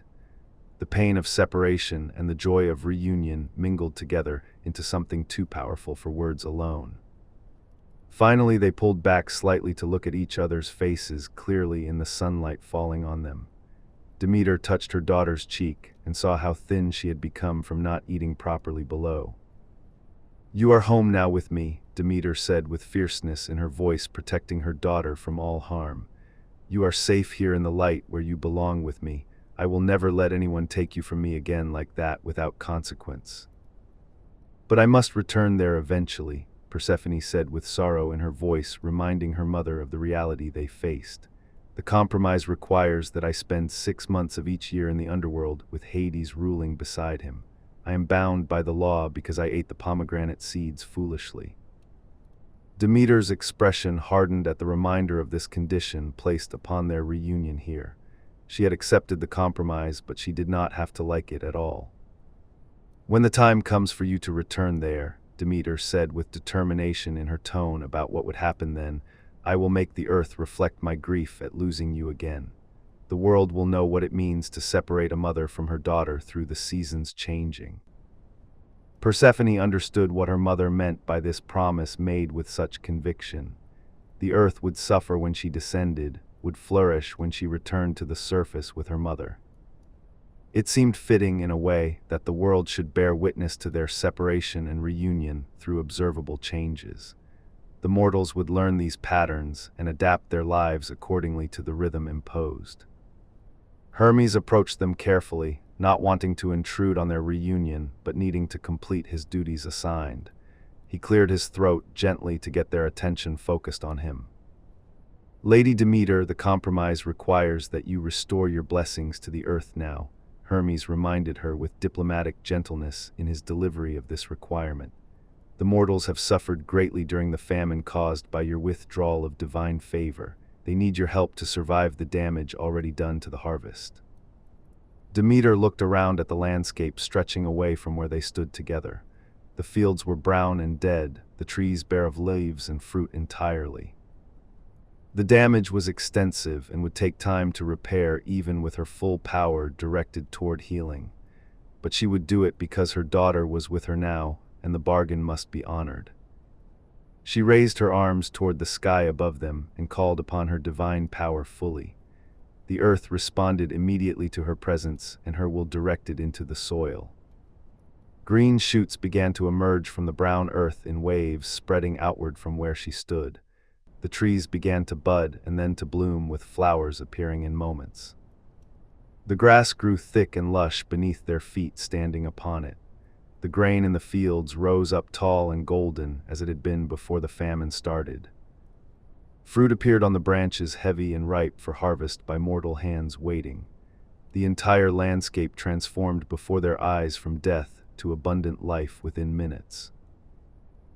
The pain of separation and the joy of reunion mingled together into something too powerful for words alone. Finally, they pulled back slightly to look at each other's faces clearly in the sunlight falling on them. Demeter touched her daughter's cheek and saw how thin she had become from not eating properly below. "You are home now with me," Demeter said with fierceness in her voice, protecting her daughter from all harm. "You are safe here in the light where you belong with me. I will never let anyone take you from me again like that without consequence." "But I must return there eventually," Persephone said with sorrow in her voice, reminding her mother of the reality they faced. "The compromise requires that I spend 6 months of each year in the underworld with Hades ruling beside him. I am bound by the law because I ate the pomegranate seeds foolishly." Demeter's expression hardened at the reminder of this condition placed upon their reunion here. She had accepted the compromise, but she did not have to like it at all. "When the time comes for you to return there," Demeter said with determination in her tone about what would happen then, "I will make the earth reflect my grief at losing you again. The world will know what it means to separate a mother from her daughter through the seasons changing." Persephone understood what her mother meant by this promise made with such conviction. The earth would suffer when she descended, would flourish when she returned to the surface with her mother. It seemed fitting in a way that the world should bear witness to their separation and reunion through observable changes. The mortals would learn these patterns and adapt their lives accordingly to the rhythm imposed. Hermes approached them carefully, not wanting to intrude on their reunion, but needing to complete his duties assigned. He cleared his throat gently to get their attention focused on him. "Lady Demeter, the compromise requires that you restore your blessings to the earth now," Hermes reminded her with diplomatic gentleness in his delivery of this requirement. "The mortals have suffered greatly during the famine caused by your withdrawal of divine favor. They need your help to survive the damage already done to the harvest." Demeter looked around at the landscape stretching away from where they stood together. The fields were brown and dead, the the trees bare of leaves and fruit entirely. The damage was extensive and would take time to repair even with her full power directed toward healing. But she would do it because her daughter was with her now, and the bargain must be honored. She raised her arms toward the sky above them and called upon her divine power fully. The earth responded immediately to her presence, and her will directed into the soil. Green shoots began to emerge from the brown earth in waves spreading outward from where she stood. The trees began to bud and then to bloom, with flowers appearing in moments. The grass grew thick and lush beneath their feet standing upon it. The grain in the fields rose up tall and golden as it had been before the famine started. Fruit appeared on the branches, heavy and ripe for harvest by mortal hands waiting. The entire landscape transformed before their eyes from death to abundant life within minutes.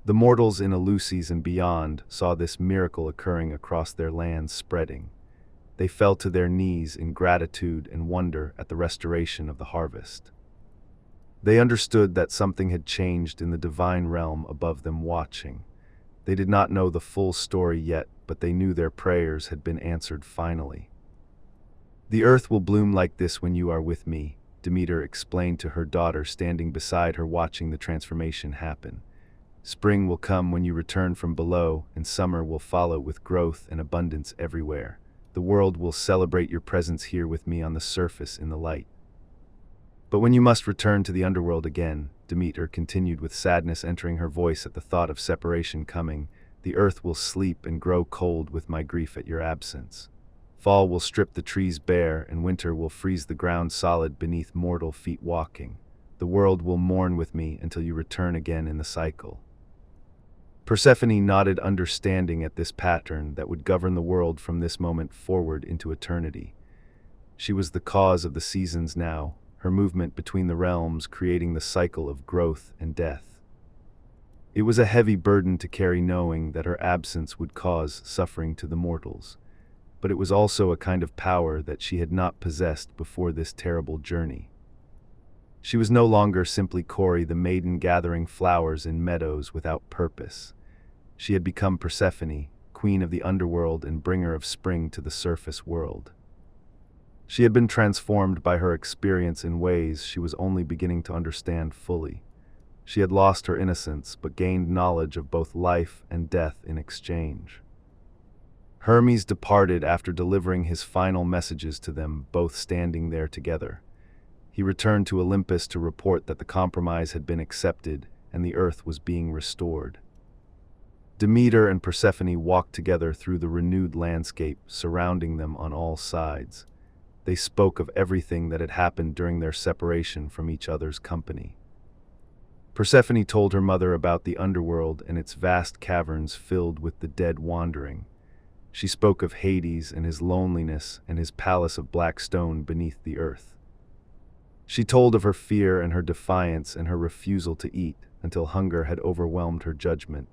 The mortals in Eleusis and beyond saw this miracle occurring across their lands spreading. They fell to their knees in gratitude and wonder at the restoration of the harvest. They understood that something had changed in the divine realm above them watching. They did not know the full story yet, but they knew their prayers had been answered finally. "The earth will bloom like this when you are with me," Demeter explained to her daughter standing beside her watching the transformation happen. "Spring will come when you return from below, and summer will follow with growth and abundance everywhere. The world will celebrate your presence here with me on the surface in the light. But when you must return to the underworld again," Demeter continued with sadness entering her voice at the thought of separation coming, "the earth will sleep and grow cold with my grief at your absence. Fall will strip the trees bare, and winter will freeze the ground solid beneath mortal feet walking. The world will mourn with me until you return again in the cycle." Persephone nodded understanding at this pattern that would govern the world from this moment forward into eternity. She was the cause of the seasons now, her movement between the realms creating the cycle of growth and death. It was a heavy burden to carry, knowing that her absence would cause suffering to the mortals, but it was also a kind of power that she had not possessed before this terrible journey. She was no longer simply Cori, the maiden gathering flowers in meadows without purpose. She had become Persephone, queen of the underworld and bringer of spring to the surface world. She had been transformed by her experience in ways she was only beginning to understand fully. She had lost her innocence, but gained knowledge of both life and death in exchange. Hermes departed after delivering his final messages to them, both standing there together. He returned to Olympus to report that the compromise had been accepted and the earth was being restored. Demeter and Persephone walked together through the renewed landscape surrounding them on all sides. They spoke of everything that had happened during their separation from each other's company. Persephone told her mother about the underworld and its vast caverns filled with the dead wandering. She spoke of Hades and his loneliness and his palace of black stone beneath the earth. She told of her fear and her defiance and her refusal to eat until hunger had overwhelmed her judgment.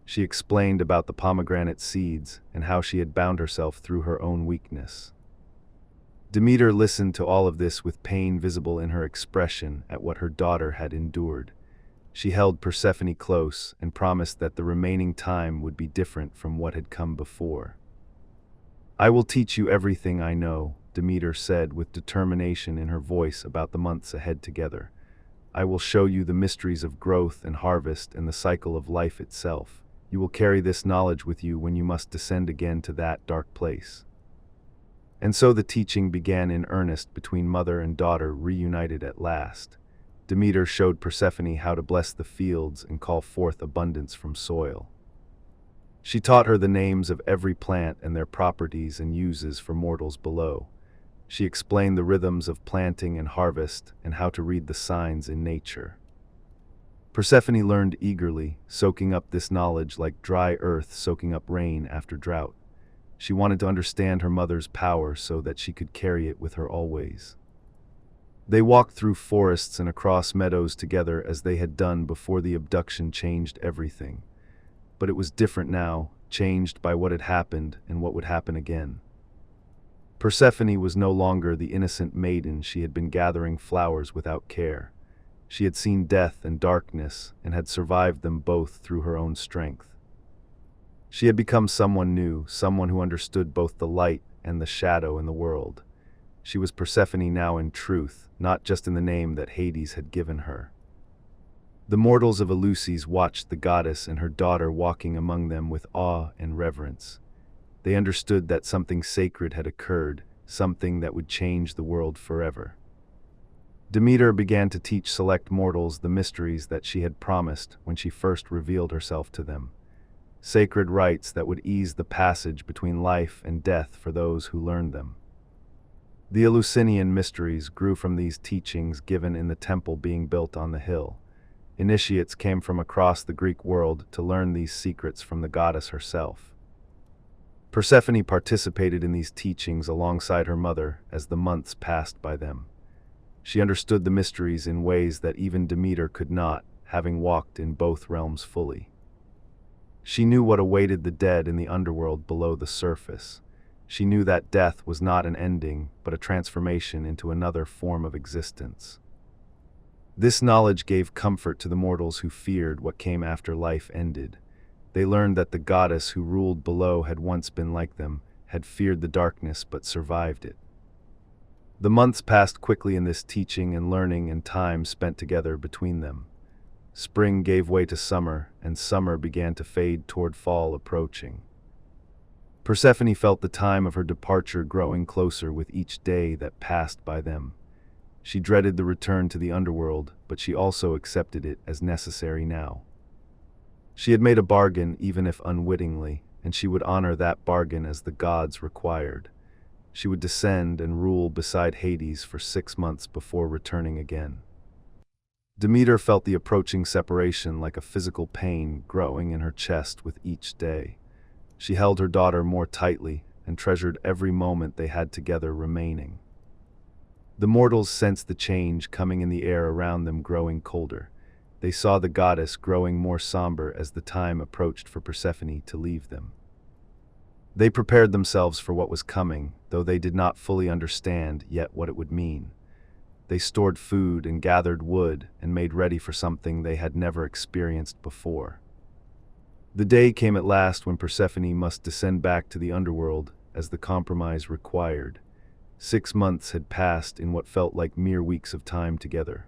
She explained about the pomegranate seeds and how she had bound herself through her own weakness. Demeter listened to all of this with pain visible in her expression at what her daughter had endured. She held Persephone close and promised that the remaining time would be different from what had come before. "I will teach you everything I know," Demeter said with determination in her voice about the months ahead together. "I will show you the mysteries of growth and harvest and the cycle of life itself. You will carry this knowledge with you when you must descend again to that dark place." And so the teaching began in earnest between mother and daughter reunited at last. Demeter showed Persephone how to bless the fields and call forth abundance from soil. She taught her the names of every plant and their properties and uses for mortals below. She explained the rhythms of planting and harvest and how to read the signs in nature. Persephone learned eagerly, soaking up this knowledge like dry earth soaking up rain after drought. She wanted to understand her mother's power so that she could carry it with her always. They walked through forests and across meadows together as they had done before the abduction changed everything. But it was different now, changed by what had happened and what would happen again. Persephone was no longer the innocent maiden she had been gathering flowers without care. She had seen death and darkness and had survived them both through her own strength. She had become someone new, someone who understood both the light and the shadow in the world. She was Persephone now in truth, not just in the name that Hades had given her. The mortals of Eleusis watched the goddess and her daughter walking among them with awe and reverence. They understood that something sacred had occurred, something that would change the world forever. Demeter began to teach select mortals the mysteries that she had promised when she first revealed herself to them. Sacred rites that would ease the passage between life and death for those who learned them. The Eleusinian Mysteries grew from these teachings given in the temple being built on the hill. Initiates came from across the Greek world to learn these secrets from the goddess herself. Persephone participated in these teachings alongside her mother as the months passed by them. She understood the mysteries in ways that even Demeter could not, having walked in both realms fully. She knew what awaited the dead in the underworld below the surface. She knew that death was not an ending, but a transformation into another form of existence. This knowledge gave comfort to the mortals who feared what came after life ended. They learned that the goddess who ruled below had once been like them, had feared the darkness but survived it. The months passed quickly in this teaching and learning and time spent together between them. Spring gave way to summer, and summer began to fade toward fall approaching. Persephone felt the time of her departure growing closer with each day that passed by them. She dreaded the return to the underworld, but she also accepted it as necessary now. She had made a bargain, even if unwittingly, and she would honor that bargain as the gods required. She would descend and rule beside Hades for 6 months before returning again. Demeter felt the approaching separation like a physical pain growing in her chest with each day. She held her daughter more tightly and treasured every moment they had together remaining. The mortals sensed the change coming in the air around them growing colder. They saw the goddess growing more somber as the time approached for Persephone to leave them. They prepared themselves for what was coming, though they did not fully understand yet what it would mean. They stored food and gathered wood and made ready for something they had never experienced before. The day came at last when Persephone must descend back to the underworld as the compromise required. 6 months had passed in what felt like mere weeks of time together.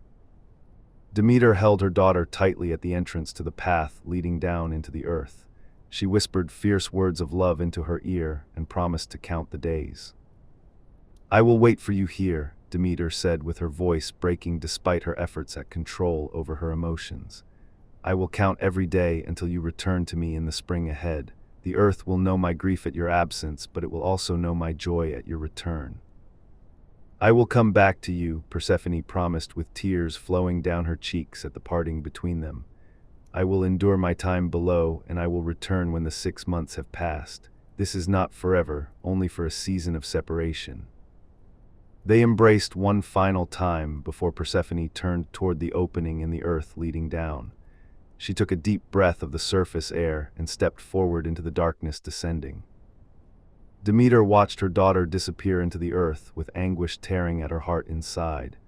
Demeter held her daughter tightly at the entrance to the path leading down into the earth. She whispered fierce words of love into her ear and promised to count the days. "I will wait for you here," Demeter said with her voice breaking despite her efforts at control over her emotions. "I will count every day until you return to me in the spring ahead. The earth will know my grief at your absence, but it will also know my joy at your return." "I will come back to you," Persephone promised with tears flowing down her cheeks at the parting between them. "I will endure my time below, and I will return when the 6 months have passed. This is not forever, only for a season of separation." They embraced one final time before Persephone turned toward the opening in the earth leading down. She took a deep breath of the surface air and stepped forward into the darkness descending. Demeter watched her daughter disappear into the earth with anguish tearing at her heart inside.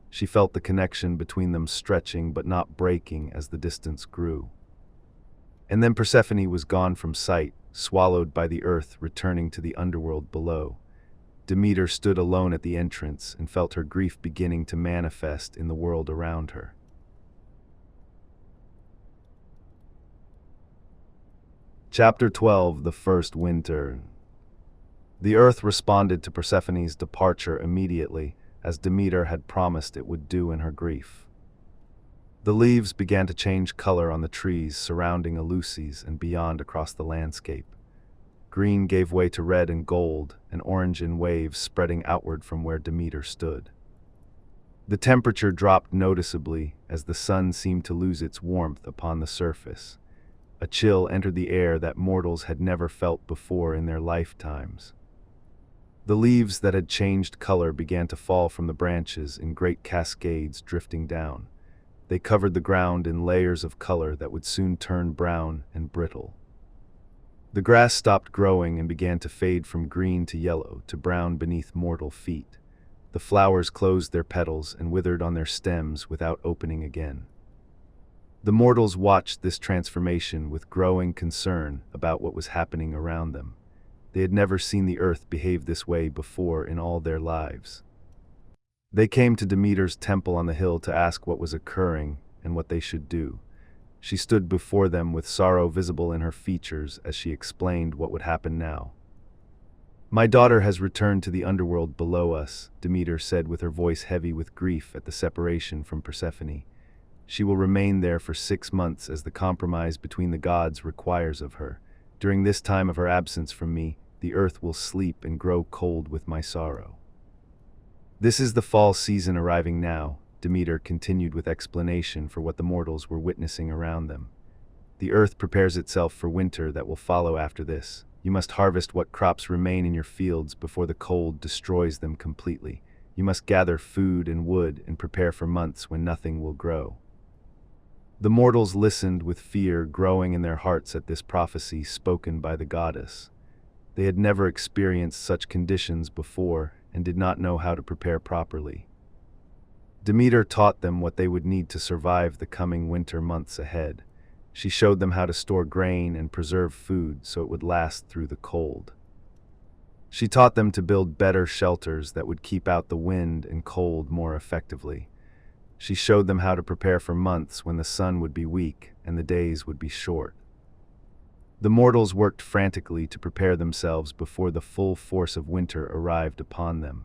She felt the connection between them stretching but not breaking as the distance grew. And then Persephone was gone from sight, swallowed by the earth returning to the underworld below. Demeter stood alone at the entrance and felt her grief beginning to manifest in the world around her. Chapter 12: The First Winter. The earth responded to Persephone's departure immediately, as Demeter had promised it would do in her grief. The leaves began to change color on the trees surrounding Eleusis and beyond across the landscape. Green gave way to red and gold, and orange in waves spreading outward from where Demeter stood. The temperature dropped noticeably as the sun seemed to lose its warmth upon the surface. A chill entered the air that mortals had never felt before in their lifetimes. The leaves that had changed color began to fall from the branches in great cascades drifting down. They covered the ground in layers of color that would soon turn brown and brittle. The grass stopped growing and began to fade from green to yellow to brown beneath mortal feet. The flowers closed their petals and withered on their stems without opening again. The mortals watched this transformation with growing concern about what was happening around them. They had never seen the earth behave this way before in all their lives. They came to Demeter's temple on the hill to ask what was occurring and what they should do. She stood before them with sorrow visible in her features as she explained what would happen now. "My daughter has returned to the underworld below us," Demeter said with her voice heavy with grief at the separation from Persephone. "She will remain there for 6 months as the compromise between the gods requires of her. During this time of her absence from me, the earth will sleep and grow cold with my sorrow." "This is the fall season arriving now," Demeter continued with explanation for what the mortals were witnessing around them. "The earth prepares itself for winter that will follow after this. You must harvest what crops remain in your fields before the cold destroys them completely. You must gather food and wood and prepare for months when nothing will grow." The mortals listened with fear growing in their hearts at this prophecy spoken by the goddess. They had never experienced such conditions before and did not know how to prepare properly. Demeter taught them what they would need to survive the coming winter months ahead. She showed them how to store grain and preserve food so it would last through the cold. She taught them to build better shelters that would keep out the wind and cold more effectively. She showed them how to prepare for months when the sun would be weak and the days would be short. The mortals worked frantically to prepare themselves before the full force of winter arrived upon them.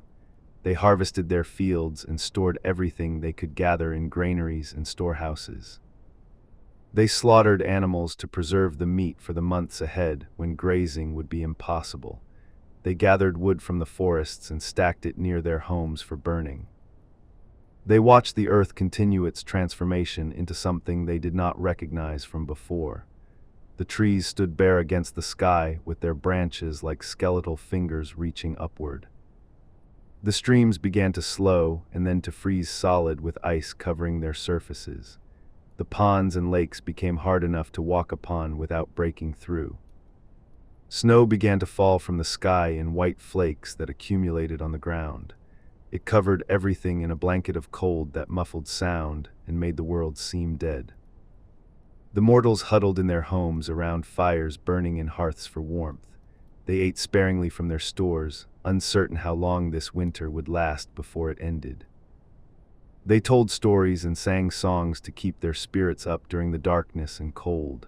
They harvested their fields and stored everything they could gather in granaries and storehouses. They slaughtered animals to preserve the meat for the months ahead when grazing would be impossible. They gathered wood from the forests and stacked it near their homes for burning. They watched the earth continue its transformation into something they did not recognize from before. The trees stood bare against the sky with their branches like skeletal fingers reaching upward. The streams began to slow and then to freeze solid with ice covering their surfaces. The ponds and lakes became hard enough to walk upon without breaking through. Snow began to fall from the sky in white flakes that accumulated on the ground. It covered everything in a blanket of cold that muffled sound and made the world seem dead. The mortals huddled in their homes around fires burning in hearths for warmth. They ate sparingly from their stores, uncertain how long this winter would last before it ended. They told stories and sang songs to keep their spirits up during the darkness and cold.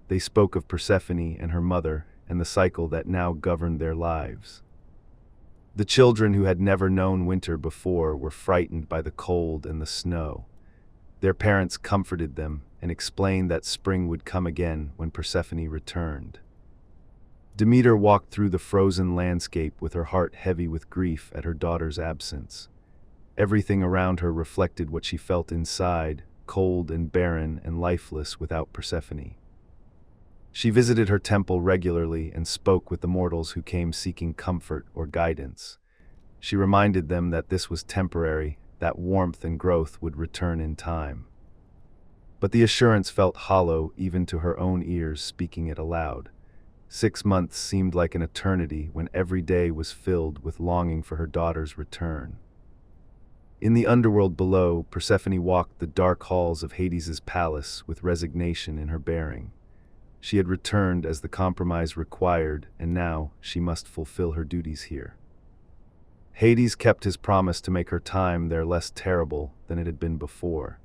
They spoke of Persephone and her mother and the cycle that now governed their lives. The children who had never known winter before were frightened by the cold and the snow. Their parents comforted them and explained that spring would come again when Persephone returned. Demeter walked through the frozen landscape with her heart heavy with grief at her daughter's absence. Everything around her reflected what she felt inside, cold and barren and lifeless without Persephone. She visited her temple regularly and spoke with the mortals who came seeking comfort or guidance. She reminded them that this was temporary, that warmth and growth would return in time. But the assurance felt hollow even to her own ears speaking it aloud. 6 months seemed like an eternity when every day was filled with longing for her daughter's return. In the underworld below, Persephone walked the dark halls of Hades's palace with resignation in her bearing. She had returned as the compromise required, and now she must fulfill her duties here. Hades kept his promise to make her time there less terrible than it had been before.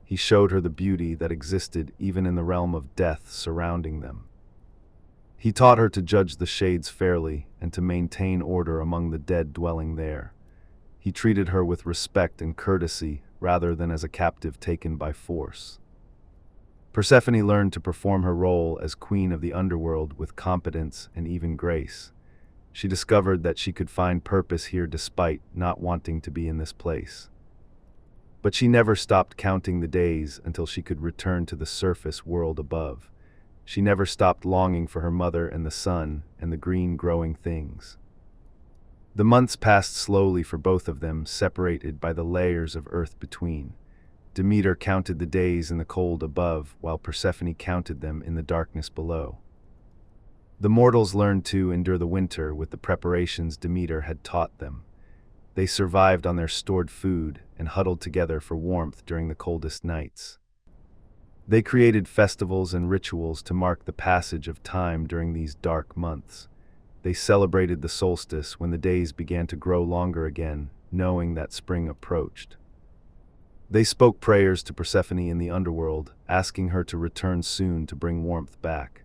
He showed her the beauty that existed even in the realm of death surrounding them. He taught her to judge the shades fairly and to maintain order among the dead dwelling there. He treated her with respect and courtesy rather than as a captive taken by force. Persephone learned to perform her role as queen of the underworld with competence and even grace. She discovered that she could find purpose here despite not wanting to be in this place. But she never stopped counting the days until she could return to the surface world above. She never stopped longing for her mother and the sun and the green growing things. The months passed slowly for both of them, separated by the layers of earth between. Demeter counted the days in the cold above, while Persephone counted them in the darkness below. The mortals learned to endure the winter with the preparations Demeter had taught them. They survived on their stored food and huddled together for warmth during the coldest nights. They created festivals and rituals to mark the passage of time during these dark months. They celebrated the solstice when the days began to grow longer again, knowing that spring approached. They spoke prayers to Persephone in the underworld, asking her to return soon to bring warmth back.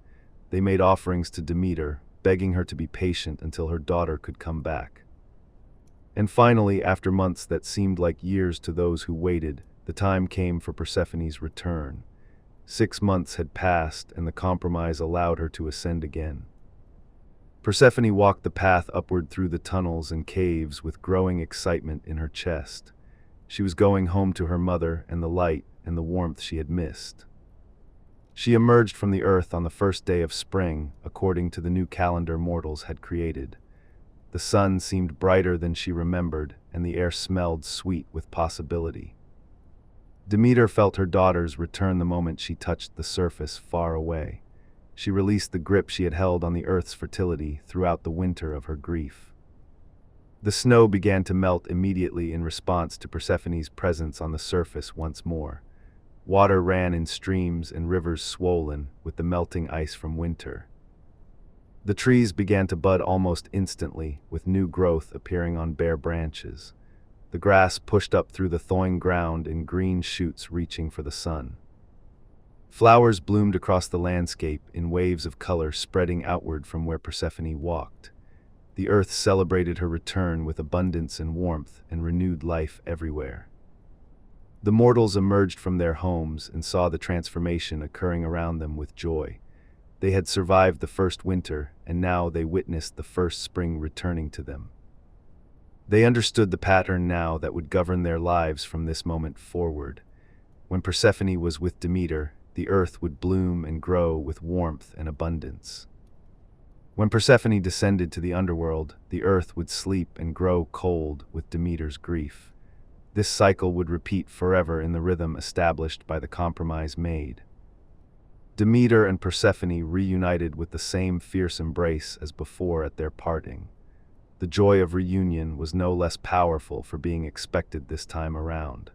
They made offerings to Demeter, begging her to be patient until her daughter could come back. And finally, after months that seemed like years to those who waited, the time came for Persephone's return. 6 months had passed, and the compromise allowed her to ascend again. Persephone walked the path upward through the tunnels and caves with growing excitement in her chest. She was going home to her mother and the light and the warmth she had missed. She emerged from the earth on the first day of spring, according to the new calendar mortals had created. The sun seemed brighter than she remembered, and the air smelled sweet with possibility. Demeter felt her daughters return the moment she touched the surface far away. She released the grip she had held on the earth's fertility throughout the winter of her grief. The snow began to melt immediately in response to Persephone's presence on the surface once more. Water ran in streams and rivers swollen with the melting ice from winter. The trees began to bud almost instantly, with new growth appearing on bare branches. The grass pushed up through the thawing ground in green shoots reaching for the sun. Flowers bloomed across the landscape in waves of color spreading outward from where Persephone walked. The earth celebrated her return with abundance and warmth and renewed life everywhere. The mortals emerged from their homes and saw the transformation occurring around them with joy. They had survived the first winter, and now they witnessed the first spring returning to them. They understood the pattern now that would govern their lives from this moment forward. When Persephone was with Demeter, the earth would bloom and grow with warmth and abundance. When Persephone descended to the underworld, the earth would sleep and grow cold with Demeter's grief. This cycle would repeat forever in the rhythm established by the compromise made. Demeter and Persephone reunited with the same fierce embrace as before at their parting. The joy of reunion was no less powerful for being expected this time around.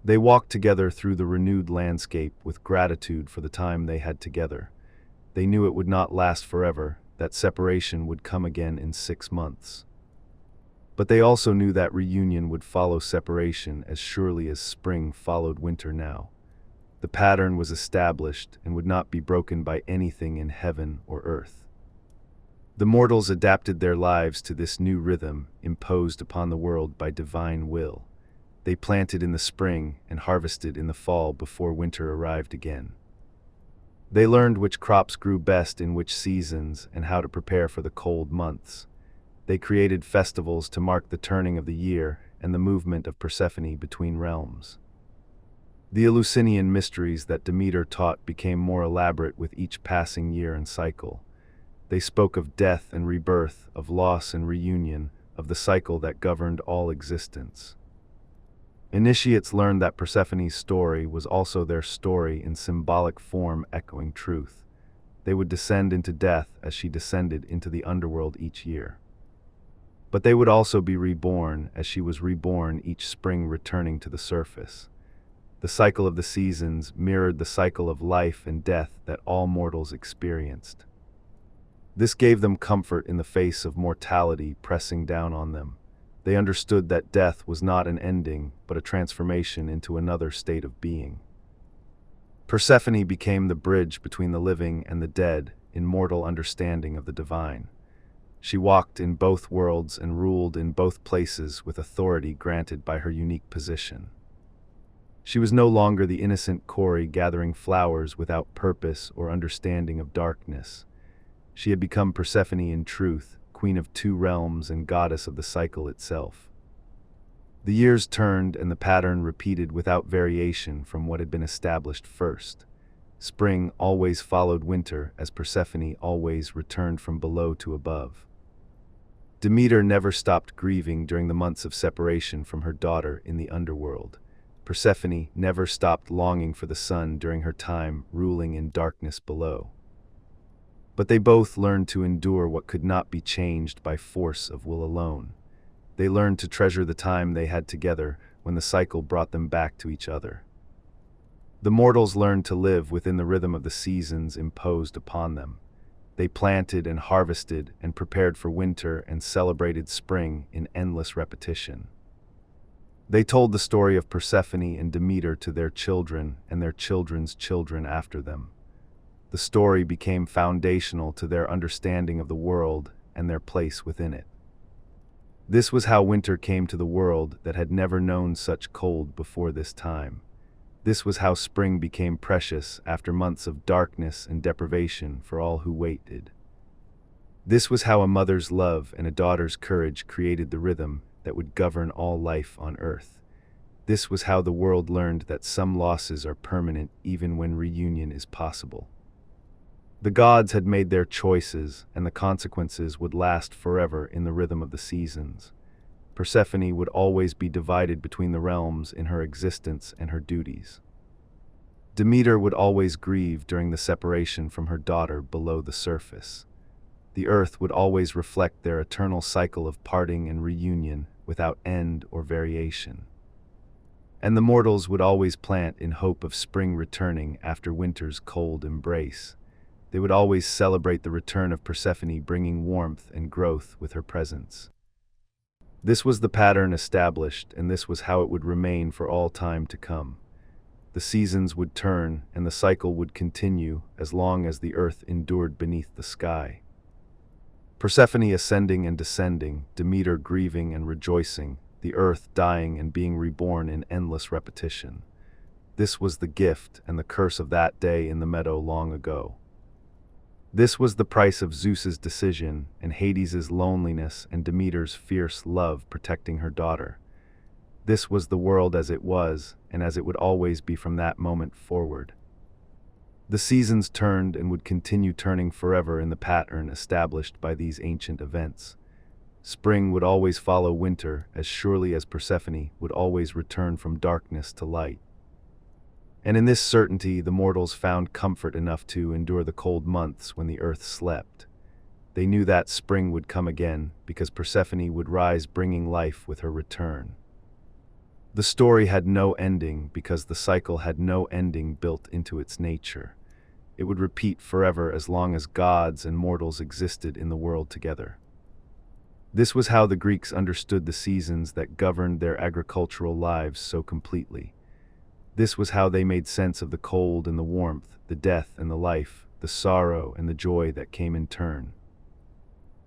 They walked together through the renewed landscape with gratitude for the time they had together. They knew it would not last forever, that separation would come again in 6 months. But they also knew that reunion would follow separation as surely as spring followed winter now. The pattern was established and would not be broken by anything in heaven or earth. The mortals adapted their lives to this new rhythm imposed upon the world by divine will. They planted in the spring and harvested in the fall before winter arrived again. They learned which crops grew best in which seasons and how to prepare for the cold months. They created festivals to mark the turning of the year and the movement of Persephone between realms. The Eleusinian Mysteries that Demeter taught became more elaborate with each passing year and cycle. They spoke of death and rebirth, of loss and reunion, of the cycle that governed all existence. Initiates learned that Persephone's story was also their story in symbolic form echoing truth. They would descend into death as she descended into the underworld each year. But they would also be reborn as she was reborn each spring returning to the surface. The cycle of the seasons mirrored the cycle of life and death that all mortals experienced. This gave them comfort in the face of mortality pressing down on them. They understood that death was not an ending, but a transformation into another state of being. Persephone became the bridge between the living and the dead in mortal understanding of the divine. She walked in both worlds and ruled in both places with authority granted by her unique position. She was no longer the innocent Kori gathering flowers without purpose or understanding of darkness. She had become Persephone in truth, queen of 2 realms and goddess of the cycle itself. The years turned and the pattern repeated without variation from what had been established first. Spring always followed winter as Persephone always returned from below to above. Demeter never stopped grieving during the months of separation from her daughter in the underworld. Persephone never stopped longing for the sun during her time ruling in darkness below. But they both learned to endure what could not be changed by force of will alone. They learned to treasure the time they had together when the cycle brought them back to each other. The mortals learned to live within the rhythm of the seasons imposed upon them. They planted and harvested and prepared for winter and celebrated spring in endless repetition. They told the story of Persephone and Demeter to their children and their children's children after them. The story became foundational to their understanding of the world and their place within it. This was how winter came to the world that had never known such cold before this time. This was how spring became precious after months of darkness and deprivation for all who waited. This was how a mother's love and a daughter's courage created the rhythm that would govern all life on earth. This was how the world learned that some losses are permanent even when reunion is possible. The gods had made their choices, and the consequences would last forever in the rhythm of the seasons. Persephone would always be divided between the realms in her existence and her duties. Demeter would always grieve during the separation from her daughter below the surface. The earth would always reflect their eternal cycle of parting and reunion without end or variation. And the mortals would always plant in hope of spring returning after winter's cold embrace. They would always celebrate the return of Persephone, bringing warmth and growth with her presence. This was the pattern established, and this was how it would remain for all time to come. The seasons would turn, and the cycle would continue as long as the earth endured beneath the sky. Persephone ascending and descending, Demeter grieving and rejoicing, the earth dying and being reborn in endless repetition. This was the gift and the curse of that day in the meadow long ago. This was the price of Zeus's decision and Hades's loneliness and Demeter's fierce love protecting her daughter. This was the world as it was, and as it would always be from that moment forward. The seasons turned and would continue turning forever in the pattern established by these ancient events. Spring would always follow winter as surely as Persephone would always return from darkness to light. And in this certainty, the mortals found comfort enough to endure the cold months when the earth slept. They knew that spring would come again because Persephone would rise bringing life with her return. The story had no ending because the cycle had no ending built into its nature. It would repeat forever as long as gods and mortals existed in the world together. This was how the Greeks understood the seasons that governed their agricultural lives so completely. This was how they made sense of the cold and the warmth, the death and the life, the sorrow and the joy that came in turn.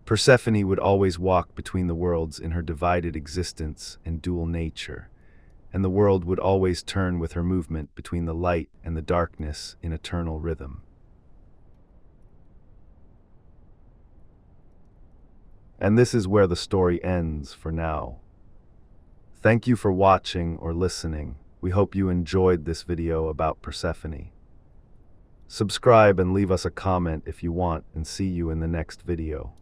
Persephone would always walk between the worlds in her divided existence and dual nature, and the world would always turn with her movement between the light and the darkness in eternal rhythm. And this is where the story ends for now. Thank you for watching or listening. We hope you enjoyed this video about Persephone. Subscribe and leave us a comment if you want, and see you in the next video.